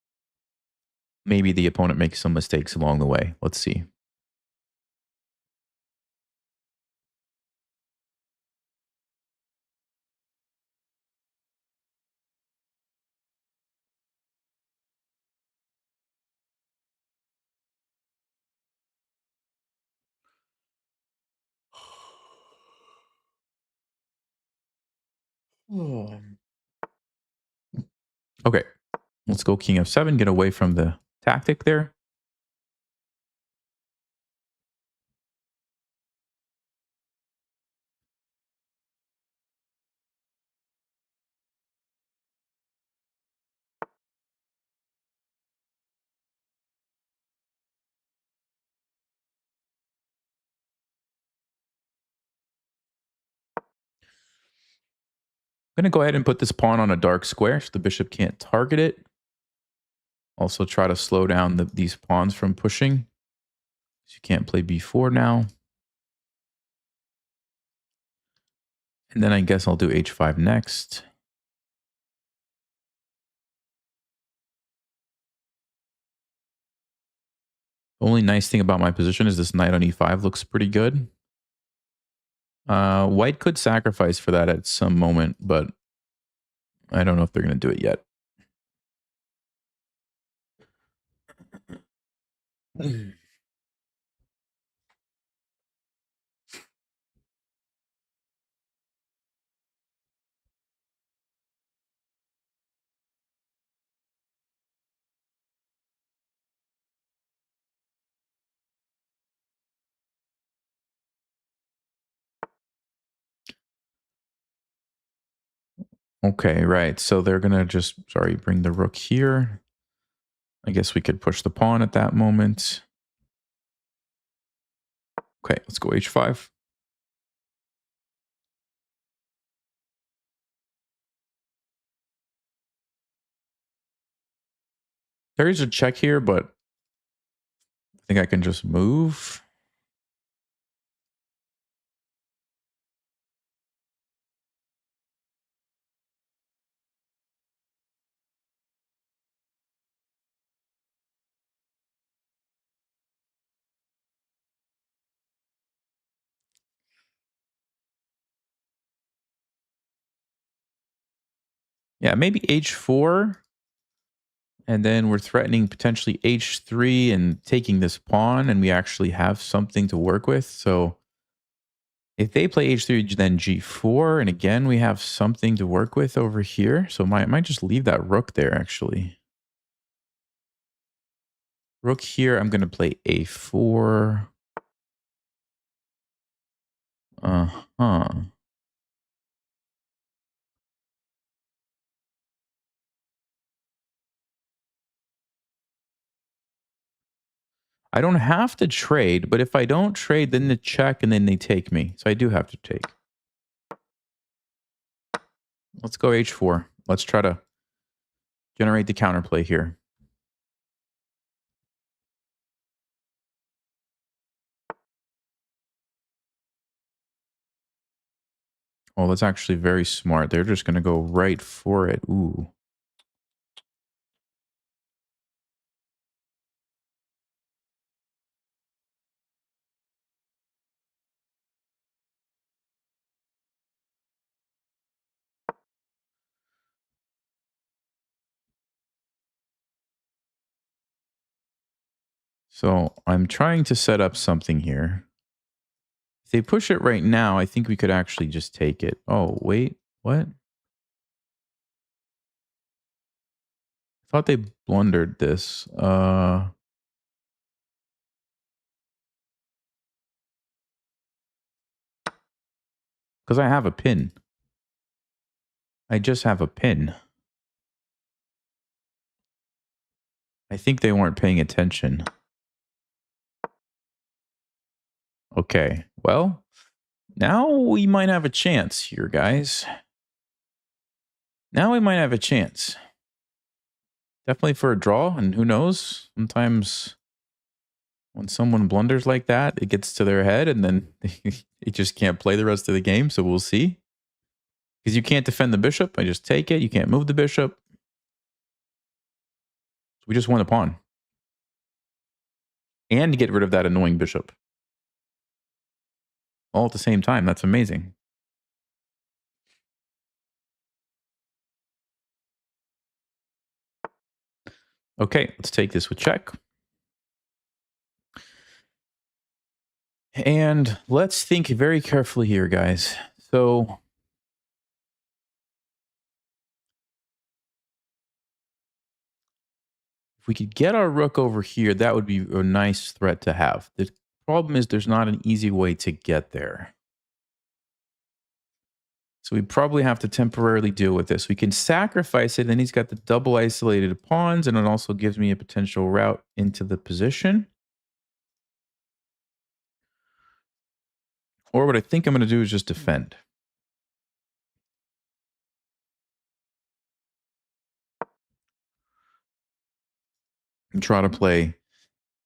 maybe the opponent makes some mistakes along the way. Let's see. Okay, let's go king f7, get away from the tactic there. I'm going to go ahead and put this pawn on a dark square so the bishop can't target it. Also try to slow down these pawns from pushing. So you can't play b4 now. And then I guess I'll do h5 next. The only nice thing about my position is this knight on e5 looks pretty good. White could sacrifice for that at some moment, but I don't know if they're going to do it yet. Okay, right. So they're going to just, bring the rook here. I guess we could push the pawn at that moment. Okay, let's go h5. There is a check here, but I think I can just move. Yeah, maybe h4. And then we're threatening potentially h3 and taking this pawn, and we actually have something to work with. So if they play h3, then g4, and again, we have something to work with over here. So I might just leave that rook there, actually. Rook here, I'm going to play a4. Uh-huh. I don't have to trade, but if I don't trade, then they check and then they take me. So I do have to take. Let's go h4. Let's try to generate the counterplay here. Oh, that's actually very smart. They're just going to go right for it. Ooh. So I'm trying to set up something here. If they push it right now, I think we could actually just take it. Oh, wait. What? I thought they blundered this. Because I have a pin. I just have a pin. I think they weren't paying attention. Okay. Well, Now we might have a chance here, guys. Now we might have a chance. Definitely for a draw, and who knows? Sometimes when someone blunders like that, it gets to their head, and then they just can't play the rest of the game, so we'll see. Because you can't defend the bishop. I just take it. You can't move the bishop. We just won a pawn. And get rid of that annoying bishop. All at the same time. That's amazing. Okay, let's take this with check. And let's think very carefully here, guys. So if we could get our rook over here, that would be a nice threat to have. The problem is there's not an easy way to get there. So we probably have to temporarily deal with this. We can sacrifice it, then he's got the double isolated pawns, and it also gives me a potential route into the position. Or what I think I'm going to do is just defend. And try to play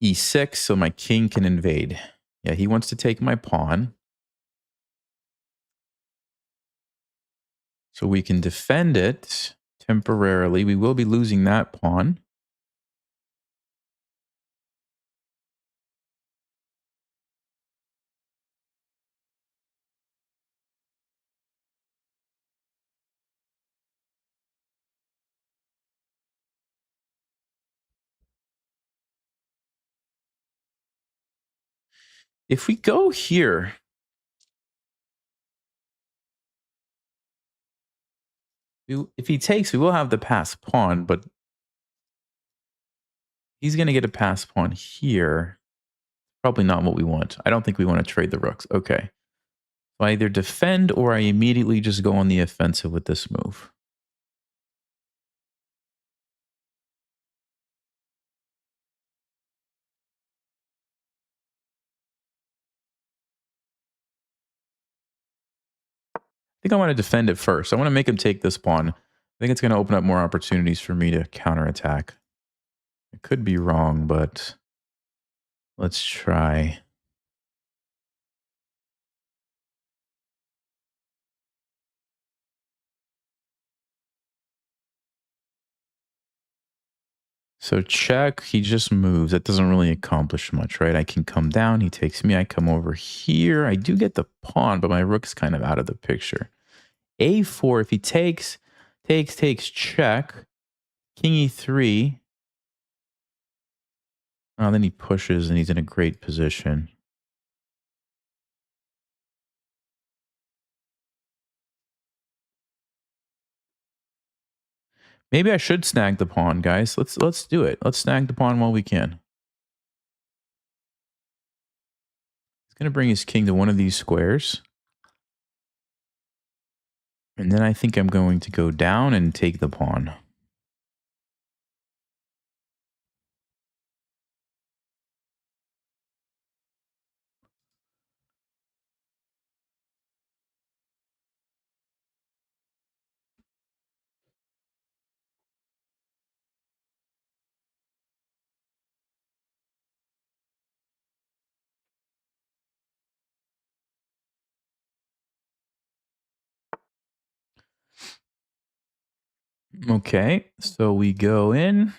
e6 so my king can invade. Yeah, he wants to take my pawn. So we can defend it temporarily. We will be losing that pawn. If we go here, if he takes, we will have the pass pawn, but he's going to get a pass pawn here. Probably not what we want. I don't think we want to trade the rooks. Okay. So I either defend or I immediately just go on the offensive with this move. I think I want to defend it first. I want to make him take this pawn. I think it's going to open up more opportunities for me to counterattack. I could be wrong, but let's try. So check, he just moves. That doesn't really accomplish much, right? I can come down, he takes me, I come over here. I do get the pawn, but my rook's kind of out of the picture. A4, if he takes, check. King E3. Oh, then he pushes and he's in a great position. Maybe I should snag the pawn, guys. Let's do it. Let's snag the pawn while we can. He's going to bring his king to one of these squares. And then I think I'm going to go down and take the pawn. Okay, so we go in.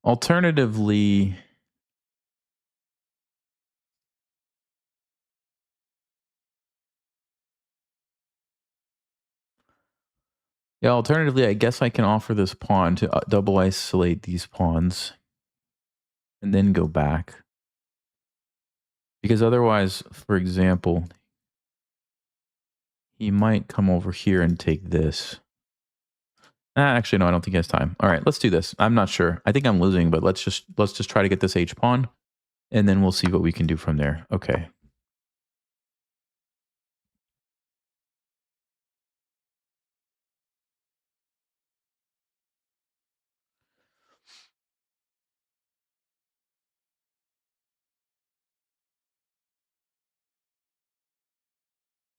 Alternatively, I guess I can offer this pawn to double isolate these pawns and then go back. Because otherwise, for example, he might come over here and take this. Actually, no, I don't think he has time. All right, let's do this. I'm not sure. I think I'm losing, but let's just try to get this H pawn, and then we'll see what we can do from there. Okay.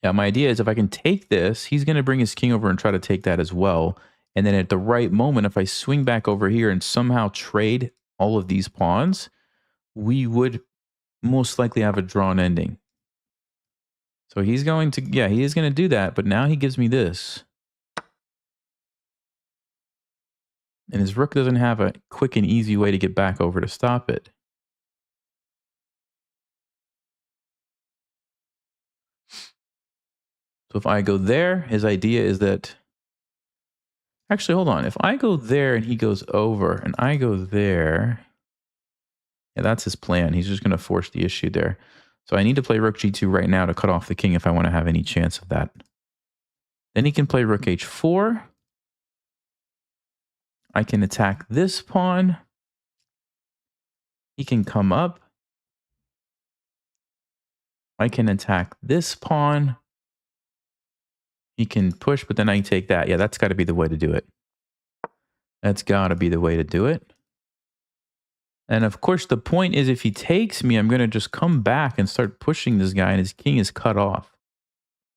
Yeah, my idea is if I can take this, he's going to bring his king over and try to take that as well. And then at the right moment, if I swing back over here and somehow trade all of these pawns, we would most likely have a drawn ending. So he's going to, yeah, he is going to do that. But now he gives me this. And his rook doesn't have a quick and easy way to get back over to stop it. So if I go there, his idea is that... Actually, hold on. If I go there and he goes over and I go there... Yeah, that's his plan. He's just going to force the issue there. So I need to play rook g2 right now to cut off the king if I want to have any chance of that. Then he can play rook h4. I can attack this pawn. He can come up. I can attack this pawn. He can push, but then I take that. Yeah, that's got to be the way to do it. That's got to be the way to do it. And of course, the point is if he takes me, I'm going to just come back and start pushing this guy and his king is cut off.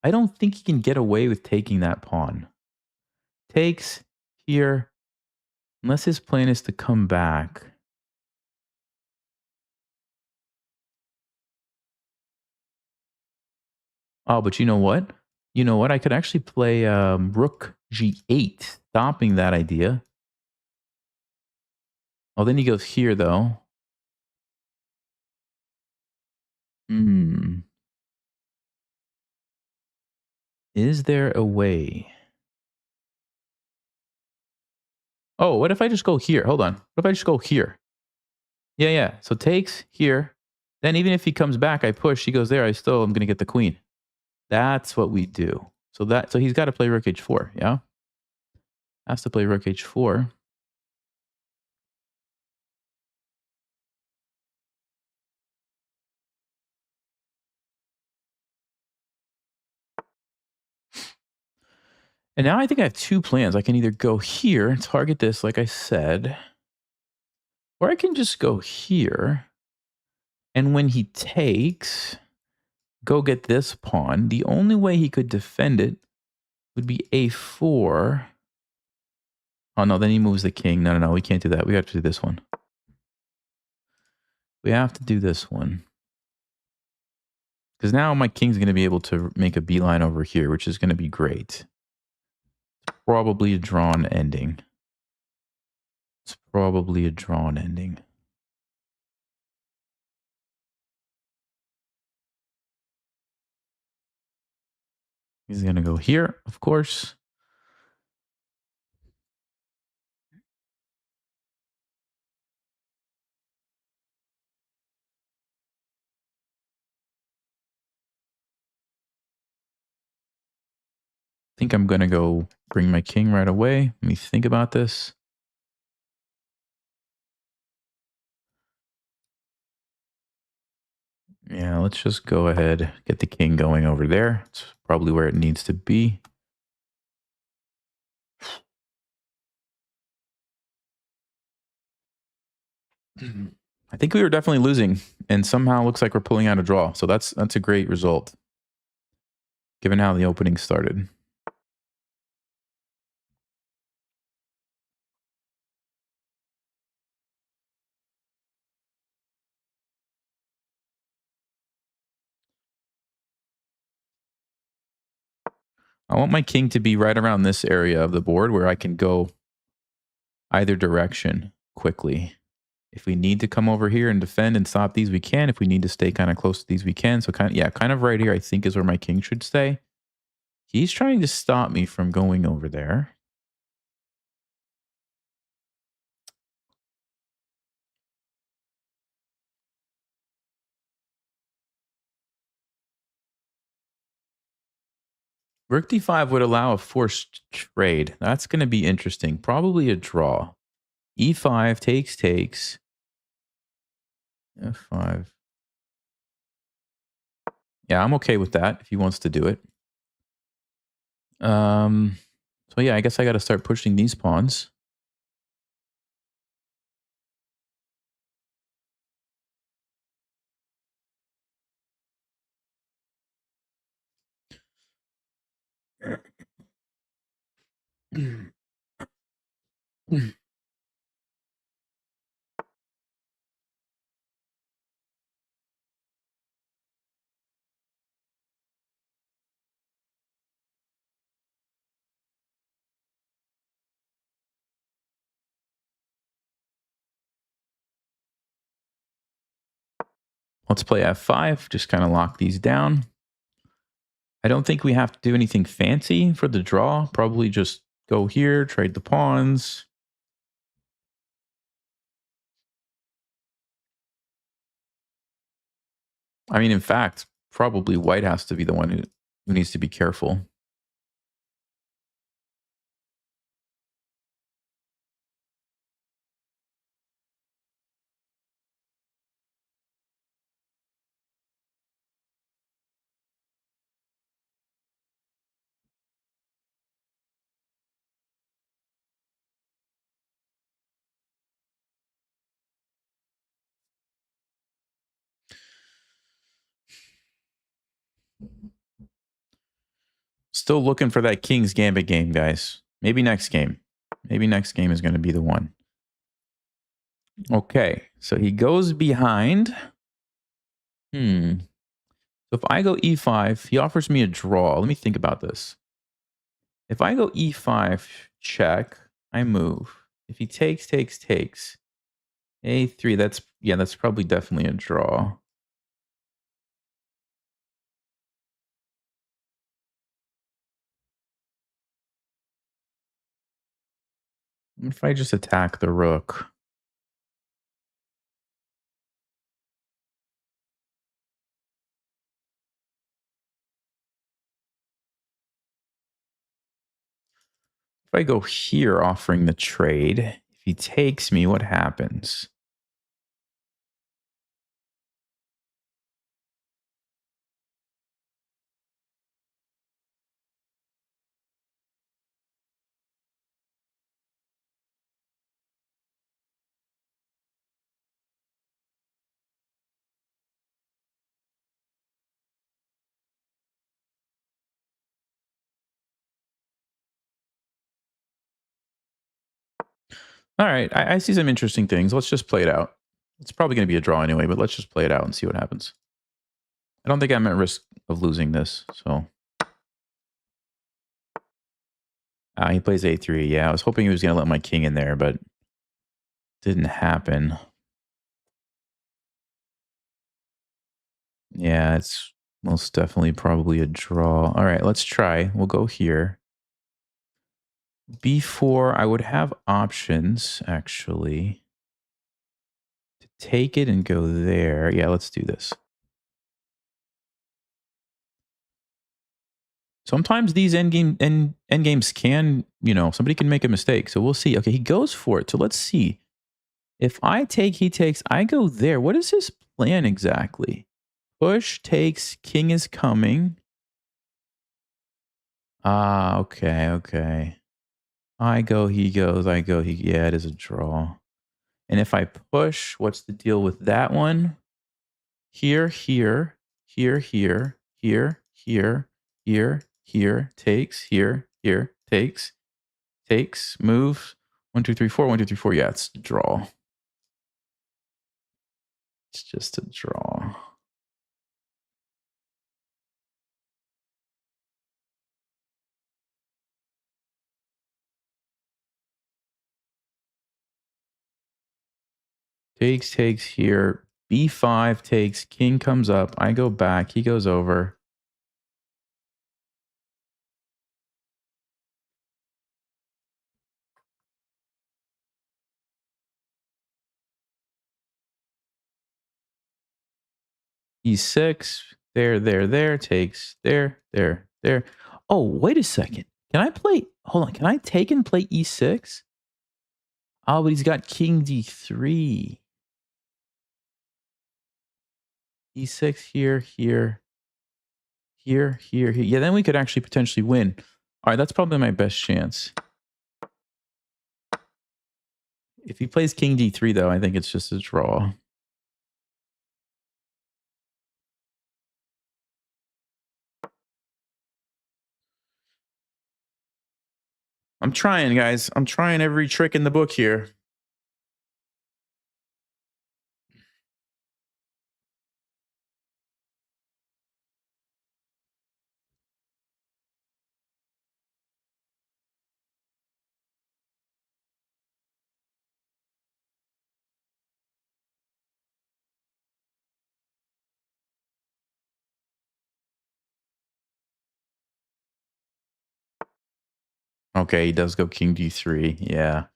I don't think he can get away with taking that pawn. Takes here, unless his plan is to come back. Oh, but you know what? You know what? I could actually play rook g8, stopping that idea. Oh, then he goes here, though. Hmm. Is there a way? Oh, what if I just go here? Hold on. What if I just go here? Yeah, yeah. So takes here. Then even if he comes back, I push. He goes there. I still am going to get the queen. That's what we do. So he's got to play rook h4. Yeah. Has to play rook h4. And now I think I have two plans. I can either go here and target this, like I said, or I can just go here. And when he takes, go get this pawn. The only way he could defend it would be a4. Oh, no, then he moves the king. No, no, no, we can't do that. We have to do this one. We have to do this one. Because now my king's going to be able to make a beeline over here, which is going to be great. It's probably a drawn ending. It's probably a drawn ending. He's going to go here, of course. I think I'm going to go bring my king right away. Let me think about this. Yeah, let's just go ahead, get the king going over there. It's probably where it needs to be. I think we were definitely losing, and somehow looks like we're pulling out a draw. So that's a great result, given how the opening started. I want my king to be right around this area of the board where I can go either direction quickly. If we need to come over here and defend and stop these, we can. If we need to stay kind of close to these, we can. So kind of right here, I think is where my king should stay. He's trying to stop me from going over there. Rook d5 would allow a forced trade. That's going to be interesting. Probably a draw. e5 takes. f5. Yeah, I'm okay with that if he wants to do it. So yeah, I guess I got to start pushing these pawns. Let's play f5, just kind of lock these down. I don't think we have to do anything fancy for the draw. Probably just go here, trade the pawns. I mean, in fact, probably white has to be the one who needs to be careful. Still looking for that King's Gambit game, guys. Maybe next game. Maybe next game is going to be the one. Okay, so he goes behind. So if I go e5, he offers me a draw. Let me think about this. If I go e5, check, I move. If he takes, a3, that's probably definitely a draw. If I just attack the rook. If I go here offering the trade, if he takes me, what happens? All right, I see some interesting things. Let's just play it out. It's probably going to be a draw anyway, but let's just play it out and see what happens. I don't think I'm at risk of losing this, so. He plays a3. Yeah, I was hoping he was going to let my king in there, but didn't happen. Yeah, it's most definitely probably a draw. All right, let's try. We'll go here. B4, I would have options, actually, to take it and go there. Yeah, let's do this. Sometimes these endgames can, somebody can make a mistake. So we'll see. Okay, he goes for it. So let's see. If I take, he takes, I go there. What is his plan exactly? Push takes, king is coming. Ah, okay. I go, he goes, I go, he. Yeah, it is a draw. And if I push, what's the deal with that one? Here, takes, takes, move. 1, 2, 3, 4, 1, 2, 3, 4. Yeah, it's a draw. It's just a draw. Takes here. B5 takes. King comes up. I go back. He goes over. E6. There. Takes. There. Oh, wait a second. Can I play? Hold on. Can I take and play E6? Oh, but he's got King D3. E6 here. Yeah, then we could actually potentially win. All right, that's probably my best chance. If he plays King D3, though, I think it's just a draw. I'm trying, guys. I'm trying every trick in the book here. Okay, he does go king d3. Yeah.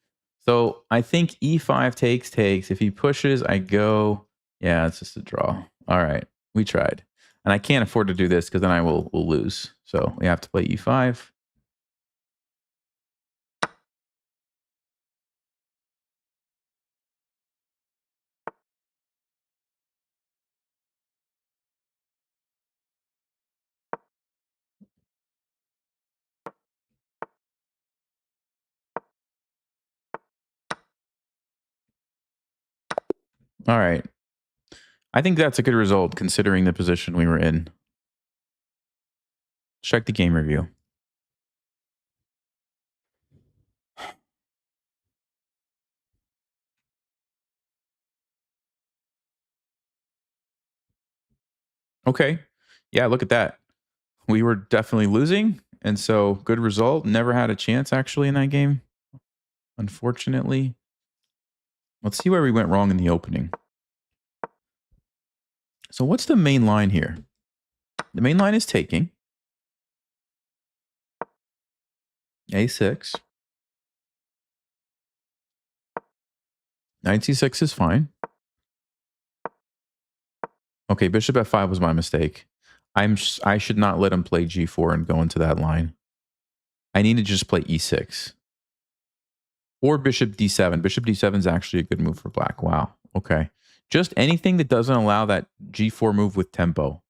So I think e5 takes. If he pushes, I go. Yeah, it's just a draw. All right, we tried. And I can't afford to do this because then I will lose. So we have to play e5. All right. I think that's a good result considering the position we were in. Check the game review. Okay. Yeah, look at that. We were definitely losing. And so good result. Never had a chance actually in that game. Unfortunately. Let's see where we went wrong in the opening. So what's the main line here? The main line is taking. A6. Knight c6 is fine. Okay, bishop f5 was my mistake. I should not let him play g4 and go into that line. I need to just play e6. Or bishop d7. Bishop d7 is actually a good move for black. Wow. Okay. Just anything that doesn't allow that g4 move with tempo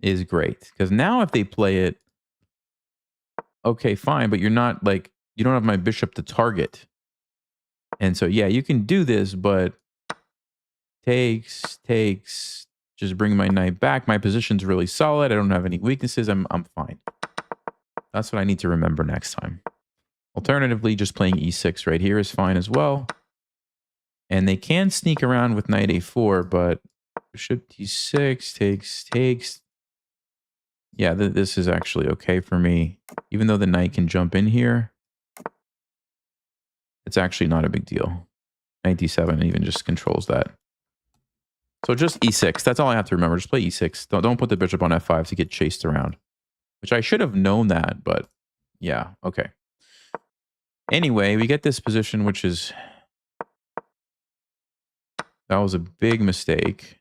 is great. Because now if they play it, okay, fine, but you're not like, you don't have my bishop to target. And so, yeah, you can do this, but takes, just bring my knight back. My position's really solid. I don't have any weaknesses. I'm fine. That's what I need to remember next time. Alternatively, just playing e6 right here is fine as well. And they can sneak around with knight a4, but bishop d6 takes. Yeah, this is actually okay for me. Even though the knight can jump in here, it's actually not a big deal. Knight d7 even just controls that. So just e6. That's all I have to remember. Just play e6. Don't put the bishop on f5 to get chased around. Which I should have known that, but yeah, okay. Anyway, we get this position, which is... That was a big mistake.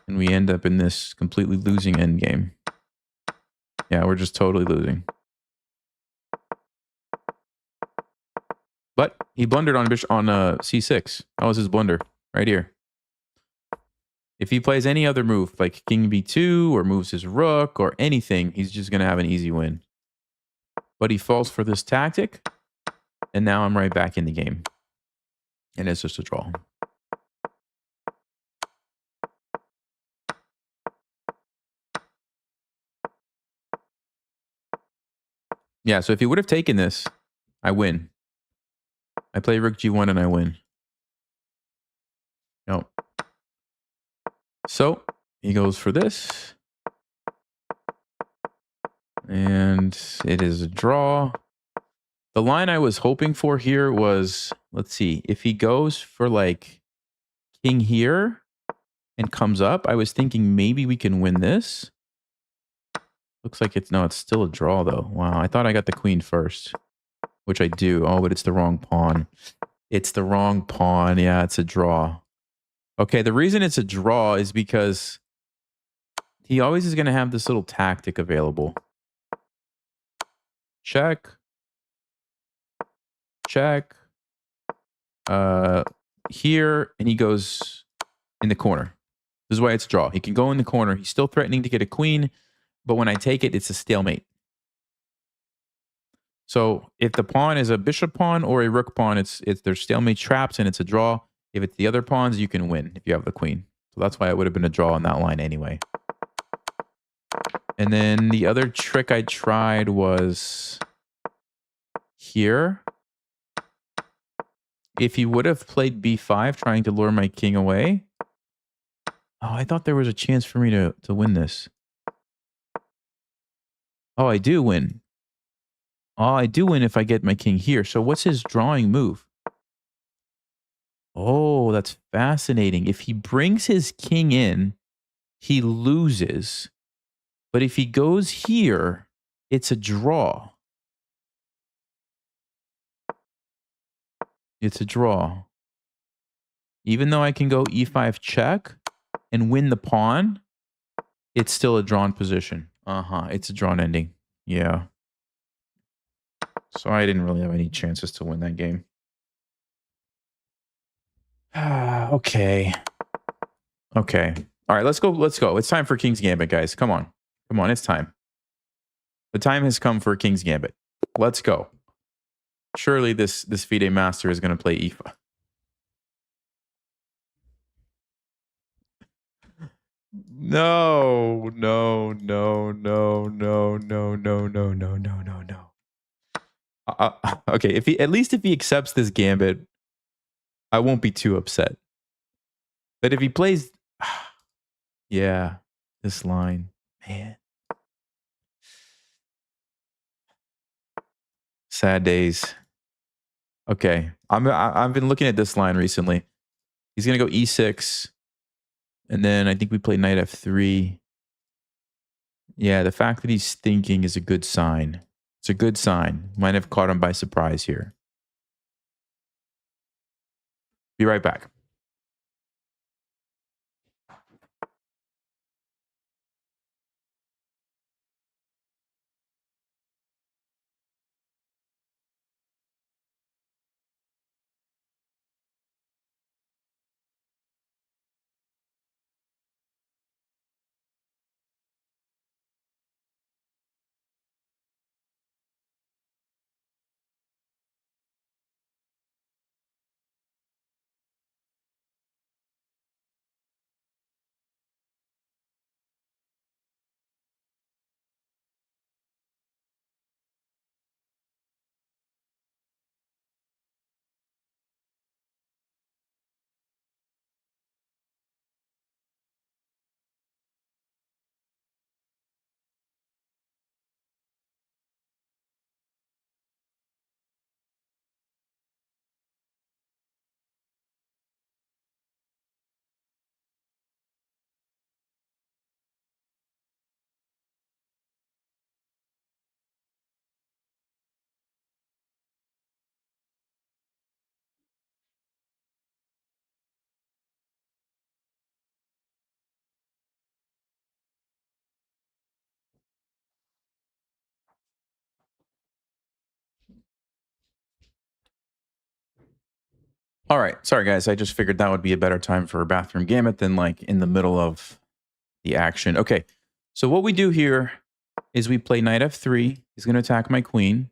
And we end up in this completely losing endgame. Yeah, we're just totally losing. But he blundered on c6. That was his blunder right here. If he plays any other move, like king b2 or moves his rook or anything, he's just going to have an easy win. But he falls for this tactic, and now I'm right back in the game. And it's just a draw. Yeah, so if he would have taken this, I win. I play rook g1 and I win. No. So he goes for this. And it is a draw. The line I was hoping for here was, let's see, if he goes for like king here and comes up, I was thinking maybe we can win this. Looks like it's still a draw though. Wow, I thought I got the queen first, which I do. Oh, but it's the wrong pawn. It's the wrong pawn. Yeah, it's a draw. Okay, the reason it's a draw is because he always is going to have this little tactic available. Check. Check. Here, and he goes in the corner. This is why it's a draw. He can go in the corner. He's still threatening to get a queen, but when I take it, it's a stalemate. So if the pawn is a bishop pawn or a rook pawn, there's stalemate traps and it's a draw. If it's the other pawns, you can win if you have the queen. So that's why it would have been a draw on that line anyway. And then the other trick I tried was here. If he would have played b5, trying to lure my king away. Oh, I thought there was a chance for me to win this. Oh, I do win. Oh, I do win if I get my king here. So what's his drawing move? Oh, that's fascinating. If he brings his king in, he loses. But if he goes here, it's a draw. It's a draw. Even though I can go e5 check and win the pawn, it's still a drawn position. It's a drawn ending. Yeah. So I didn't really have any chances to win that game. Okay. Okay. All right, let's go. Let's go. It's time for King's Gambit, guys. Come on. Come on, it's time. The time has come for King's Gambit. Let's go. Surely this FIDE master is going to play e5. No, no, no, no, no, no, no, no, no, no, no, no. Okay, if he if he accepts this gambit, I won't be too upset. But if he plays, yeah, this line, man, sad days. Okay, I've been looking at this line recently. He's gonna go e6, and then I think we play knight f3. Yeah, the fact that he's thinking is a good sign. It's a good sign. Might have caught him by surprise here. Be right back. All right. Sorry, guys. I just figured that would be a better time for a bathroom gambit than like in the middle of the action. Okay. So what we do here is we play knight f3. He's going to attack my queen.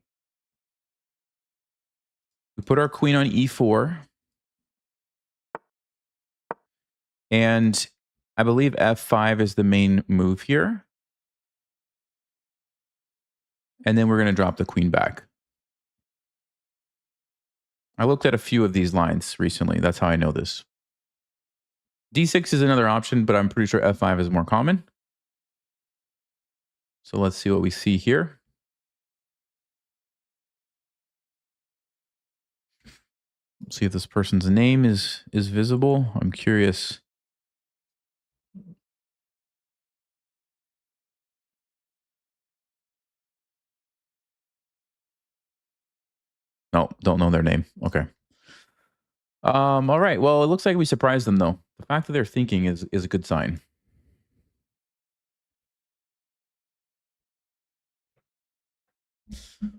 We put our queen on e4. And I believe f5 is the main move here. And then we're going to drop the queen back. I looked at a few of these lines recently. That's how I know this. d6 is another option, but I'm pretty sure f5 is more common. So let's see what we see here. See if this person's name is visible. I'm curious. No, don't know their name. Okay. All right. Well, it looks like we surprised them, though. The fact that they're thinking is a good sign.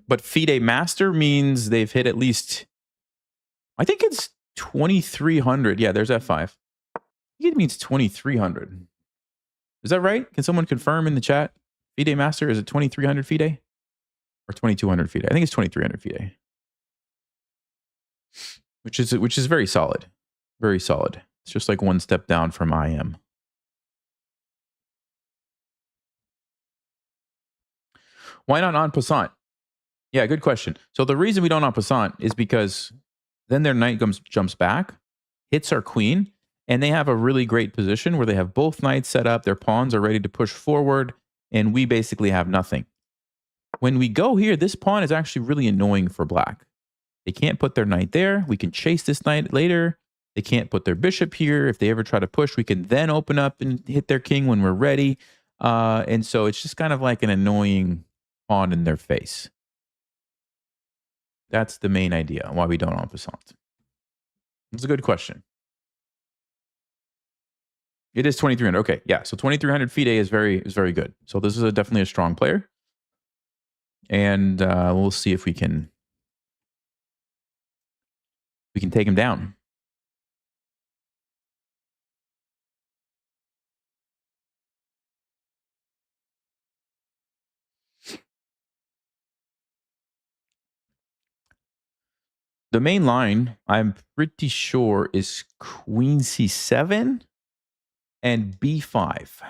But FIDE Master means they've hit at least, I think it's 2,300. Yeah, there's F5. I think it means 2,300. Is that right? Can someone confirm in the chat? FIDE Master, is it 2,300 FIDE? Or 2,200 FIDE? I think it's 2,300 FIDE. Which is very solid. Very solid. It's just like one step down from IM. Why not en passant? Yeah, good question. So the reason we don't en passant is because then their knight jumps back, hits our queen, and they have a really great position where they have both knights set up, their pawns are ready to push forward, and we basically have nothing. When we go here, this pawn is actually really annoying for black. They can't put their knight there. We can chase this knight later. They can't put their bishop here. If they ever try to push, we can then open up and hit their king when we're ready. And so it's just kind of like an annoying pawn in their face. That's the main idea why we don't en passant. It's a good question. It is 2,300. Okay, yeah. So 2,300 FIDE is very good. So this is definitely a strong player, and we'll see if we can take him down. The main line, I'm pretty sure, is Queen C7 and B5.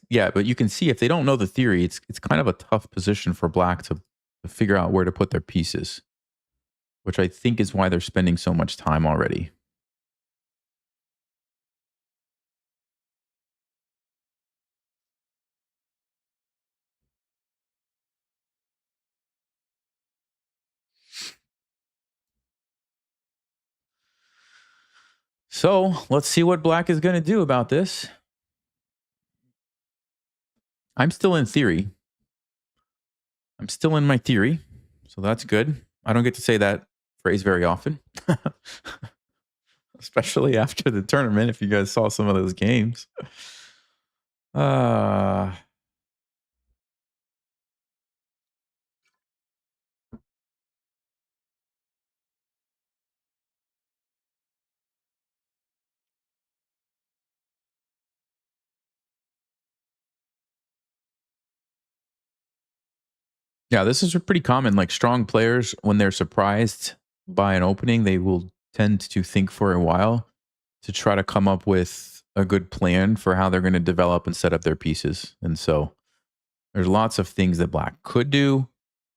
Yeah, but you can see if they don't know the theory, it's kind of a tough position for black to figure out where to put their pieces, which I think is why they're spending so much time already. So let's see what black is going to do about this. I'm still in theory. I'm still in my theory. So that's good. I don't get to say that phrase very often. Especially after the tournament, if you guys saw some of those games. Yeah, this is pretty common. Like strong players, when they're surprised by an opening, they will tend to think for a while to try to come up with a good plan for how they're going to develop and set up their pieces. And so there's lots of things that black could do.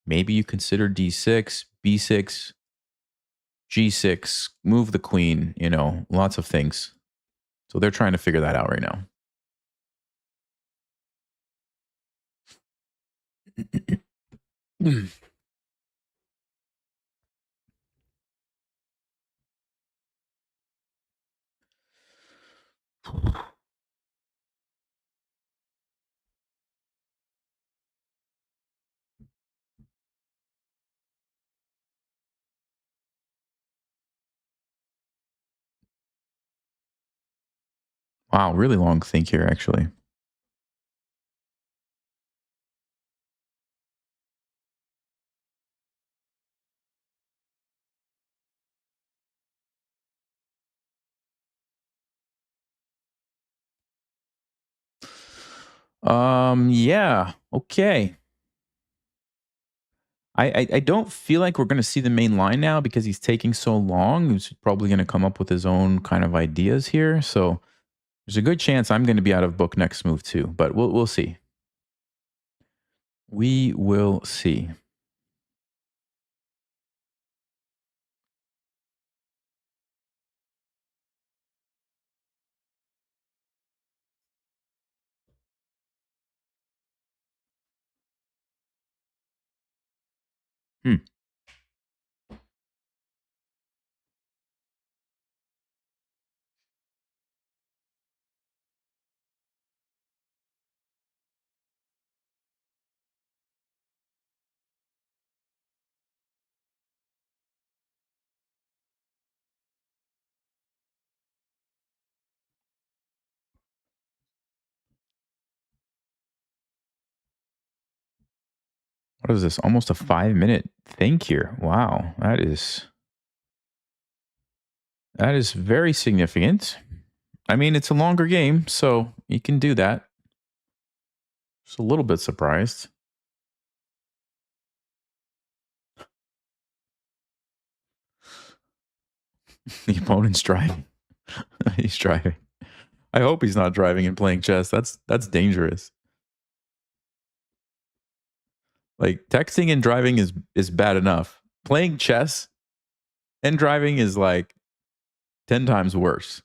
Maybe you consider D6, B6, G6, move the queen, lots of things. So they're trying to figure that out right now. Wow, really long think here, actually. Yeah, okay. I don't feel like we're going to see the main line now because he's taking so long. He's probably going to come up with his own kind of ideas here. So there's a good chance I'm going to be out of book next move too, but we'll see. We will see. What is this? Almost a 5-minute think here. Wow, that is very significant. I mean, it's a longer game, so you can do that. Just a little bit surprised. The opponent's driving. He's driving. I hope he's not driving and playing chess. That's dangerous. Like texting and driving is bad enough. Playing chess and driving is like 10 times worse.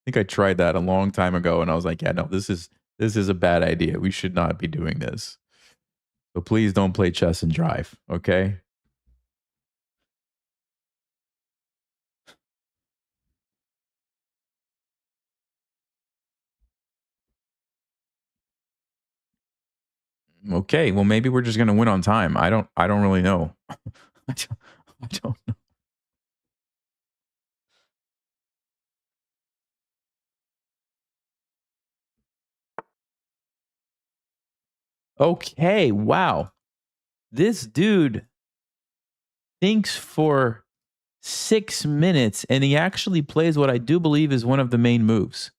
I think I tried that a long time ago and I was like, yeah, no, this is a bad idea. We should not be doing this. So please don't play chess and drive, okay? Okay, well maybe we're just going to win on time. I don't really know. I don't know. Okay, wow. This dude thinks for 6 minutes and he actually plays what I do believe is one of the main moves.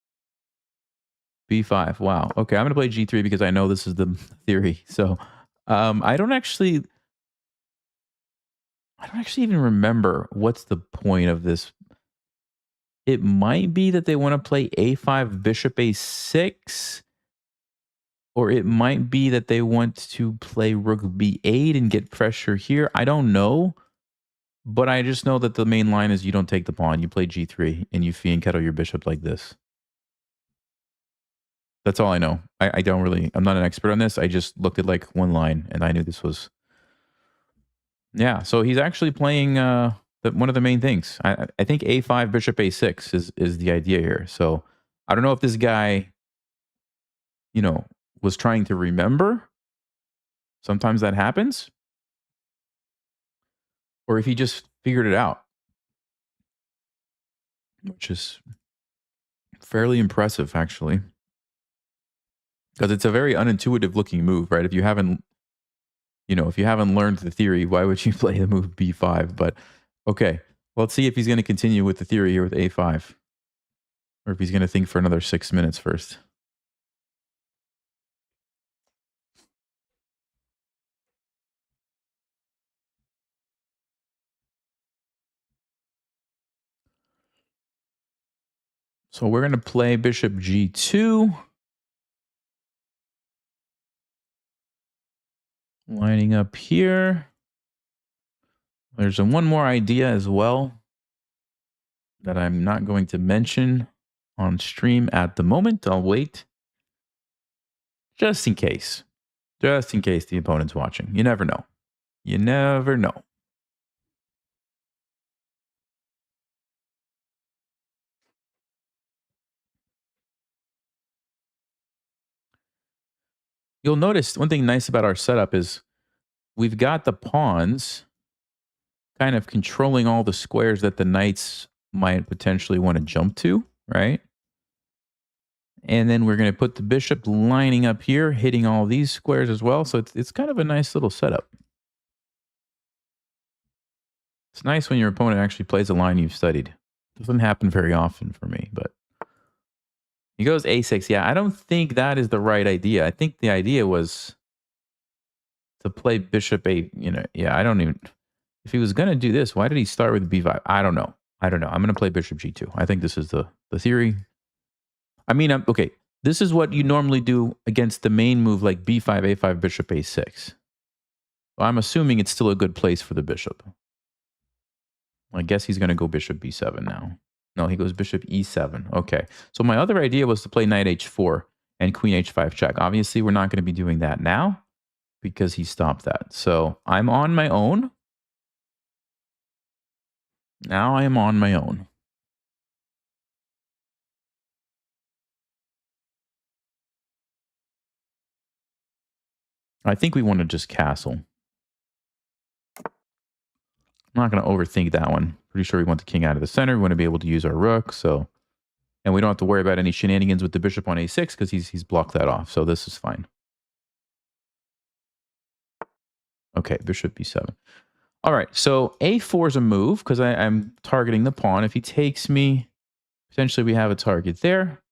B5. Wow. Okay, I'm going to play G3 because I know this is the theory. So, I don't actually even remember what's the point of this. It might be that they want to play A5 bishop A6, or it might be that they want to play rook B8 and get pressure here. I don't know. But I just know that the main line is you don't take the pawn, you play G3 and you fianchetto your bishop like this. That's all I know. I don't really, I'm not an expert on this. I just looked at like one line and I knew this was, yeah. So he's actually playing one of the main things. I think A5 bishop A6 is the idea here. So I don't know if this guy, was trying to remember. Sometimes that happens. Or if he just figured it out, which is fairly impressive actually. Because it's a very unintuitive looking move, right? If you haven't learned the theory, why would you play the move B5? But okay, let's see if he's going to continue with the theory here with A5. Or if he's going to think for another 6 minutes first. So we're going to play bishop G2. Lining up here. There's one more idea as well that I'm not going to mention on stream at the moment. I'll wait. Just in case. Just in case the opponent's watching. You never know. You never know. You'll notice one thing nice about our setup is we've got the pawns kind of controlling all the squares that the knights might potentially want to jump to, right? And then we're going to put the bishop lining up here, hitting all these squares as well. So it's kind of a nice little setup. It's nice when your opponent actually plays a line you've studied. Doesn't happen very often for me, but he goes A6. Yeah, I don't think that is the right idea. I think the idea was to play bishop A, yeah, I don't even, if he was going to do this, why did he start with B5? I don't know. I'm going to play bishop G2. I think this is the theory. I mean, okay, this is what you normally do against the main move like B5, A5, bishop A6. Well, I'm assuming it's still a good place for the bishop. I guess he's going to go bishop B7 now. No, he goes bishop E7. Okay. So my other idea was to play knight H4 and queen H5 check. Obviously, we're not going to be doing that now because he stopped that. So I'm on my own. Now I am on my own. I think we want to just castle. I'm not going to overthink that one. Pretty sure we want the king out of the center. We want to be able to use our rook. So, and we don't have to worry about any shenanigans with the bishop on A6 because he's blocked that off. So this is fine. Okay, bishop B7. All right, so A4 is a move because I'm targeting the pawn. If he takes me, potentially we have a target there.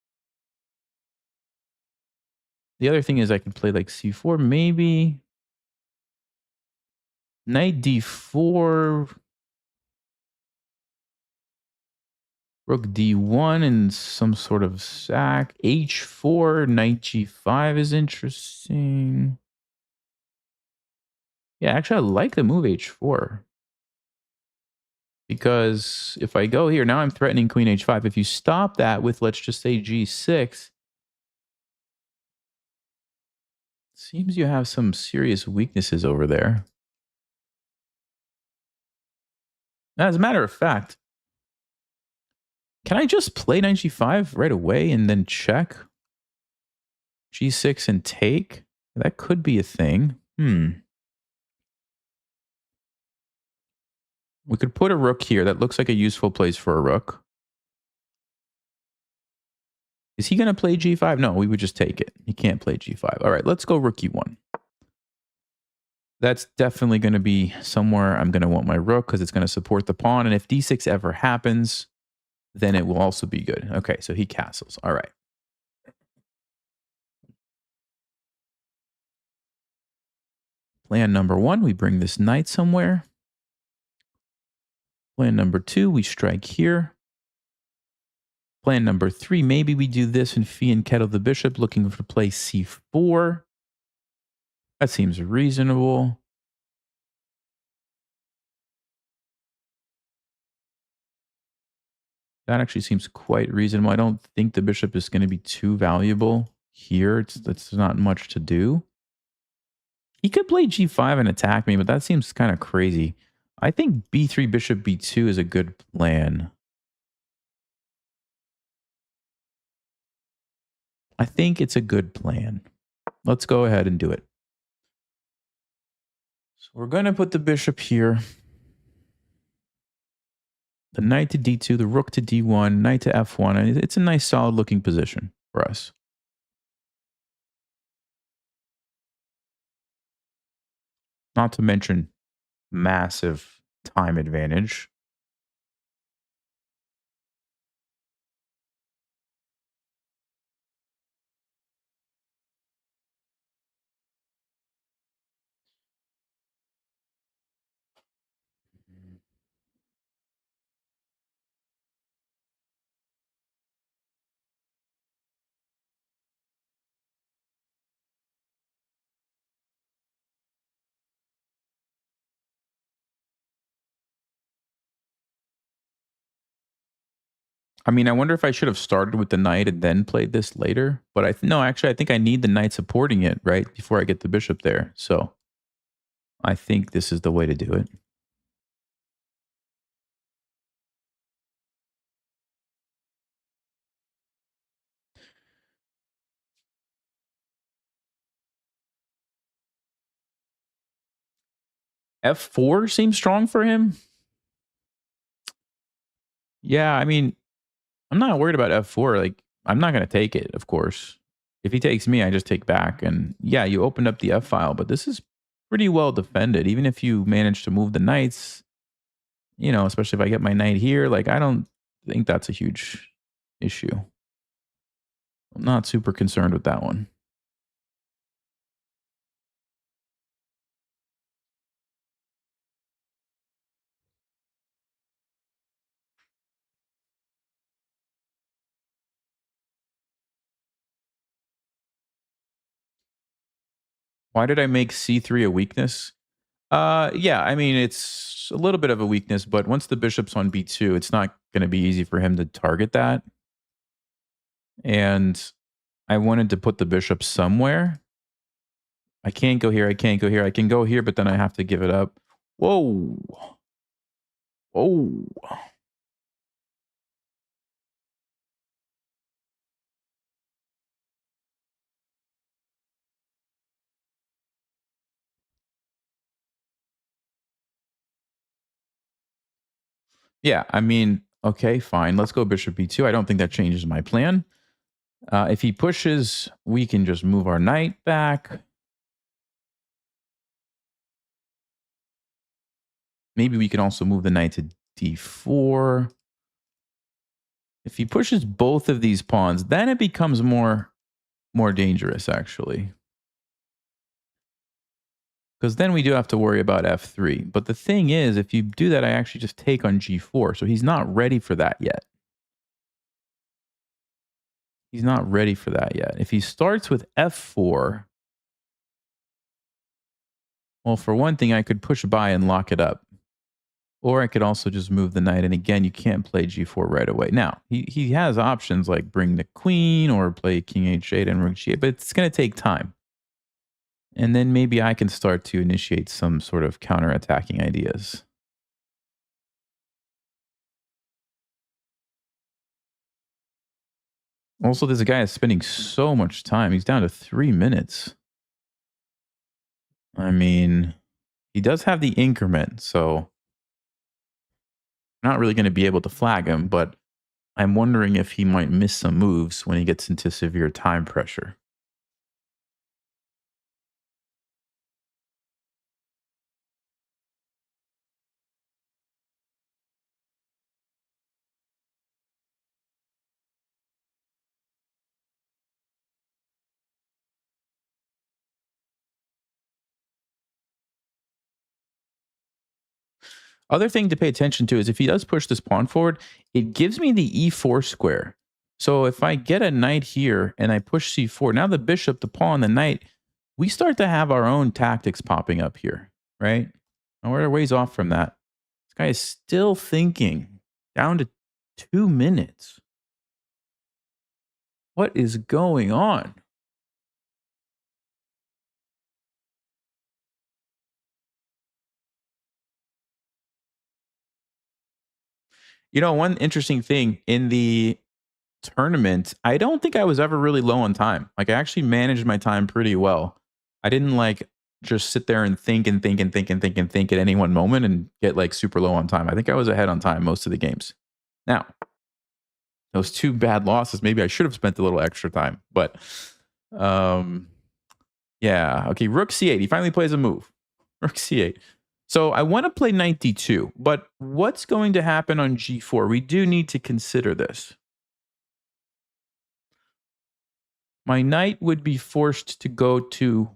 The other thing is I can play like C4, maybe. Knight D4. Rook d1 and some sort of sack. h4, knight g5 is interesting. Yeah, actually, I like the move h4. Because if I go here, now I'm threatening queen h5. If you stop that with, let's just say, g6, seems you have some serious weaknesses over there. As a matter of fact, can I just play knight g5 right away and then check g6 and take? That could be a thing. We could put a rook here. That looks like a useful place for a rook. Is he going to play g5? No, we would just take it. He can't play g5. All right, let's go rook e1. That's definitely going to be somewhere I'm going to want my rook because it's going to support the pawn. And if d6 ever happens, then it will also be good. Okay, so he castles. All right. Plan number 1, we bring this knight somewhere. Plan number 2, we strike here. Plan number 3, maybe we do this and fee and kettle the bishop, looking for play c4. That seems reasonable. That actually seems quite reasonable. I don't think the bishop is going to be too valuable here. That's not much to do. He could play g5 and attack me, but that seems kind of crazy. I think b3 bishop b2 is a good plan. I think it's a good plan. Let's go ahead and do it. So we're going to put the bishop here. The knight to d2, the rook to d1, knight to f1. It's a nice solid looking position for us. Not to mention massive time advantage. I mean, I wonder if I should have started with the knight and then played this later. But no, actually, I think I need the knight supporting it, right? Before I get the bishop there. So I think this is the way to do it. F4 seems strong for him. Yeah, I mean, I'm not worried about f4. Like, I'm not going to take it, of course. If he takes me, I just take back. And yeah, you opened up the f file, but this is pretty well defended. Even if you manage to move the knights, you know, especially if I get my knight here, like, I don't think that's a huge issue. I'm not super concerned with that one. Why did I make c3 a weakness? Yeah, I mean, it's a little bit of a weakness, but once the bishop's on b2, it's not going to be easy for him to target that. And I wanted to put the bishop somewhere. I can't go here. I can't go here. I can go here, but then I have to give it up. Whoa. Whoa. Yeah, I mean, okay, fine. Let's go bishop b2. I don't think that changes my plan. If he pushes, we can just move our knight back. Maybe we can also move the knight to d4. If he pushes both of these pawns, then it becomes more dangerous, actually. Because then we do have to worry about f3. But the thing is, if you do that, I actually just take on g4. So he's not ready for that yet. He's not ready for that yet. If he starts with f4, well, for one thing, I could push by and lock it up. Or I could also just move the knight. And again, you can't play g4 right away. Now, he has options like bring the queen or play king h8 and rook g8, but it's going to take time. And then maybe I can start to initiate some sort of counter-attacking ideas. Also, this guy is spending so much time. He's down to 3 minutes. I mean, he does have the increment, so I'm not really going to be able to flag him, but I'm wondering if he might miss some moves when he gets into severe time pressure. Other thing to pay attention to is if he does push this pawn forward, it gives me the e4 square. So if I get a knight here and I push c4, now the bishop, the pawn, the knight, we start to have our own tactics popping up here, right? And we're a ways off from that. This guy is still thinking. Down to 2 minutes. What is going on? You know, one interesting thing in the tournament, I don't think I was ever really low on time. Like I actually managed my time pretty well. I didn't like just sit there and think and think and think and think and think at any one moment and get like super low on time. I think I was ahead on time most of the games. Now, those 2 bad losses, maybe I should have spent a little extra time, but yeah. Okay, rook c8. He finally plays a move. Rook c8. So I want to play knight d2, but what's going to happen on g4? We do need to consider this. My knight would be forced to go to,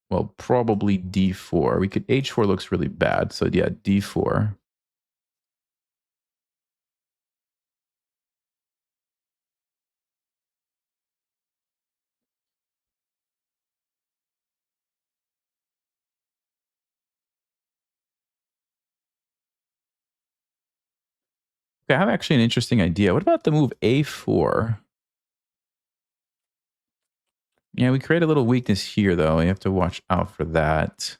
well, probably d4. We could, h4 looks really bad. So yeah, d4. Okay, I have actually an interesting idea. What about the move a4? Yeah, we create a little weakness here, though. You have to watch out for that.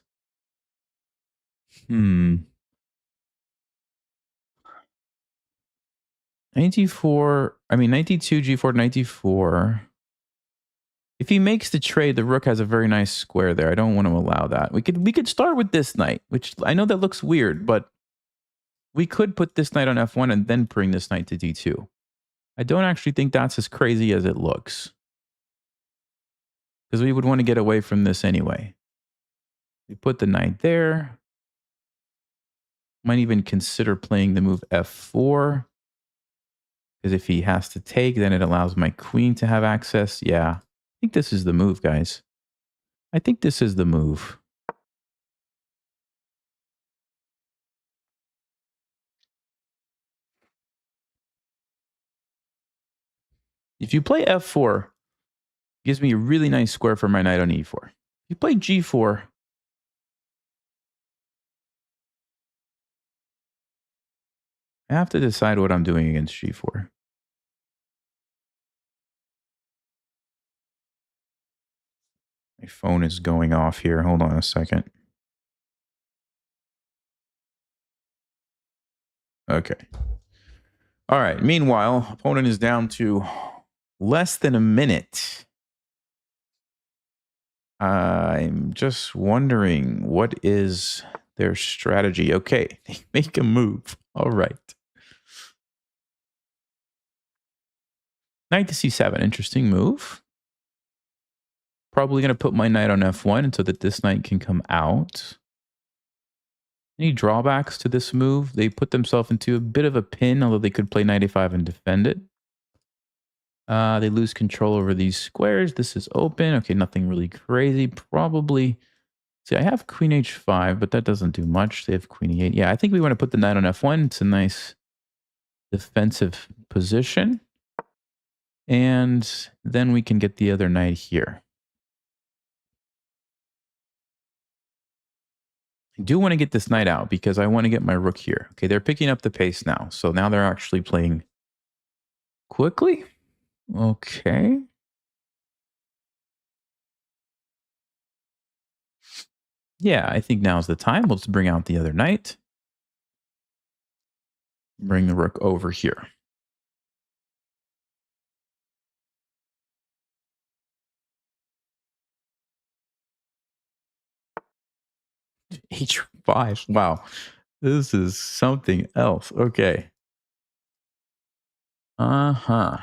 Knight d4. I mean, knight d2, g4, knight d4. If he makes the trade, the rook has a very nice square there. I don't want to allow that. We could start with this knight, which I know that looks weird, but we could put this knight on f1 and then bring this knight to d2. I don't actually think that's as crazy as it looks. Because we would want to get away from this anyway. We put the knight there. Might even consider playing the move f4. Because if he has to take, then it allows my queen to have access. Yeah, I think this is the move, guys. I think this is the move. If you play f4, it gives me a really nice square for my knight on e4. If you play g4, I have to decide what I'm doing against g4. My phone is going off here. Hold on a second. Okay. All right. Meanwhile, opponent is down to less than a minute. I'm just wondering, what is their strategy? Okay, they make a move. All right. Knight to c7, interesting move. Probably going to put my knight on f1 so that this knight can come out. Any drawbacks to this move? They put themselves into a bit of a pin, although they could play knight a5 and defend it. They lose control over these squares. This is open. Okay, nothing really crazy. Probably. See, I have queen h5, but that doesn't do much. They have queen e8. Yeah, I think we want to put the knight on f1. It's a nice defensive position. And then we can get the other knight here. I do want to get this knight out because I want to get my rook here. Okay, they're picking up the pace now. So now they're actually playing quickly. Okay. Yeah, I think now's the time. Let's bring out the other knight. Bring the rook over here. H5. Wow. This is something else. Okay. Uh-huh.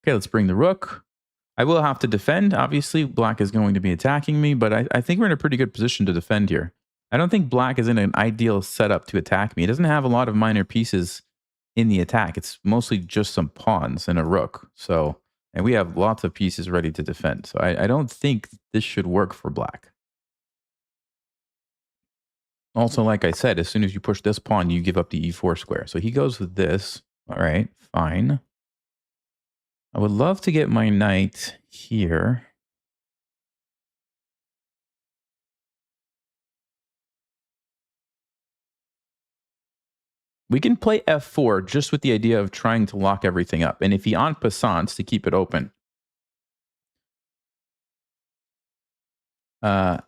Okay, let's bring the rook. I will have to defend. Obviously, black is going to be attacking me, but I think we're in a pretty good position to defend here. I don't think black is in an ideal setup to attack me. It doesn't have a lot of minor pieces in the attack. It's mostly just some pawns and a rook. So, and we have lots of pieces ready to defend. So I don't think this should work for black. Also, like I said, as soon as you push this pawn, you give up the e4 square. So he goes with this. All right, fine. I would love to get my knight here. We can play f4 just with the idea of trying to lock everything up. And if he en passants to keep it open, it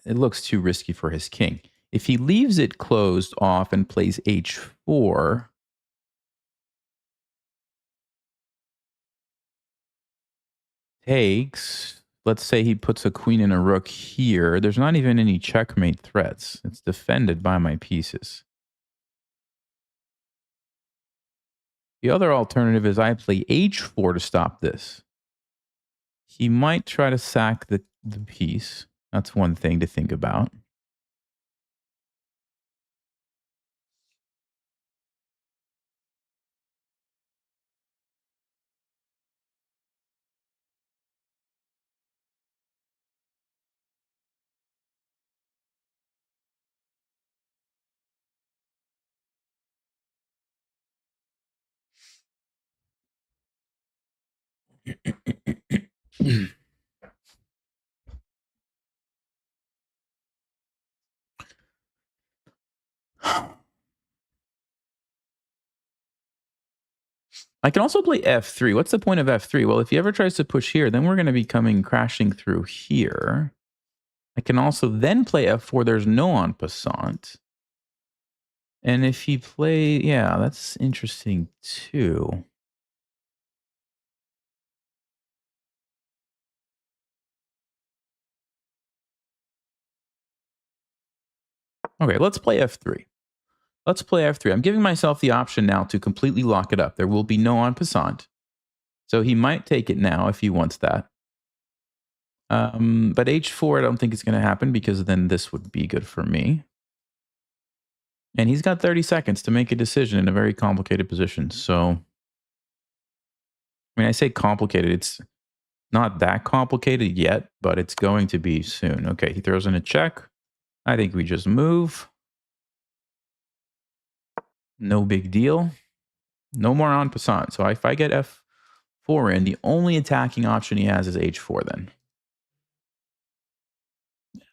looks too risky for his king. If he leaves it closed off and plays h4, takes, let's say he puts a queen and a rook here. There's not even any checkmate threats. It's defended by my pieces. The other alternative is I play h4 to stop this. He might try to sack the piece. That's one thing to think about. I can also play f3. What's the point of f3? Well, if he ever tries to push here, then we're going to be coming crashing through here. I can also then play f4. There's no en passant. And if he play, yeah, that's interesting too. Okay, let's play f3. Let's play f3. I'm giving myself the option now to completely lock it up. There will be no en passant. So he might take it now if he wants that. But h4, I don't think it's going to happen because then this would be good for me. And he's got 30 seconds to make a decision in a very complicated position. So, I mean, I say complicated. It's not that complicated yet, but it's going to be soon. Okay, he throws in a check. I think we just move. No big deal. No more en passant. So if I get f4 in, the only attacking option he has is h4 then.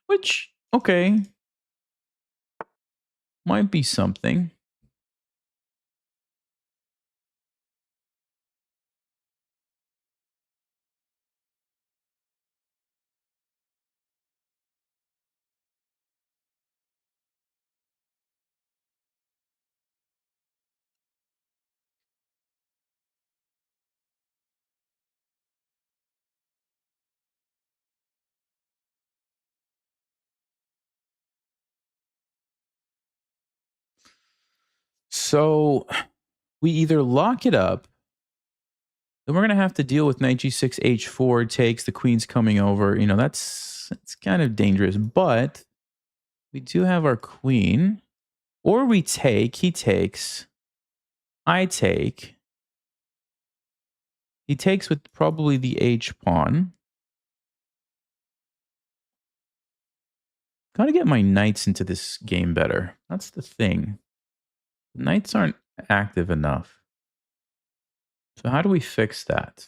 Which, okay, might be something. So we either lock it up, then we're going to have to deal with knight g6, h4 takes, the queen's coming over. You know, that's kind of dangerous, but we do have our queen. Or we take, he takes, I take. He takes with probably the H-pawn. Gotta get my knights into this game better. That's the thing. The knights aren't active enough. So how do we fix that?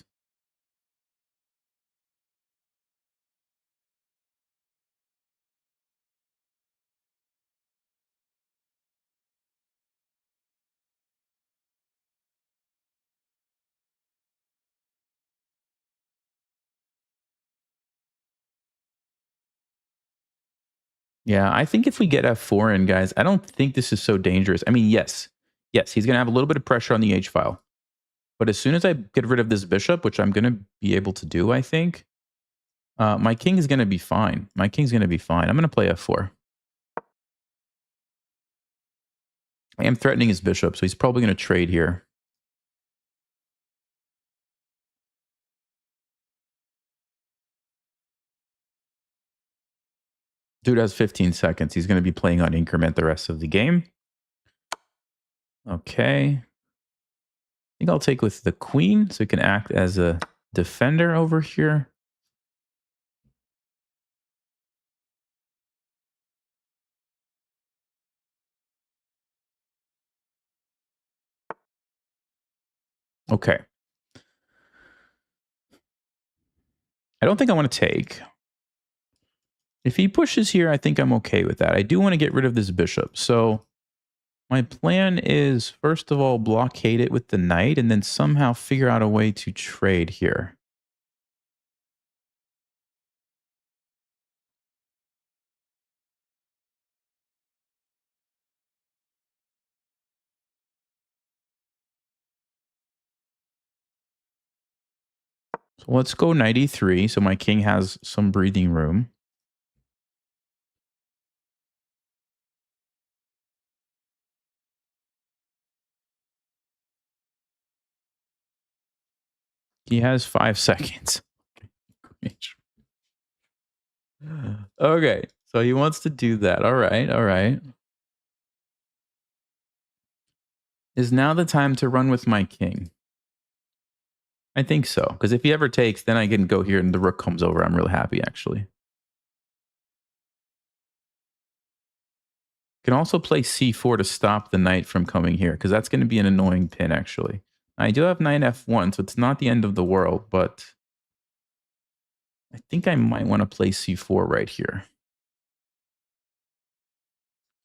Yeah, I think if we get F4 in, guys, I don't think this is so dangerous. I mean, yes, he's going to have a little bit of pressure on the H file. But as soon as I get rid of this bishop, which I'm going to be able to do, I think, my king is going to be fine. My king's going to be fine. I'm going to play F4. I am threatening his bishop, so he's probably going to trade here. Dude has 15 seconds. He's going to be playing on increment the rest of the game. Okay. I think I'll take with the queen so he can act as a defender over here. Okay. I don't think I want to take. If he pushes here, I think I'm okay with that. I do want to get rid of this bishop. So my plan is, first of all, blockade it with the knight and then somehow figure out a way to trade here. So let's go knight e3 so my king has some breathing room. He has 5 seconds. Okay, so he wants to do that. All right, all right. Is now the time to run with my king? I think so, because if he ever takes, then I can go here and the rook comes over. I'm really happy, actually. Can also play c4 to stop the knight from coming here, because that's going to be an annoying pin, actually. I do have knight f1, so it's not the end of the world, but I think I might want to play c4 right here.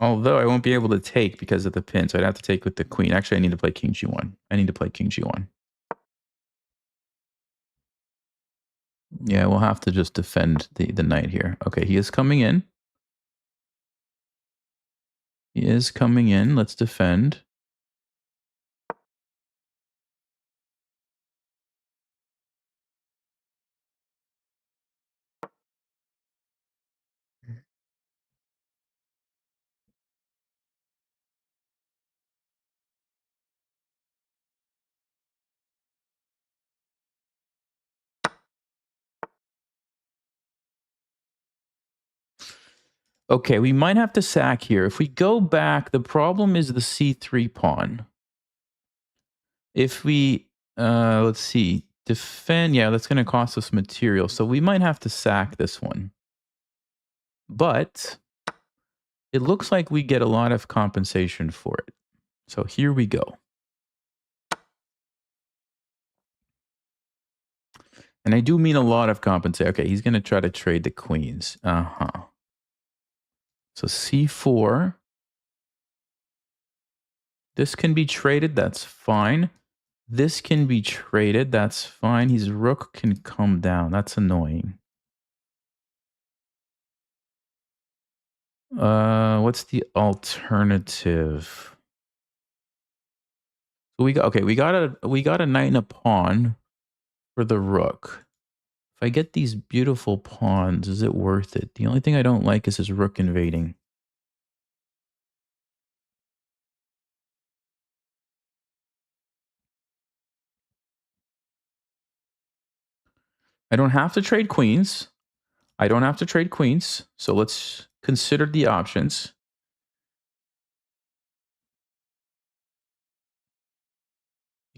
Although I won't be able to take because of the pin, so I'd have to take with the queen. Actually, I need to play king g1. I need to play king g1. Yeah, we'll have to just defend the knight here. Okay, he is coming in. He is coming in. Let's defend. Okay, we might have to sack here. If we go back, the problem is the c3 pawn. If we, let's see, defend, yeah, that's going to cost us material. So we might have to sack this one. But it looks like we get a lot of compensation for it. So here we go. And I do mean a lot of compensation. Okay, he's going to try to trade the queens. Uh-huh. So c4. This can be traded. That's fine. This can be traded. That's fine. His rook can come down. That's annoying. What's the alternative? So we got we got a knight and a pawn for the rook. If I get these beautiful pawns, is it worth it? The only thing I don't like is his rook invading. I don't have to trade queens. I don't have to trade queens. So let's consider the options.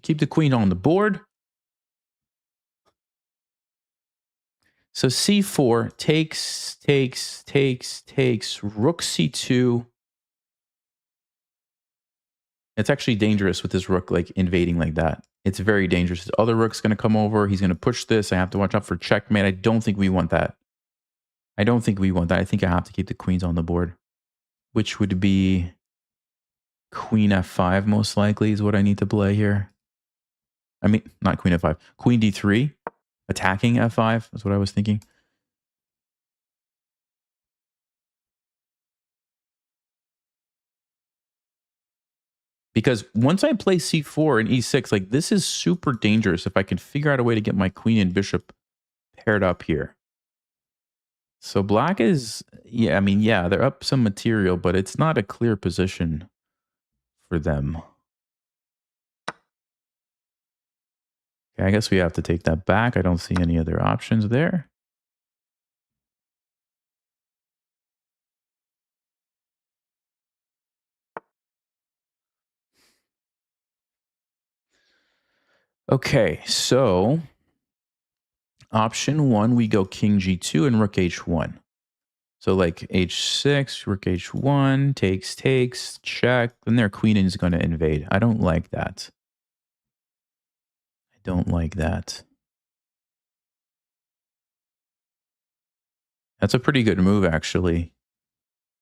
Keep the queen on the board. So c4 takes, rook c2. It's actually dangerous with this rook like invading like that. It's very dangerous. The other rook's going to come over. He's going to push this. I have to watch out for checkmate. I don't think we want that. I don't think we want that. I think I have to keep the queens on the board, which would be queen f5 most likely is what I need to play here. I mean, not queen f5. Queen d3, attacking f5 is what I was thinking. Because once I play c4 and e6, like this is super dangerous if I can figure out a way to get my queen and bishop paired up here. So black is, yeah, I mean, yeah, they're up some material, but it's not a clear position for them. Okay, I guess we have to take that back. I don't see any other options there. Okay, so option one, we go king g2 and rook h1. So like h6, rook h1, takes, check. Then their queen is going to invade. I don't like that. I don't like that. That's a pretty good move, actually.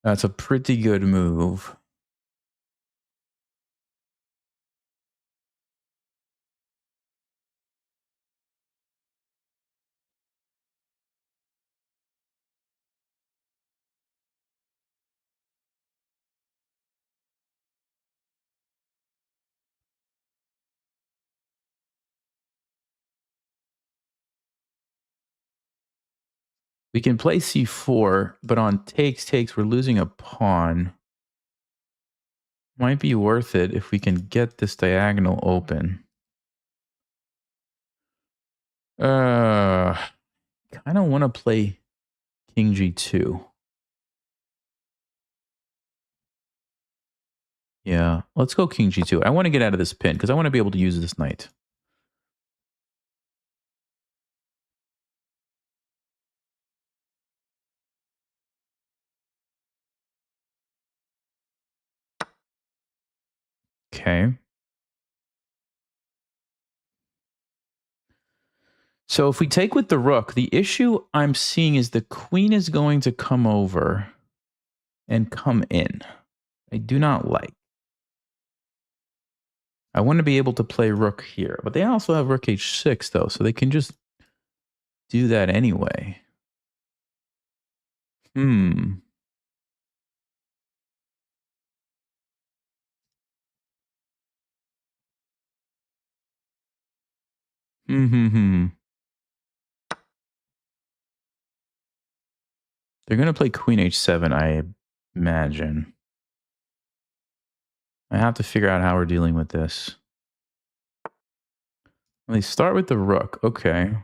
That's a pretty good move. We can play c4, but on takes, we're losing a pawn. Might be worth it if we can get this diagonal open. Kind of want to play king g2. Yeah, let's go king g2. I want to get out of this pin because I want to be able to use this knight. Okay. So if we take with the rook, the issue I'm seeing is the queen is going to come over and come in. I do not like. I want to be able to play rook here, but they also have rook h6 though, so they can just do that anyway. Hmm. Hmm. They're going to play queen h7, I imagine. I have to figure out how we're dealing with this. They start with the rook. Okay.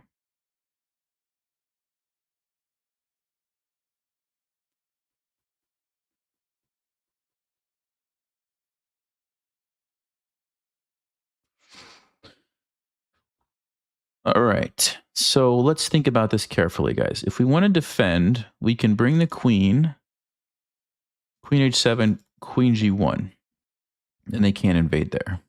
All right. So let's think about this carefully, guys. If we want to defend, we can bring the queen, queen h7, queen g1, and they can't invade there.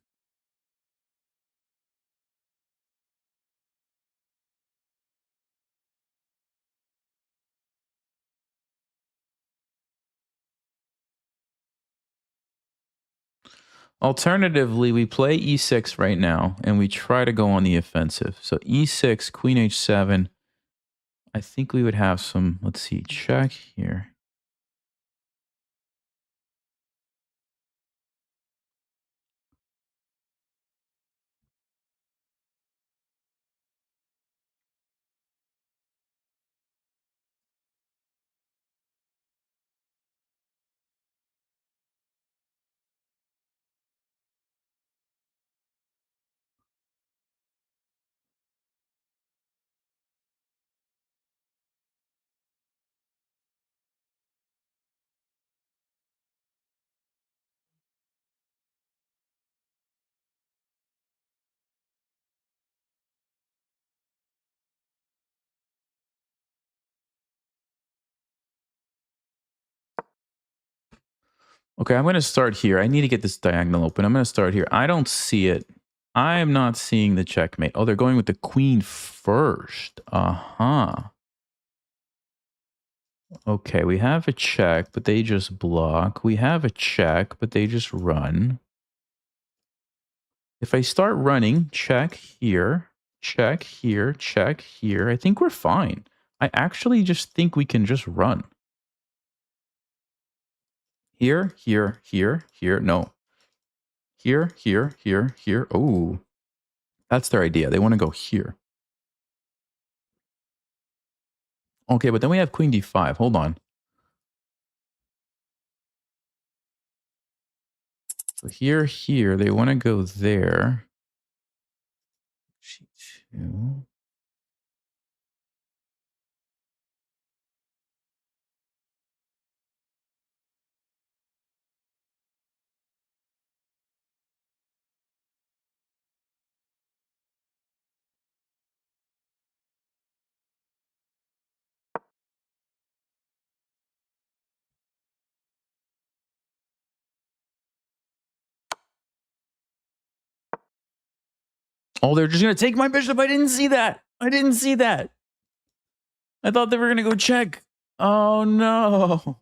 Alternatively, we play e6 right now, and we try to go on the offensive. So e6, queen h7. I think we would have some, let's see, check here. Okay, I'm going to start here. I need to get this diagonal open. I'm going to start here. I don't see it. I am not seeing the checkmate. Oh, they're going with the queen first. Uh-huh. Okay, we have a check, but they just block. We have a check, but they just run. If I start running, check here, check here, check here, I think we're fine. I actually just think we can just run. Here, here, here, here. No. Here, here, here, here. Oh, that's their idea. They want to go here. Okay, but then we have queen d5. Hold on. So here, here. They want to go there. G2. Oh, they're just going to take my bishop. I didn't see that. I didn't see that. I thought they were going to go check. Oh, no.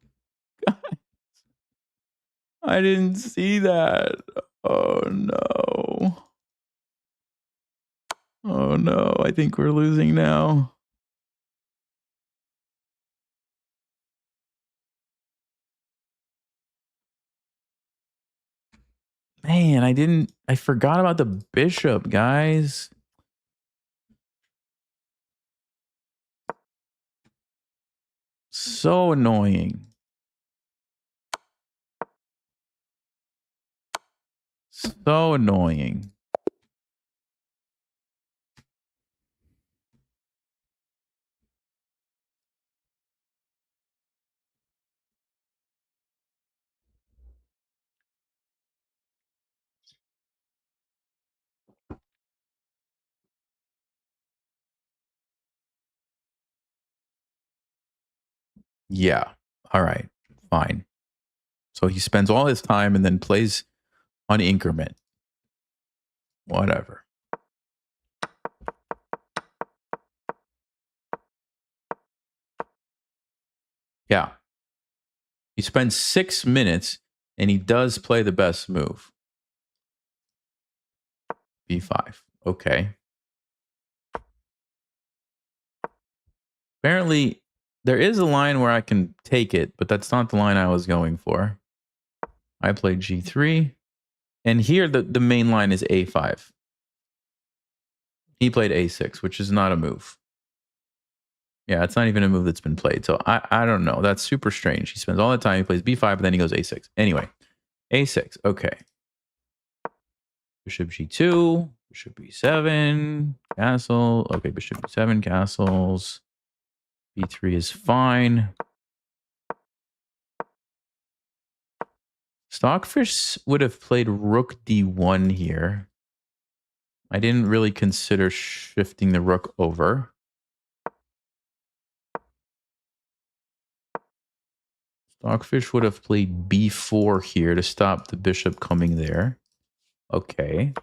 I didn't see that. Oh, no. Oh, no. I think we're losing now. Man, I forgot about the bishop, guys. So annoying. So annoying. Yeah. All right. Fine. So he spends all his time and then plays on increment. Whatever. Yeah. He spends 6 minutes and he does play the best move. B5. Okay. Apparently, there is a line where I can take it, but that's not the line I was going for. I played G3. And here, the main line is A5. He played A6, which is not a move. Yeah, it's not even a move that's been played. So I don't know. That's super strange. He spends all the time. He plays B5, but then he goes A6. Anyway, A6. Okay. Bishop G2. Bishop B7. Castle. Okay, Bishop B7. Castles. B3 is fine. Stockfish would have played Rook D1 here. I didn't really consider shifting the rook over. Stockfish would have played B4 here to stop the bishop coming there. Okay.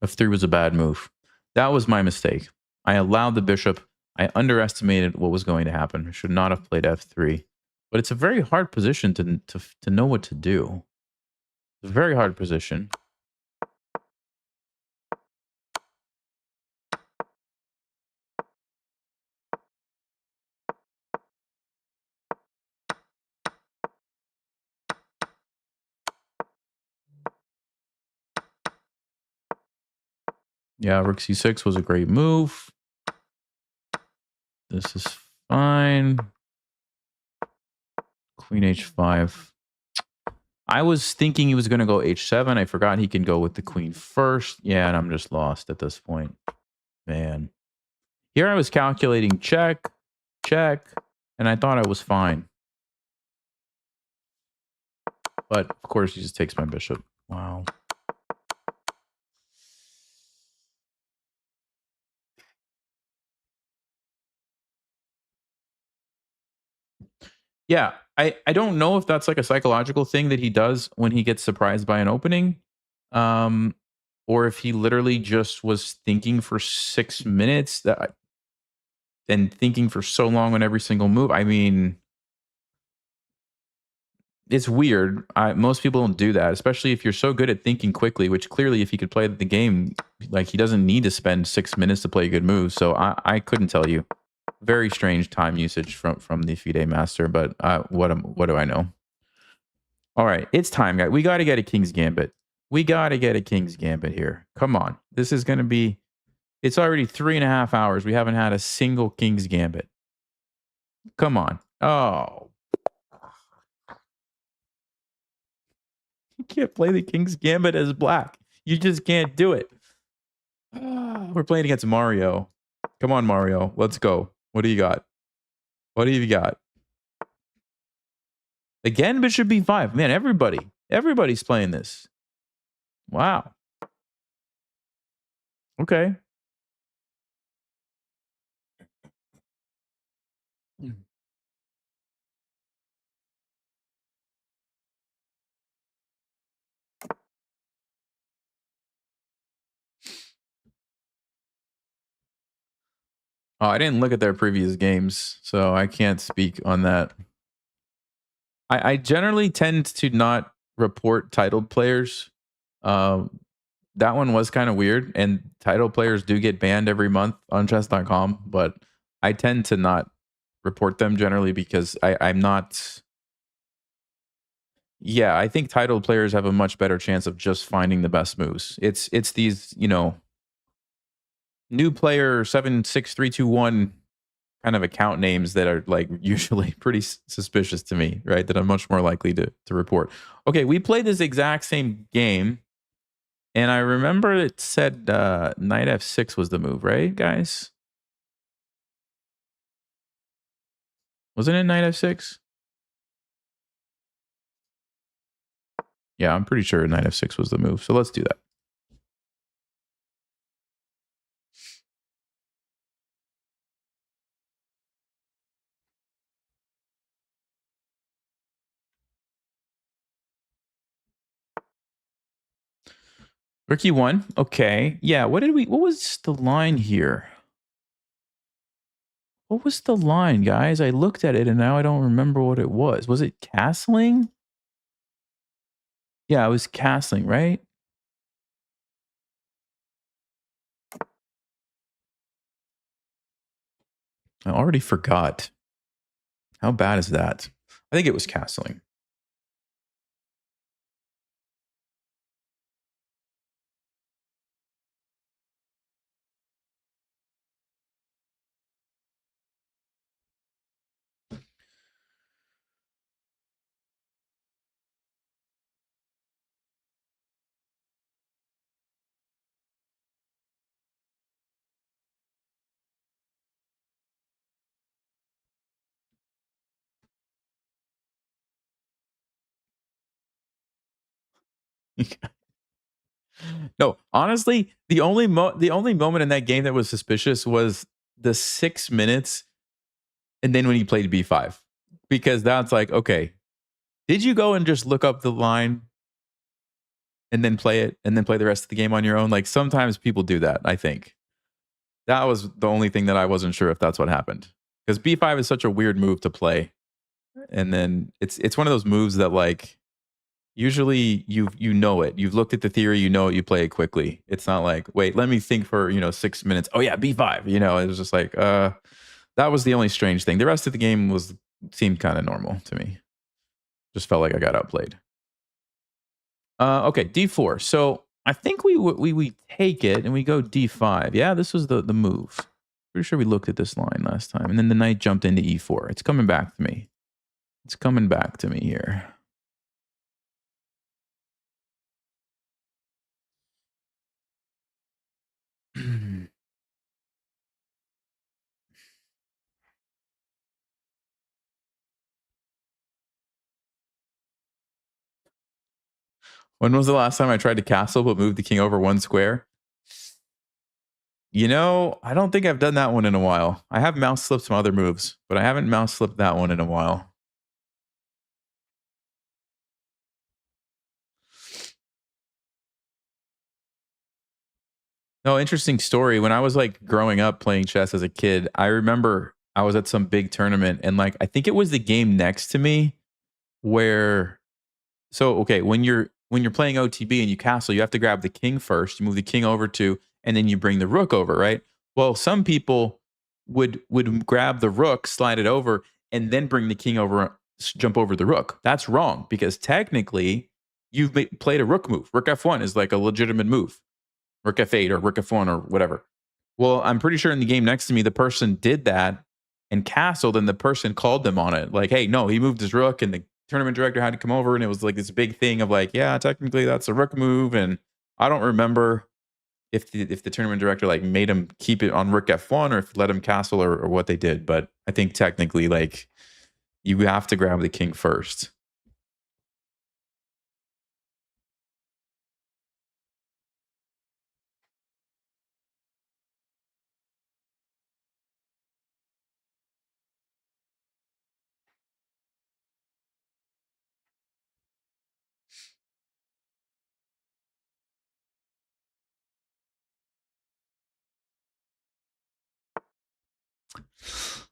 F3 was a bad move. That was my mistake. I allowed the bishop. I underestimated what was going to happen. I should not have played F3. But it's a very hard position to know what to do. It's a very hard position. Yeah, Rook C6 was a great move. This is fine. Queen H5. I was thinking he was going to go H7. I forgot he can go with the queen first. Yeah, and I'm just lost at this point. Man. Here I was calculating check, check, and I thought I was fine. But, of course, he just takes my bishop. Wow. Yeah, I don't know if that's like a psychological thing that he does when he gets surprised by an opening, um, or if he literally just was thinking for 6 minutes and thinking for so long on every single move. I mean, it's weird. Most people don't do that, especially if you're so good at thinking quickly. Which clearly, if he could play the game, like he doesn't need to spend 6 minutes to play a good move. So I couldn't tell you. Very strange time usage from the FIDE master, but what do I know? All right, it's time, guys. We got to get a King's Gambit. We got to get a King's Gambit here. Come on, this is going to be. It's already 3.5 hours. We haven't had a single King's Gambit. Come on. Oh, you can't play the King's Gambit as black. You just can't do it. We're playing against Mario. Come on, Mario. Let's go. What do you got? What do you got? Again, bishop b5. Man, everybody's playing this. Wow. Okay. Oh, I didn't look at their previous games, so I can't speak on that. I generally tend to not report titled players. Um, that one was kind of weird, and titled players do get banned every month on chess.com, but I tend to not report them generally because I'm not. Yeah, I think titled players have a much better chance of just finding the best moves. It's these, new player 76321 kind of account names that are like usually pretty suspicious to me, right? That I'm much more likely to report. Okay, we played this exact same game, and I remember it said knight f6 was the move, right, guys? Wasn't it knight f6? Yeah, I'm pretty sure knight f6 was the move. So let's do that. Rook e1. Okay. Yeah, what was the line here? What was the line, guys? I looked at it and now I don't remember what it was. Was it castling? Yeah, it was castling, right? I already forgot. How bad is that? I think it was castling. No, honestly, the only moment in that game that was suspicious was the 6 minutes and then when he played b5. Because that's like, okay, did you go and just look up the line and then play it and then play the rest of the game on your own? Like sometimes people do that, I think. That was the only thing that I wasn't sure if that's what happened. Because b5 is such a weird move to play. And then it's one of those moves that like usually you know it. You've looked at the theory, you know it, you play it quickly. It's not like, wait, let me think for, 6 minutes. Oh yeah, b5. It was just like that was the only strange thing. The rest of the game seemed kind of normal to me. Just felt like I got outplayed. Okay, d4. So I think we take it and we go d5. Yeah, this was the move. Pretty sure we looked at this line last time. And then the knight jumped into e4. It's coming back to me. It's coming back to me here. When was the last time I tried to castle but moved the king over one square? I don't think I've done that one in a while. I have mouse slipped some other moves, but I haven't mouse slipped that one in a while. No, interesting story. When I was like growing up playing chess as a kid, I remember I was at some big tournament and like I think it was the game next to me where okay, when you're playing OTB and you castle, you have to grab the king first. You move the king over to, and then you bring the rook over, right? Well, some people would grab the rook, slide it over, and then bring the king over, jump over the rook. That's wrong because technically you've played a rook move. Rook F1 is like a legitimate move. Rook F8 or Rook F1 or whatever. Well, I'm pretty sure in the game next to me, the person did that and castled, and the person called them on it. Like, hey, no, he moved his rook, and the tournament director had to come over, and it was like this big thing of like, yeah, technically that's a rook move. And I don't remember if the tournament director like made him keep it on Rook F1 or if let him castle or what they did. But I think technically, like, you have to grab the king first.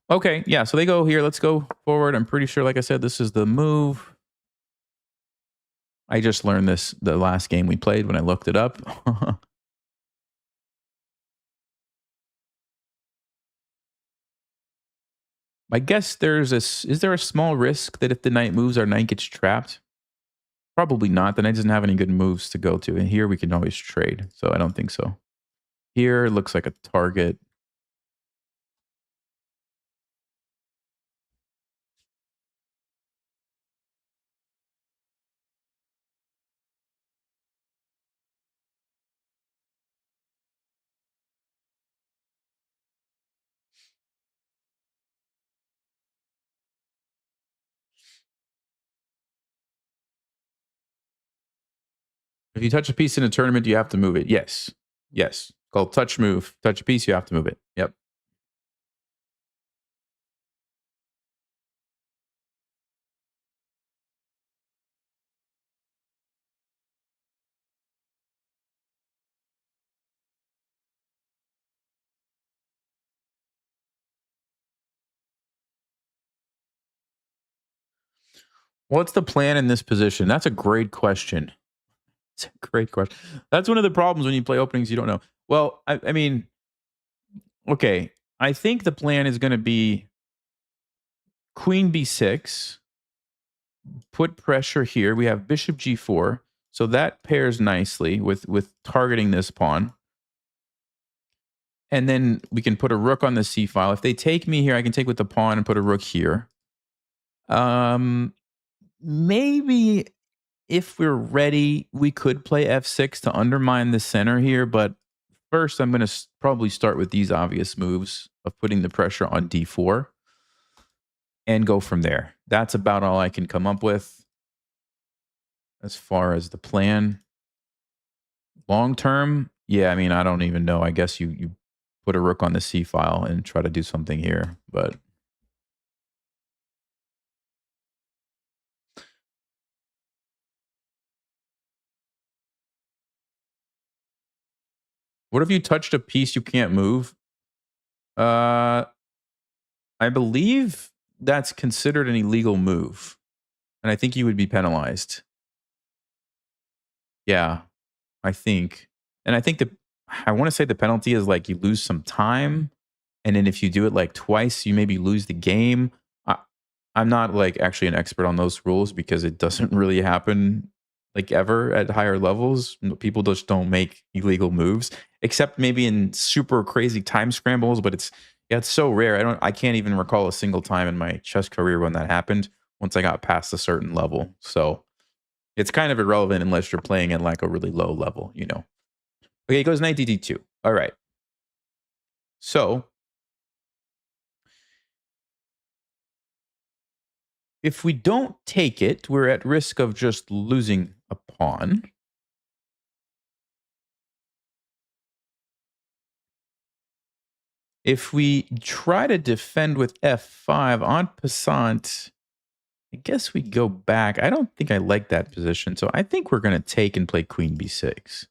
Okay, yeah, so they go here. Let's go forward. I'm pretty sure, like I said, this is the move. I just learned this the last game we played when I looked it up. I guess is there a small risk that if the knight moves, our knight gets trapped? Probably not. The knight doesn't have any good moves to go to. And here we can always trade. So I don't think so. Here it looks like a target. If you touch a piece in a tournament, you have to move it. Yes. Yes. Called touch move. Touch a piece, you have to move it. Yep. What's the plan in this position? That's a great question. It's a great question. That's one of the problems when you play openings you don't know. Well, I mean, okay. I think the plan is going to be queen b6, put pressure here. We have bishop g4. So that pairs nicely with targeting this pawn. And then we can put a rook on the c file. If they take me here, I can take with the pawn and put a rook here. Maybe if we're ready, we could play f6 to undermine the center here. But first, I'm going to probably start with these obvious moves of putting the pressure on d4 and go from there. That's about all I can come up with as far as the plan. Long term, yeah, I mean, I don't even know. I guess you put a rook on the c file and try to do something here, but what if you touched a piece you can't move? I believe that's considered an illegal move, and I think you would be penalized. Yeah, I think. And I think I want to say the penalty is like you lose some time. And then if you do it like twice, you maybe lose the game. I'm not like actually an expert on those rules because it doesn't really happen like ever at higher levels. People just don't make illegal moves, except maybe in super crazy time scrambles. But it's so rare. I can't even recall a single time in my chess career when that happened once I got past a certain level. So it's kind of irrelevant unless you're playing at like a really low level, you know. Okay, it goes knight dd2. All right. So if we don't take it, we're at risk of just losing a pawn. If we try to defend with f5 en passant, I guess we go back. I don't think I like that position, so I think we're going to take and play queen b6.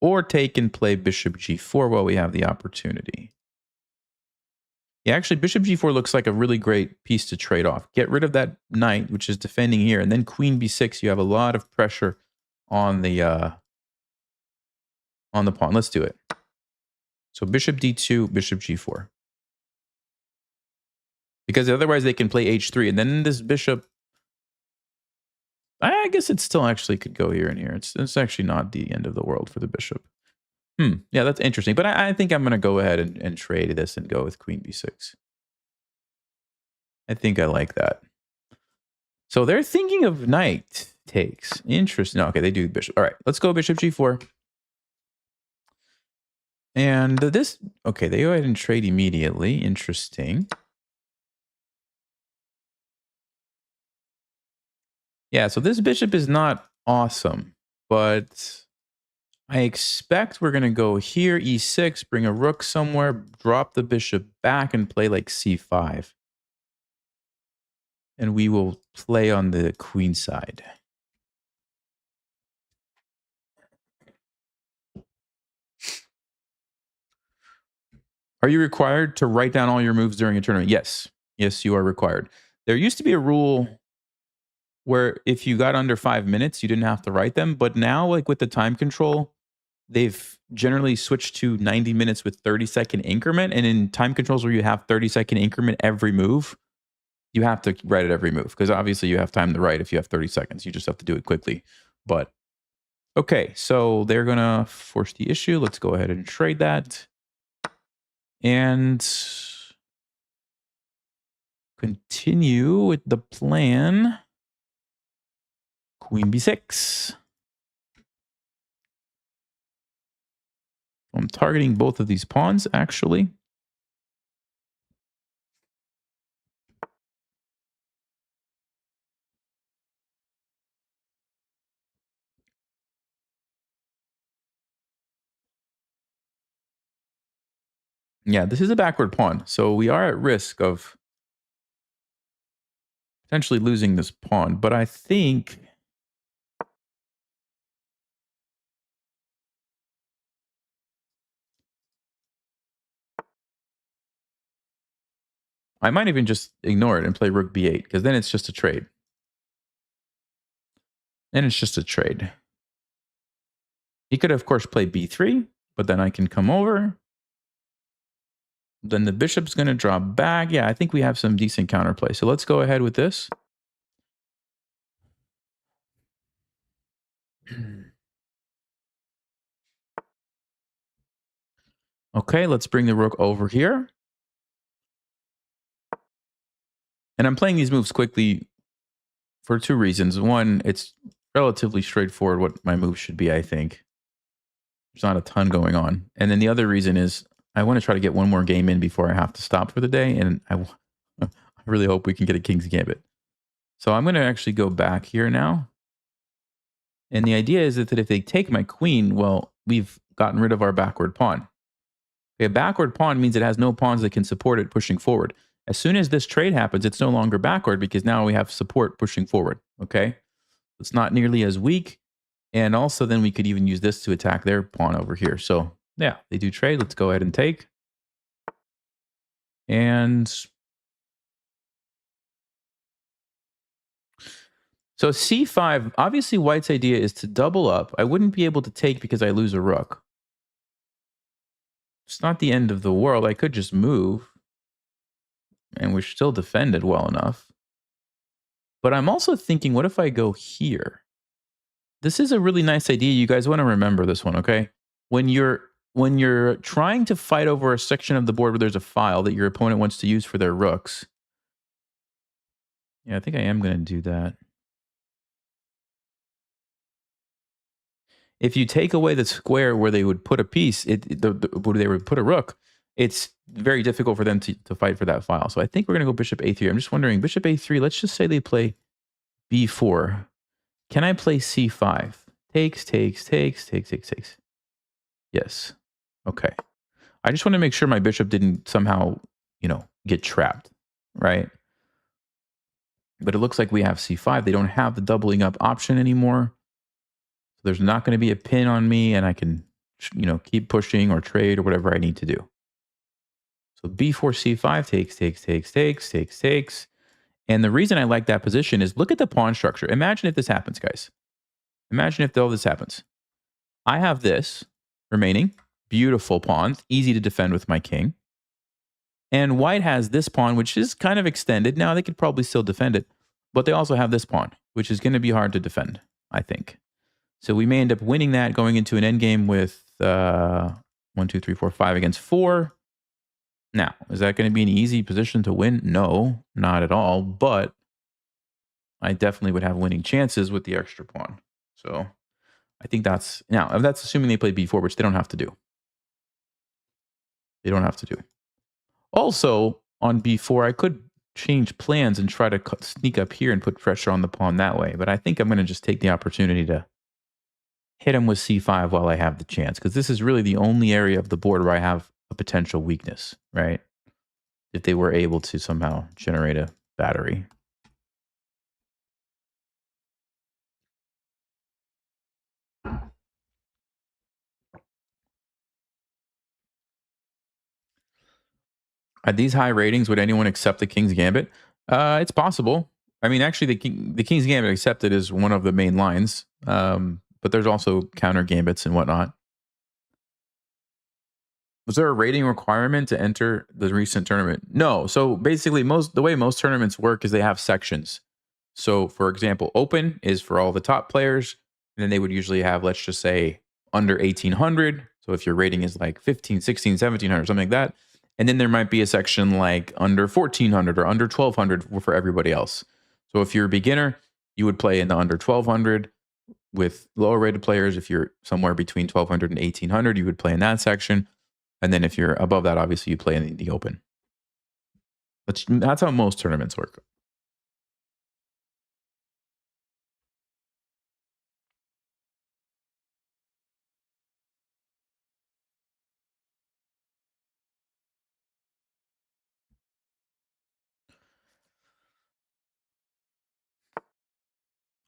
or take and play bishop g4 while we have the opportunity. Yeah, actually, bishop g4 looks like a really great piece to trade off. Get rid of that knight, which is defending here, and then queen b6. You have a lot of pressure on the pawn. Let's do it. So bishop d2, bishop g4. Because otherwise they can play h3, and then this bishop, I guess it still actually could go here and here. It's actually not the end of the world for the bishop. Yeah, that's interesting. But I think I'm going to go ahead and trade this and go with queen b6. I think I like that. So they're thinking of knight takes. Interesting. No, okay, they do bishop. All right, let's go bishop g4. And this, okay, they go ahead and trade immediately. Interesting. Yeah, so this bishop is not awesome, but I expect we're going to go here, e6, bring a rook somewhere, drop the bishop back, and play like c5. And we will play on the queen side. Are you required to write down all your moves during a tournament? Yes. Yes, you are required. There used to be a rule where if you got under 5 minutes, you didn't have to write them. But now, like with the time control, they've generally switched to 90 minutes with 30-second increment. And in time controls where you have 30-second increment every move, you have to write it every move. Because obviously you have time to write if you have 30 seconds. You just have to do it quickly. But, okay, so they're going to force the issue. Let's go ahead and trade that. And continue with the plan. Queen b6. I'm targeting both of these pawns, actually. Yeah, this is a backward pawn, so we are at risk of potentially losing this pawn, but I think I might even just ignore it and play rook b8, because then it's just a trade. Then it's just a trade. He could, of course, play b3, but then I can come over. Then the bishop's going to drop back. Yeah, I think we have some decent counterplay. So let's go ahead with this. Okay, let's bring the rook over here. And I'm playing these moves quickly for two reasons. One, it's relatively straightforward what my move should be, I think. There's not a ton going on. And then the other reason is I want to try to get one more game in before I have to stop for the day. And I really hope we can get a King's Gambit. So I'm going to actually go back here now. And the idea is that if they take my queen, well, we've gotten rid of our backward pawn. A backward pawn means it has no pawns that can support it pushing forward. As soon as this trade happens, it's no longer backward because now we have support pushing forward, okay? It's not nearly as weak. And also then we could even use this to attack their pawn over here. So yeah, they do trade. Let's go ahead and take. And so c5, obviously white's idea is to double up. I wouldn't be able to take because I lose a rook. It's not the end of the world. I could just move. And we're still defended well enough. But I'm also thinking, what if I go here? This is a really nice idea. You guys want to remember this one, okay? When you're trying to fight over a section of the board where there's a file that your opponent wants to use for their rooks. Yeah, I think I am going to do that. If you take away the square where they would put a piece, where they would put a rook, it's very difficult for them to fight for that file. So I think we're going to go bishop a3. I'm just wondering, bishop a3, let's just say they play b4. Can I play c5? Takes. Yes. Okay. I just want to make sure my bishop didn't somehow, get trapped, right? But it looks like we have c5. They don't have the doubling up option anymore. So there's not going to be a pin on me, and I can you know, keep pushing or trade or whatever I need to do. So b4, c5 takes. And the reason I like that position is look at the pawn structure. Imagine if this happens, guys. Imagine if all this happens. I have this remaining. Beautiful pawns. Easy to defend with my king. And white has this pawn, which is kind of extended. Now, they could probably still defend it. But they also have this pawn, which is going to be hard to defend, I think. So we may end up winning that, going into an endgame with 1, 2, 3, 4, 5 against 4. Now, is that going to be an easy position to win? No, not at all. But I definitely would have winning chances with the extra pawn. So I think that's, now, that's assuming they play b4, which they don't have to do. They don't have to do. Also, on b4, I could change plans and try to sneak up here and put pressure on the pawn that way. But I think I'm going to just take the opportunity to hit him with c5 while I have the chance. Because this is really the only area of the board where I have a potential weakness, right? If they were able to somehow generate a battery. At these high ratings, would anyone accept the King's Gambit? It's possible. I mean, actually, the King's Gambit accepted is one of the main lines, but there's also counter gambits and whatnot. Was there a rating requirement to enter the recent tournament? No. So basically, the way most tournaments work is they have sections. So, for example, Open is for all the top players, and then they would usually have, let's just say, under 1800. So if your rating is like 15, 16, 1700, something like that. And then there might be a section like under 1400 or under 1200 for everybody else. So if you're a beginner, you would play in the under 1200 with lower rated players. If you're somewhere between 1200 and 1800, you would play in that section. And then if you're above that, obviously you play in the Open. That's how most tournaments work.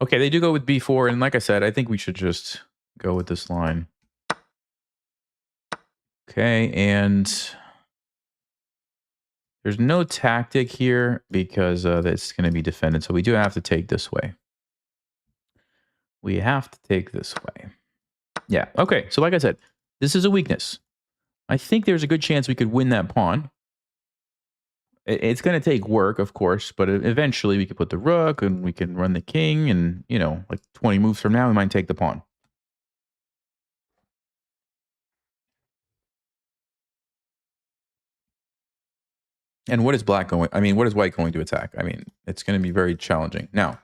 Okay, they do go with b4, and like I said, I think we should just go with this line. Okay, and there's no tactic here because it's going to be defended, so we do have to take this way. We have to take this way. Yeah, okay, so like I said, this is a weakness. I think there's a good chance we could win that pawn. It's going to take work, of course, but eventually we could put the rook and we can run the king, and, you know, like 20 moves from now, we might take the pawn. And what is black going? I mean, what is white going to attack? I mean, it's going to be very challenging. Now,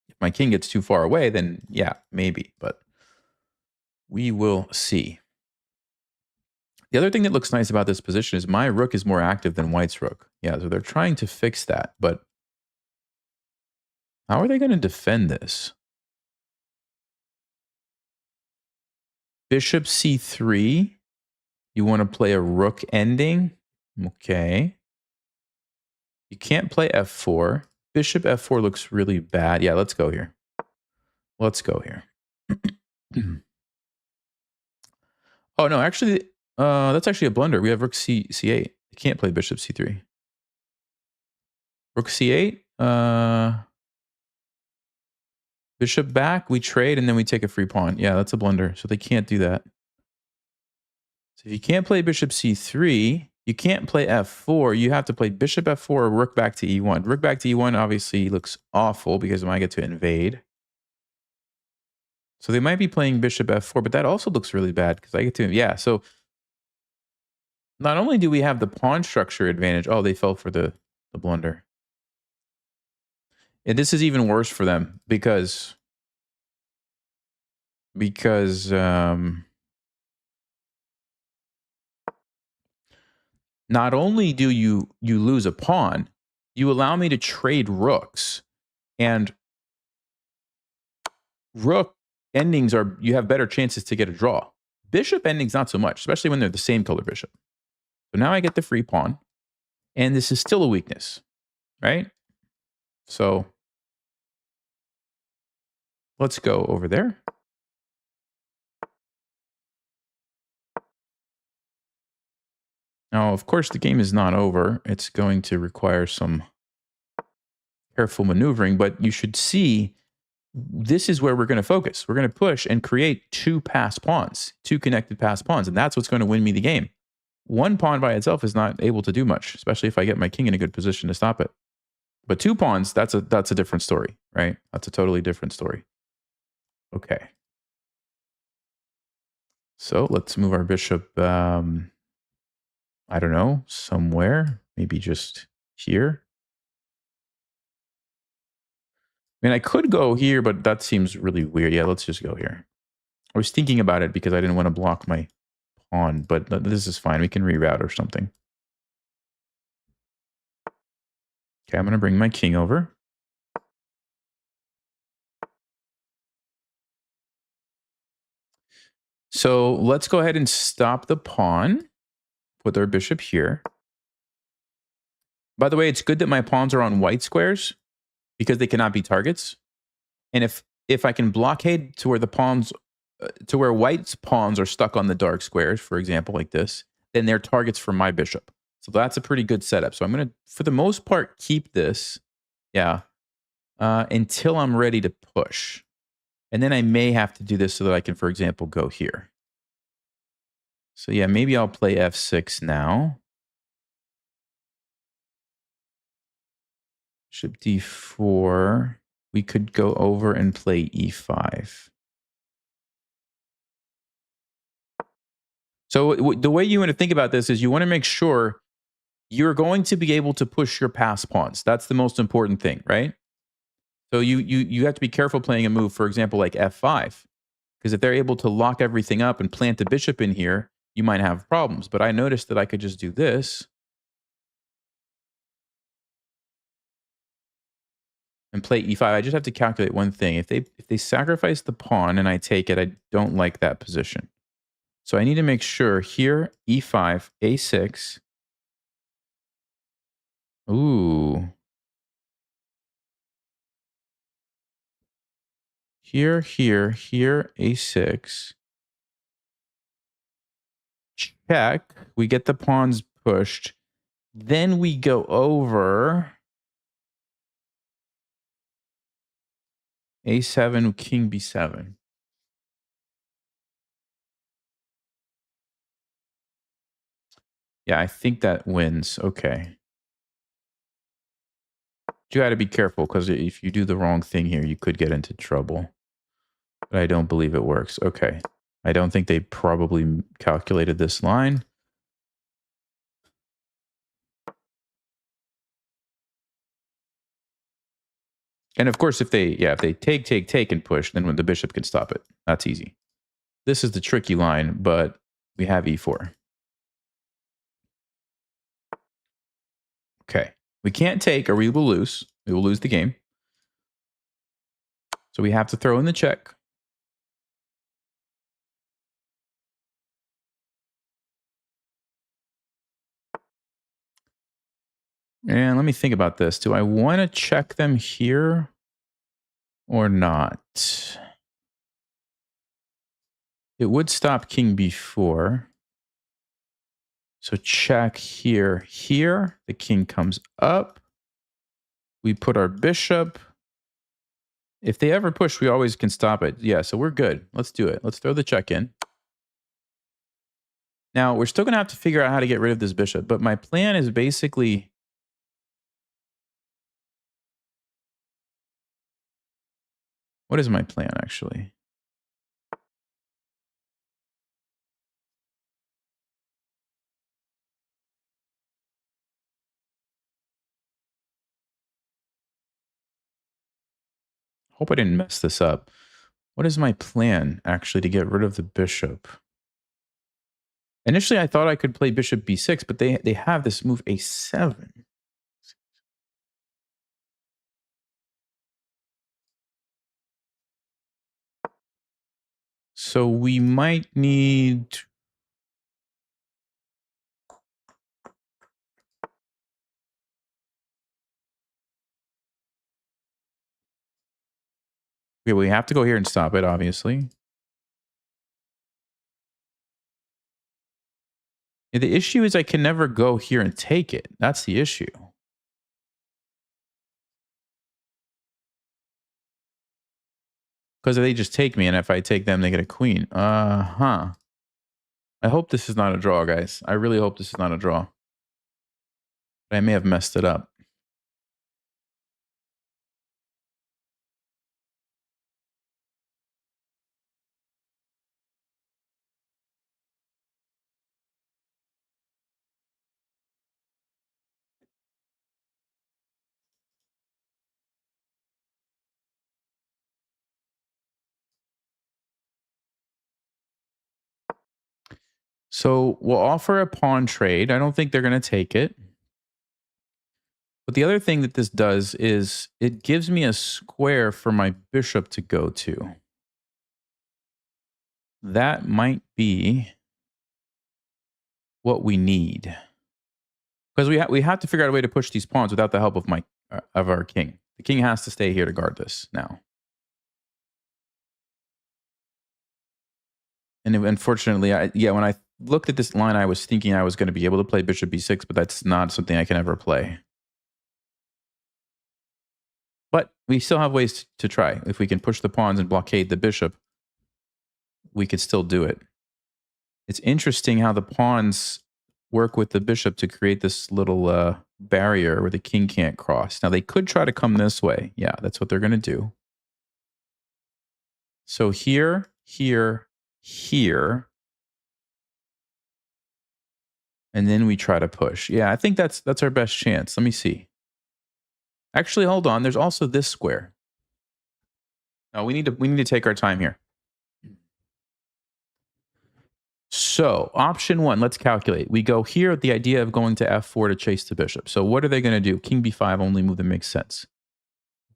if my king gets too far away, then yeah, maybe, but we will see. The other thing that looks nice about this position is my rook is more active than white's rook. Yeah, so they're trying to fix that, but how are they going to defend this? Bishop c3. You want to play a rook ending? Okay. You can't play f4. Bishop f4 looks really bad. Yeah, let's go here. Let's go here. Oh, no, actually, that's actually a blunder. We have rook c8. You can't play bishop c3. Rook c8. Bishop back. We trade, and then we take a free pawn. Yeah, that's a blunder. So they can't do that. So if you can't play bishop c3, you can't play f4. You have to play bishop f4 or rook back to e1. Rook back to e1 obviously looks awful because I get to invade. So they might be playing bishop f4, but that also looks really bad because I get to, yeah. So not only do we have the pawn structure advantage, oh, they fell for the blunder. And this is even worse for them because not only do you lose a pawn, you allow me to trade rooks, and rook endings are, you have better chances to get a draw. Bishop endings, not so much, especially when they're the same color bishop. So now I get the free pawn, and this is still a weakness, right? So let's go over there. Now, of course, the game is not over. It's going to require some careful maneuvering, but you should see this is where we're going to focus. We're going to push and create two passed pawns, two connected passed pawns, and that's what's going to win me the game. One pawn by itself is not able to do much, especially if I get my king in a good position to stop it. But two pawns, that's a different story, right? That's a totally different story. Okay. So let's move our bishop, I don't know, somewhere. Maybe just here. I mean, I could go here, but that seems really weird. Yeah, let's just go here. I was thinking about it because I didn't want to block my pawn, but this is fine. We can reroute or something. Okay, I'm going to bring my king over. So let's go ahead and stop the pawn. Put our bishop here. By the way, it's good that my pawns are on white squares because they cannot be targets. And if I can blockade to where the pawns, to where white's pawns are stuck on the dark squares, for example, like this, then they're targets for my bishop. So that's a pretty good setup. So I'm going to, for the most part, keep this, until I'm ready to push. And then I may have to do this so that I can, for example, go here. So yeah, maybe I'll play f6 now. Bishop d4. We could go over and play e5. So the way you want to think about this is you want to make sure you're going to be able to push your pass pawns. That's the most important thing, right? So you have to be careful playing a move, for example, like f5. Because if they're able to lock everything up and plant the bishop in here, you might have problems. But I noticed that I could just do this and play e5. I just have to calculate one thing. If they sacrifice the pawn and I take it, I don't like that position. So I need to make sure here, e5, a6. Ooh. Here, a6. Check. We get the pawns pushed. Then we go over a7, king b7. Yeah, I think that wins. Okay. You got to be careful because if you do the wrong thing here, you could get into trouble. But I don't believe it works. Okay. I don't think they probably calculated this line. And of course, if they take and push, then when the bishop can stop it. That's easy. This is the tricky line, but we have e4. Okay. We can't take or we will lose. We will lose the game. So we have to throw in the check. And let me think about this. Do I want to check them here or not? It would stop king b4. So check here. Here, the king comes up. We put our bishop. If they ever push, we always can stop it. Yeah, so we're good. Let's do it. Let's throw the check in. Now, we're still going to have to figure out how to get rid of this bishop, but my plan is basically... What is my plan, actually? Hope I didn't mess this up. What is my plan, actually, to get rid of the bishop? Initially, I thought I could play bishop b6, but they have this move a7. So we might need... Yeah, we have to go here and stop it, obviously. The issue is I can never go here and take it. That's the issue. Because they just take me, and if I take them, they get a queen. I hope this is not a draw, guys. I really hope this is not a draw. But I may have messed it up. So we'll offer a pawn trade. I don't think they're going to take it. But the other thing that this does is it gives me a square for my bishop to go to. That might be what we need. Because we have to figure out a way to push these pawns without the help of our king. The king has to stay here to guard this now. And unfortunately, when I looked at this line, I was thinking I was going to be able to play bishop b6, but that's not something I can ever play. But we still have ways to try. If we can push the pawns and blockade the bishop, we could still do it. It's interesting how the pawns work with the bishop to create this little barrier where the king can't cross. Now, they could try to come this way. Yeah, that's what they're going to do. So here, here, here. And then we try to push. Yeah, I think that's our best chance. Let me see. Actually, hold on. There's also this square. No, we need to take our time here. So, option one, let's calculate. We go here with the idea of going to f4 to chase the bishop. So what are they going to do? King b5, only move that makes sense.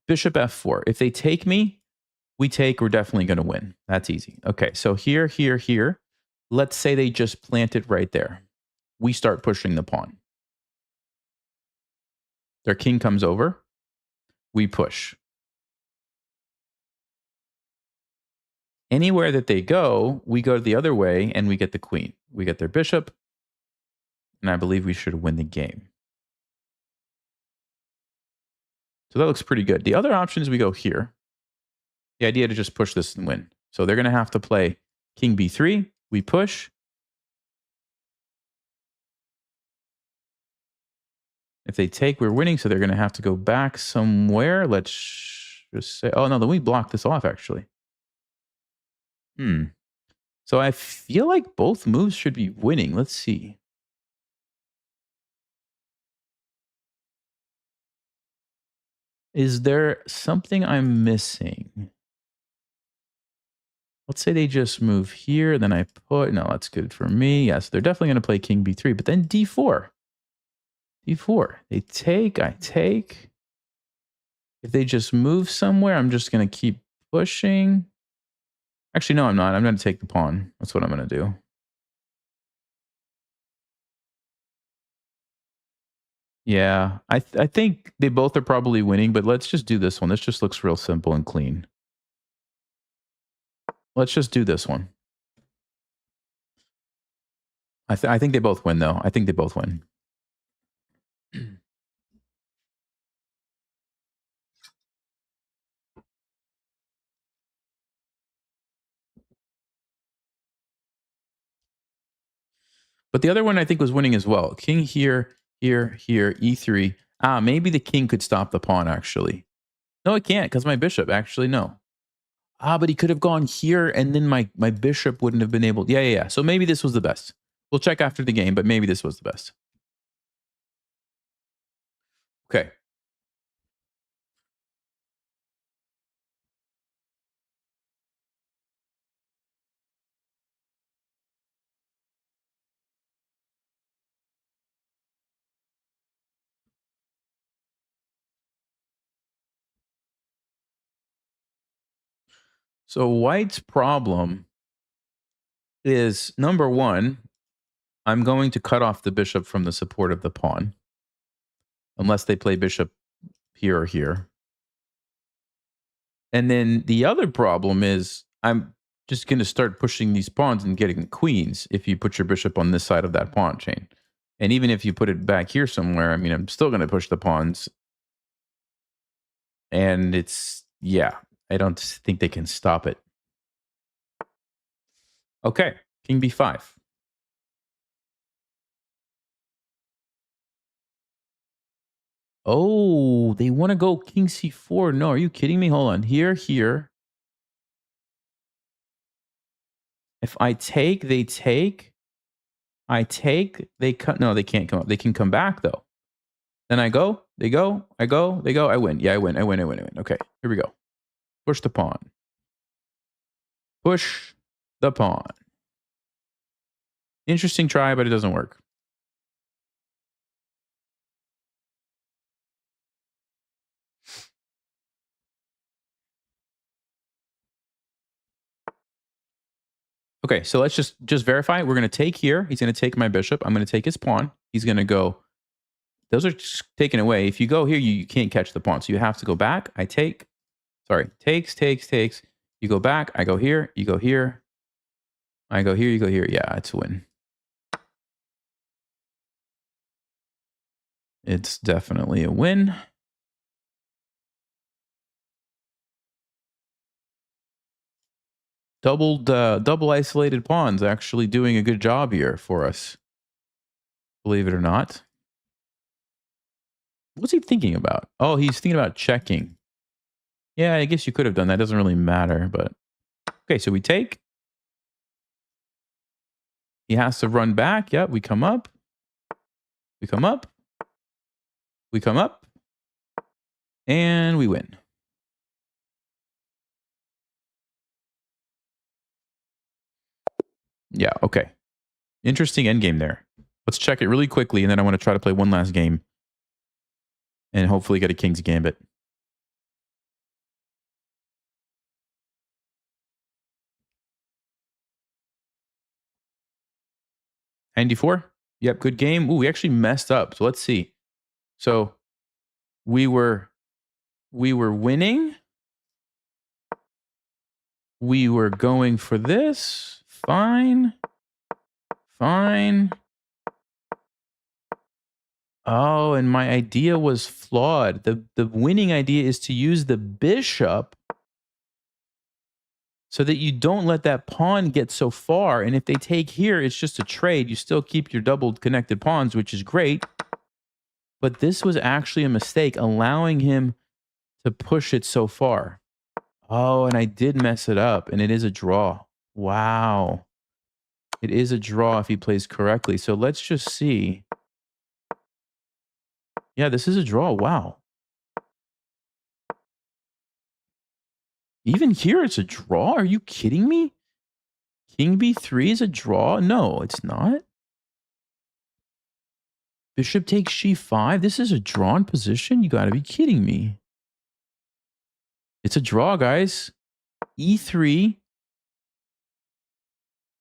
Bishop f4. If they take me, we take, we're definitely going to win. That's easy. Okay, so here, here, here. Let's say they just plant it right there. We start pushing the pawn. Their king comes over. We push. Anywhere that they go, we go the other way and we get the queen. We get their bishop. And I believe we should win the game. So that looks pretty good. The other option is we go here. The idea to just push this and win. So they're going to have to play king b3. We push. If they take, we're winning. So they're going to have to go back somewhere. Let's just say, oh no, then we block this off actually. So I feel like both moves should be winning. Let's see. Is there something I'm missing? Let's say they just move here, then I put, no, that's good for me. Yes, they're definitely going to play king b3, but then d4. d4. They take, I take. If they just move somewhere, I'm just going to keep pushing. Actually, no, I'm not. I'm going to take the pawn. That's what I'm going to do. Yeah, I think they both are probably winning, but let's just do this one. This just looks real simple and clean. Let's just do this one. I think they both win, though. I think they both win. But the other one I think was winning as well. King here, here, here, e3. Ah, maybe the king could stop the pawn, actually. No, it can't, because my bishop. Actually, no. Ah, but he could have gone here, and then my bishop wouldn't have been able... Yeah. So maybe this was the best. We'll check after the game, but maybe this was the best. Okay. So white's problem is, number one, I'm going to cut off the bishop from the support of the pawn. Unless they play bishop here or here. And then the other problem is I'm just going to start pushing these pawns and getting queens if you put your bishop on this side of that pawn chain. And even if you put it back here somewhere, I mean, I'm still going to push the pawns. And it's, yeah, I don't think they can stop it. Okay, king b5. Oh, they want to go king c4. No, are you kidding me? Hold on. Here. If I take, they take. I take, they cut. No, they can't come up. They can come back, though. Then I go, they go, I go, they go, I win. Yeah, I win. Okay, here we go. Push the pawn. Push the pawn. Interesting try, but it doesn't work. Okay, so let's just verify. We're going to take here. He's going to take my bishop. I'm going to take his pawn. He's going to go. Those are taken away. If you go here, you can't catch the pawn. So you have to go back. I take. Sorry. Takes. You go back. I go here. You go here. I go here. You go here. Yeah, it's a win. It's definitely a win. Double isolated pawns actually doing a good job here for us. Believe it or not. What's he thinking about? Oh, he's thinking about checking. Yeah, I guess you could have done that. Doesn't really matter, but okay, so we take. He has to run back. Yep, we come up. We come up. We come up. And we win. Yeah, okay. Interesting endgame there. Let's check it really quickly, and then I want to try to play one last game. And hopefully get a King's Gambit. '94. Yep, good game. Ooh, we actually messed up. So let's see. So we were winning. We were going for this. Fine. Fine. Oh, and my idea was flawed. The winning idea is to use the bishop so that you don't let that pawn get so far. And if they take here, it's just a trade. You still keep your double connected pawns, which is great. But this was actually a mistake, allowing him to push it so far. Oh, and I did mess it up, and it is a draw. Wow. It is a draw if he plays correctly. So let's just see. Yeah, this is a draw. Wow. Even here, it's a draw? Are you kidding me? King b3 is a draw? No, it's not. Bishop takes g5? This is a drawn position? You gotta be kidding me. It's a draw, guys. e3.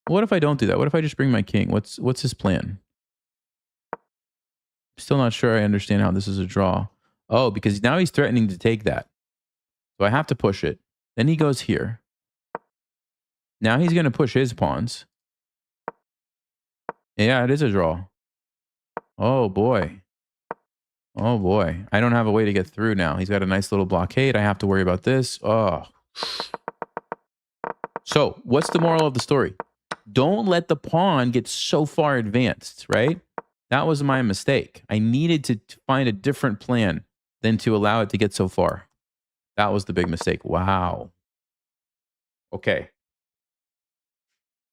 What if I don't do that? What if I just bring my king? What's his plan? Still not sure I understand how this is a draw. Oh, because now he's threatening to take that. So I have to push it. Then he goes here. Now he's going to push his pawns. Yeah, it is a draw. Oh, boy. Oh, boy. I don't have a way to get through now. He's got a nice little blockade. I have to worry about this. Oh. So, what's the moral of the story? Don't let the pawn get so far advanced, right? That was my mistake. I needed to find a different plan than to allow it to get so far. That was the big mistake. Wow. Okay.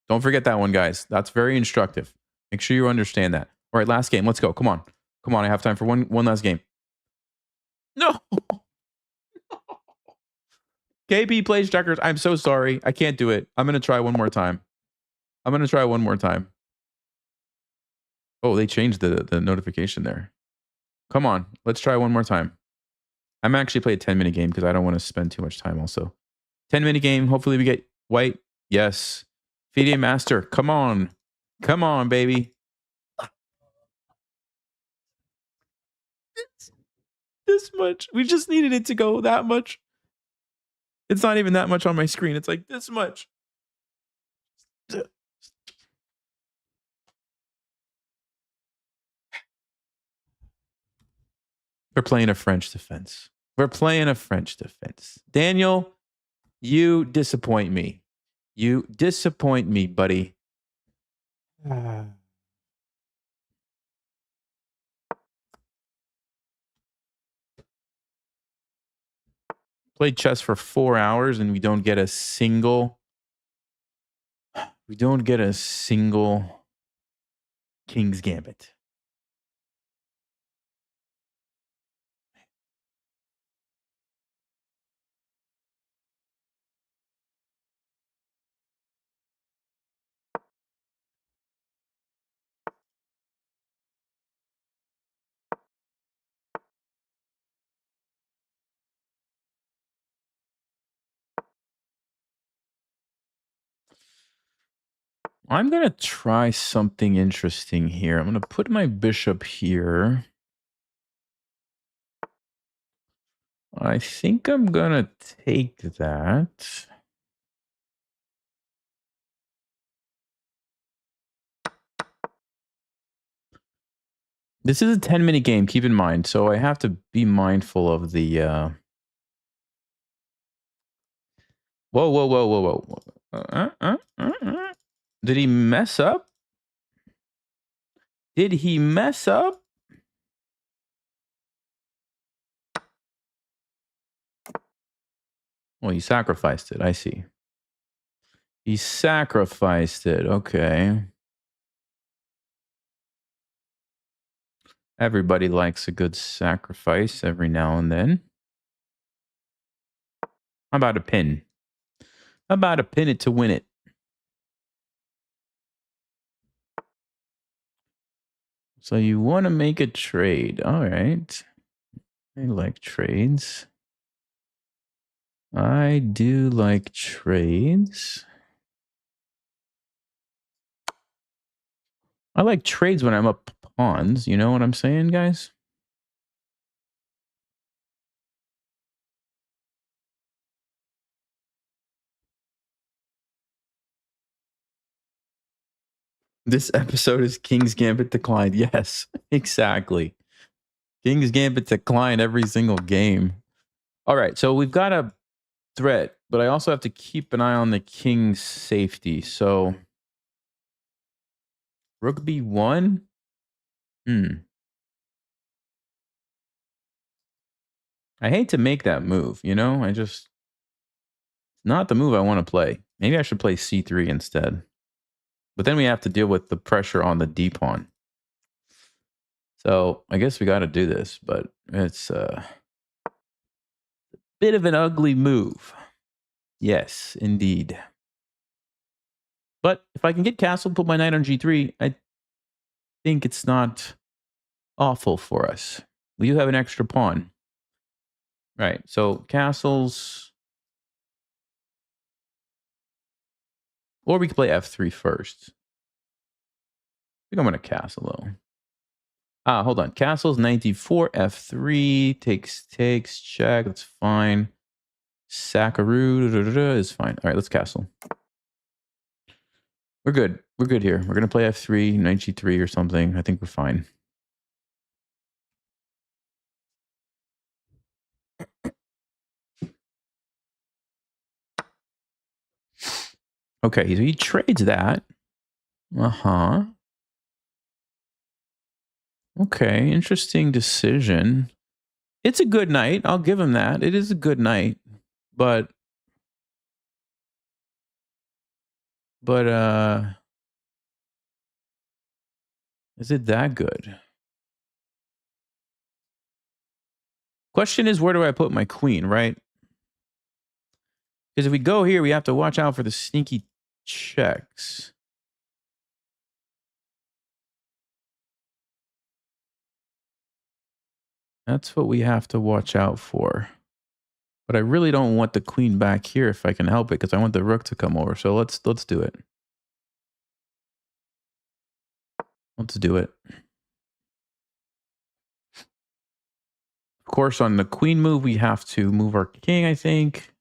Don't forget that one, guys. That's very instructive. Make sure you understand that. All right, last game. Let's go. Come on. Come on. I have time for one last game. No. KB plays checkers. I'm so sorry. I can't do it. I'm going to try one more time. Oh, they changed the notification there. Come on. Let's try one more time. I'm actually play a 10-minute game because I don't want to spend too much time also. 10-minute game. Hopefully we get white. Yes. FIDE Master. Come on. Come on, baby. This much. We just needed it to go that much. It's not even that much on my screen. It's like this much. We're playing a French defense. We're playing a French defense. Daniel, you disappoint me. You disappoint me, buddy. Played chess for 4 hours and we don't get a single. We don't get a single King's Gambit. I'm going to try something interesting here. I'm going to put my bishop here. I think I'm going to take that. This is a 10-minute game, keep in mind. So I have to be mindful of the... Whoa, whoa, whoa, whoa, whoa. Did he mess up? Did he mess up? Well, he sacrificed it. I see. He sacrificed it. Okay. Everybody likes a good sacrifice every now and then. How about a pin? How about a pin it to win it? So you want to make a trade. All right. I like trades. I do like trades. I like trades when I'm up pawns. You know what I'm saying, guys? This episode is King's Gambit declined. Yes, exactly. King's Gambit declined every single game. All right, so we've got a threat, but I also have to keep an eye on the king's safety. So rook b1. I hate to make that move, you know? It's not the move I want to play. Maybe I should play c3 instead. But then we have to deal with the pressure on the d pawn. So I guess we got to do this, but it's a bit of an ugly move. Yes, indeed. But if I can get castle, put my knight on g3, I think it's not awful for us. We do have an extra pawn. Right, so castles. Or we could play f3 first. I think I'm going to castle, though. Hold on. Castles, 94, f3, takes, check, that's fine. Sackaroo, is fine. All right, let's castle. We're good. We're good here. We're going to play f3, knight g3 or something. I think we're fine. Okay, so he trades that. Uh-huh. Okay, interesting decision. It's a good night. I'll give him that. It is a good night. But is it that good? Question is, where do I put my queen, right? Because if we go here, we have to watch out for the sneaky checks. That's what we have to watch out for. But I really don't want the queen back here if I can help it, because I want the rook to come over. So let's do it. Let's do it. Of course, on the queen move, we have to move our king, I think.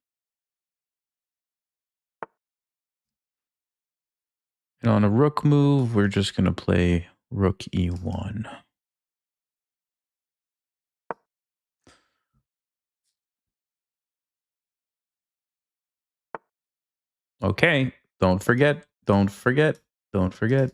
And on a rook move, we're just going to play rook e1. Okay, don't forget, don't forget, don't forget.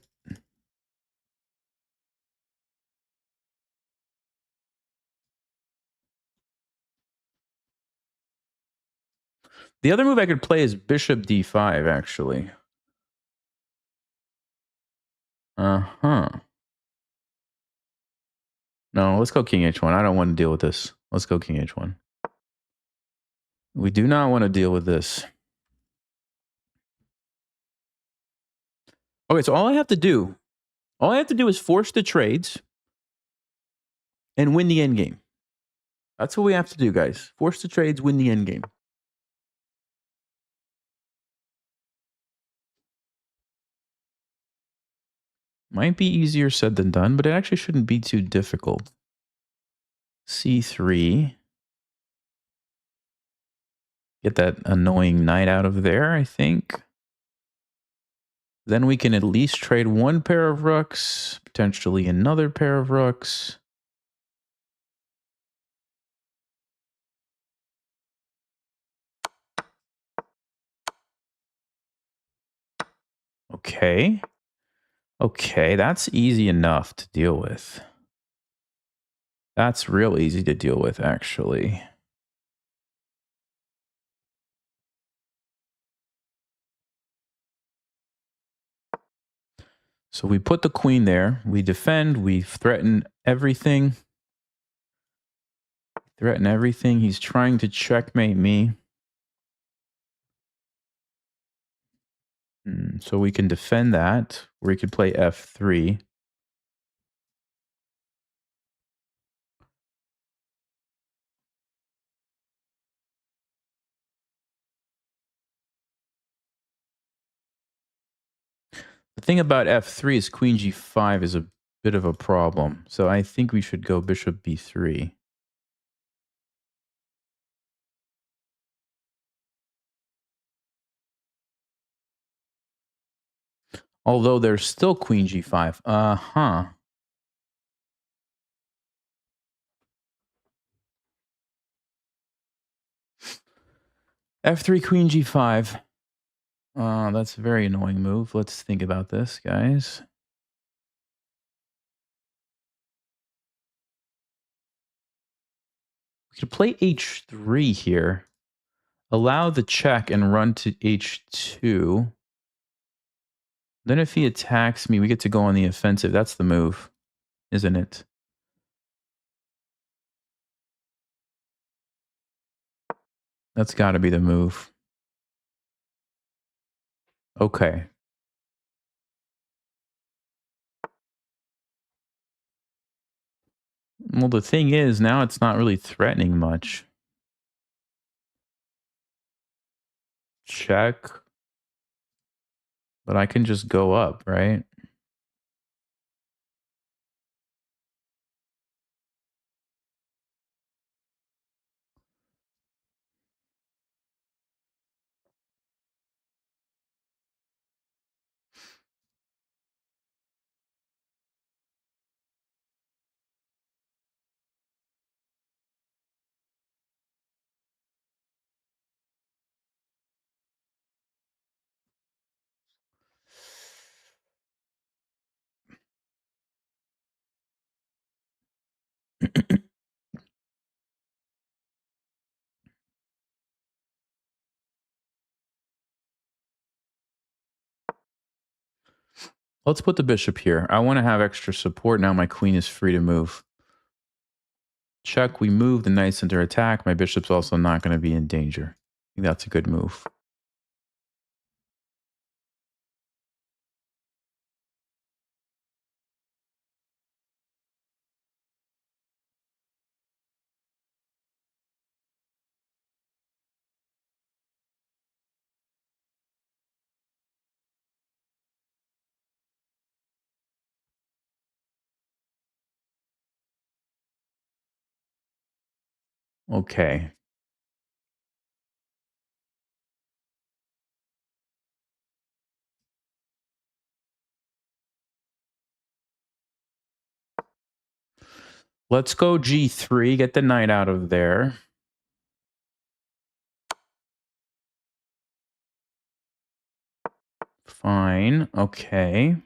The other move I could play is bishop d5, actually. Uh-huh. No, let's go king h1. I don't want to deal with this. Let's go king h1. We do not want to deal with this. Okay, so all I have to do is force the trades and win the endgame. That's what we have to do, guys. Force the trades, win the endgame. Might be easier said than done, but it actually shouldn't be too difficult. c3. Get that annoying knight out of there, I think. Then we can at least trade one pair of rooks, potentially another pair of rooks. Okay. Okay, that's easy enough to deal with. That's real easy to deal with, actually. So we put the queen there. We defend. We threaten everything. Threaten everything. He's trying to checkmate me. So we can defend that. Or we could play f3. The thing about f3 is queen g5 is a bit of a problem. So I think we should go bishop b3. Although there's still queen g5. Uh-huh. f3 queen g5. That's a very annoying move. Let's think about this, guys. We could play h3 here. Allow the check and run to h2. Then if he attacks me, we get to go on the offensive. That's the move, isn't it? That's got to be the move. Okay. Well, the thing is, now it's not really threatening much. Check. But I can just go up, right? Let's put the bishop here. I want to have extra support. Now my queen is free to move. Check, we move. The knight's under attack. My bishop's also not going to be in danger. I think that's a good move. Okay. Let's go G3, get the knight out of there. Fine, okay.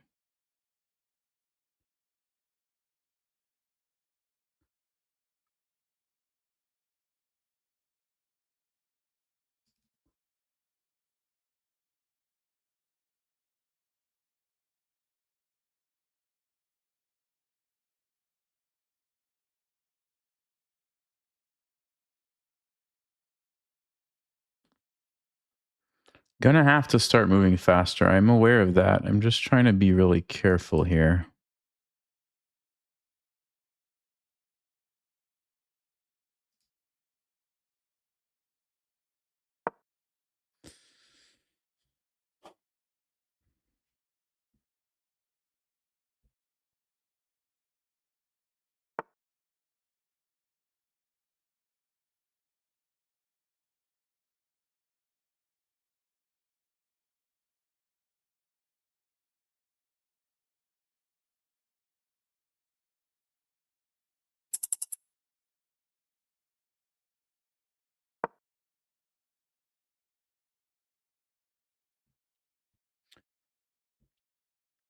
Gonna have to start moving faster. I'm aware of that. I'm just trying to be really careful here.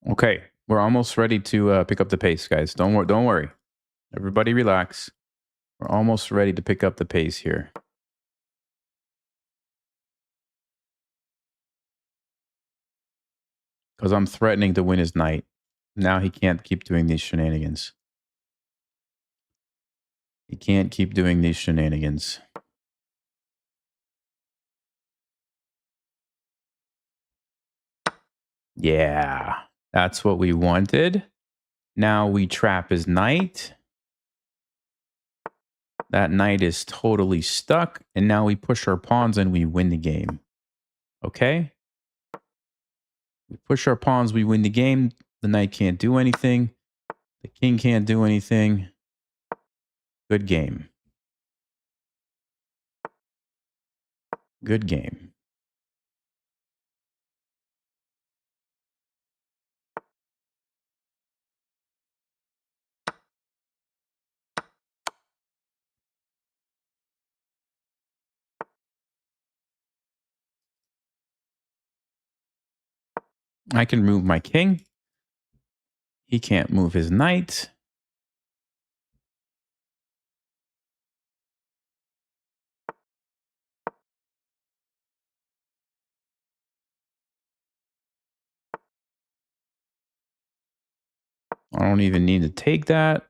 Okay, we're almost ready to pick up the pace, guys. Don't worry. Everybody relax. We're almost ready to pick up the pace here. Because I'm threatening to win his knight. Now he can't keep doing these shenanigans. He can't keep doing these shenanigans. Yeah, that's what we wanted. Now we trap his knight. That knight is totally stuck. And now we push our pawns and we win the game. Okay? We push our pawns, we win the game. The knight can't do anything. The king can't do anything. Good game. Good game. I can move my king. He can't move his knight. I don't even need to take that.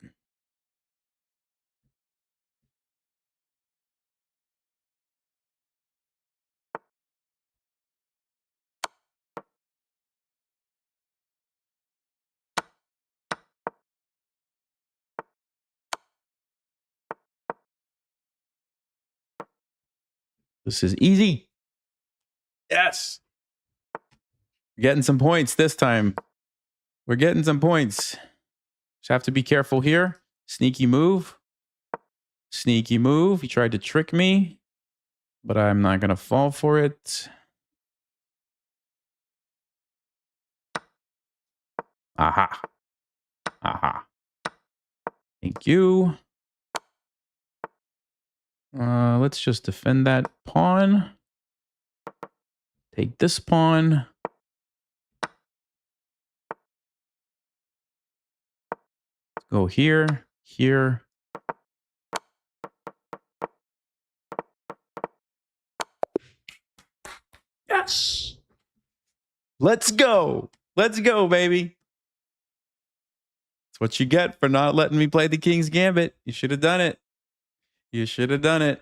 This is easy. Yes. We're getting some points this time. We're getting some points. Just have to be careful here. Sneaky move. Sneaky move. He tried to trick me, but I'm not going to fall for it. Aha. Aha. Thank you. Let's just defend that pawn. Take this pawn. Let's go here, here. Yes. Let's go. Let's go, baby. That's what you get for not letting me play the King's Gambit. You should have done it. You should have done it.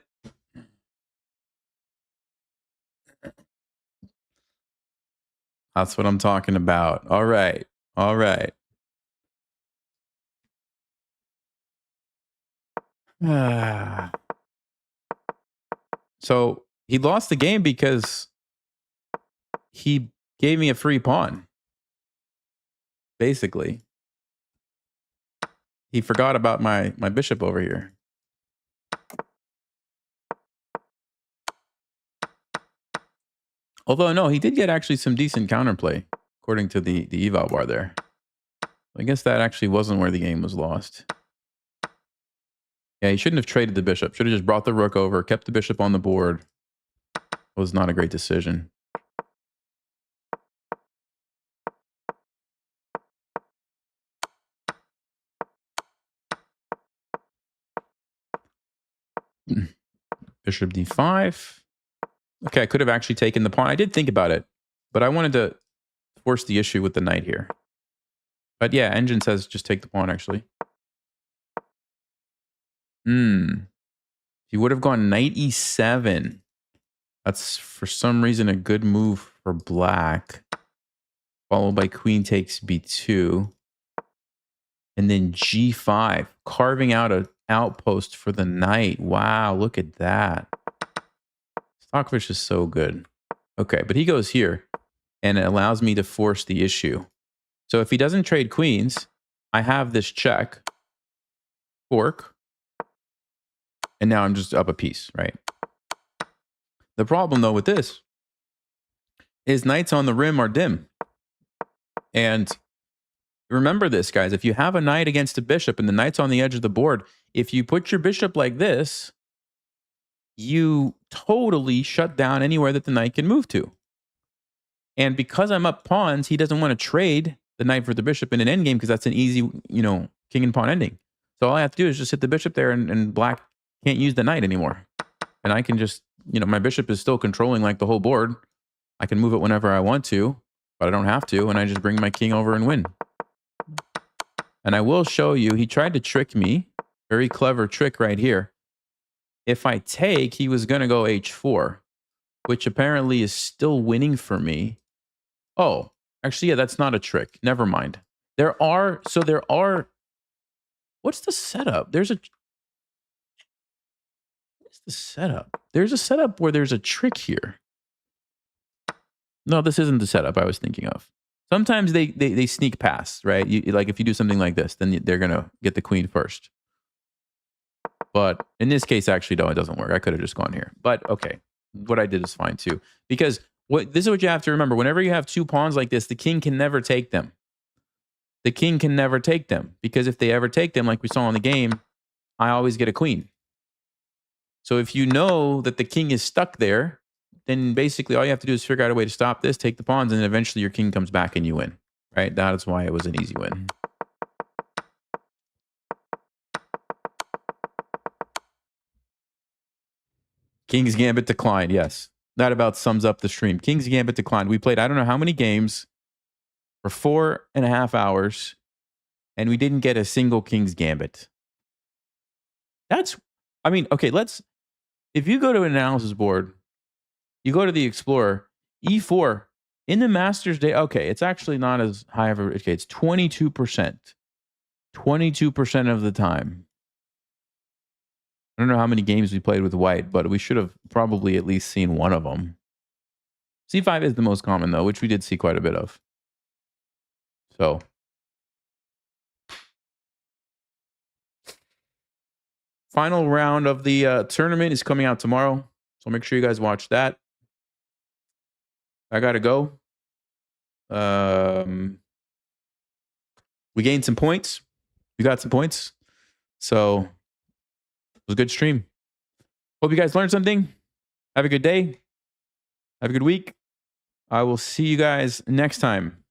That's what I'm talking about. All right. All right. So he lost the game because he gave me a free pawn. Basically. He forgot about my bishop over here. Although, no, he did get actually some decent counterplay, according to the eval bar there. I guess that actually wasn't where the game was lost. Yeah, he shouldn't have traded the bishop. Should have just brought the rook over, kept the bishop on the board. Was not a great decision. Bishop d5. Okay, I could have actually taken the pawn. I did think about it, but I wanted to force the issue with the knight here. But yeah, engine says just take the pawn, actually. He would have gone knight e7. That's, for some reason, a good move for black. Followed by queen takes b2. And then g5, carving out an outpost for the knight. Wow, look at that. Stockfish is so good. Okay, but he goes here, and it allows me to force the issue. So if he doesn't trade queens, I have this check, fork, and now I'm just up a piece, right? The problem, though, with this is knights on the rim are dim. And remember this, guys. If you have a knight against a bishop and the knight's on the edge of the board, if you put your bishop like this, you totally shut down anywhere that the knight can move to. And because I'm up pawns, he doesn't want to trade the knight for the bishop in an endgame because that's an easy, king and pawn ending. So all I have to do is just hit the bishop there and black can't use the knight anymore. And I can just, my bishop is still controlling like the whole board. I can move it whenever I want to, but I don't have to. And I just bring my king over and win. And I will show you, he tried to trick me. Very clever trick right here. If I take, he was going to go h4, which apparently is still winning for me. Oh, actually, yeah, that's not a trick. Never mind. There are, what's the setup? What's the setup? There's a setup where there's a trick here. No, this isn't the setup I was thinking of. Sometimes they sneak past, right? Like if you do something like this, then they're going to get the queen first. But in this case, actually, no, it doesn't work. I could have just gone here. But okay, what I did is fine too. Because this is what you have to remember. Whenever you have two pawns like this, the king can never take them. The king can never take them. Because if they ever take them, like we saw in the game, I always get a queen. So if you know that the king is stuck there, then basically all you have to do is figure out a way to stop this, take the pawns, and then eventually your king comes back and you win. Right? That is why it was an easy win. King's Gambit declined, yes. That about sums up the stream. King's Gambit declined. We played I don't know how many games for 4.5 hours, and we didn't get a single King's Gambit. Okay, if you go to an analysis board, you go to the Explorer, E4, in the Masters Day, okay, it's actually not as high of a, okay, it's 22%. 22% of the time. I don't know how many games we played with white, but we should have probably at least seen one of them. C5 is the most common, though, which we did see quite a bit of. So. Final round of the tournament is coming out tomorrow. So make sure you guys watch that. I got to go. We gained some points. We got some points. So it was a good stream. Hope you guys learned something. Have a good day. Have a good week. I will see you guys next time.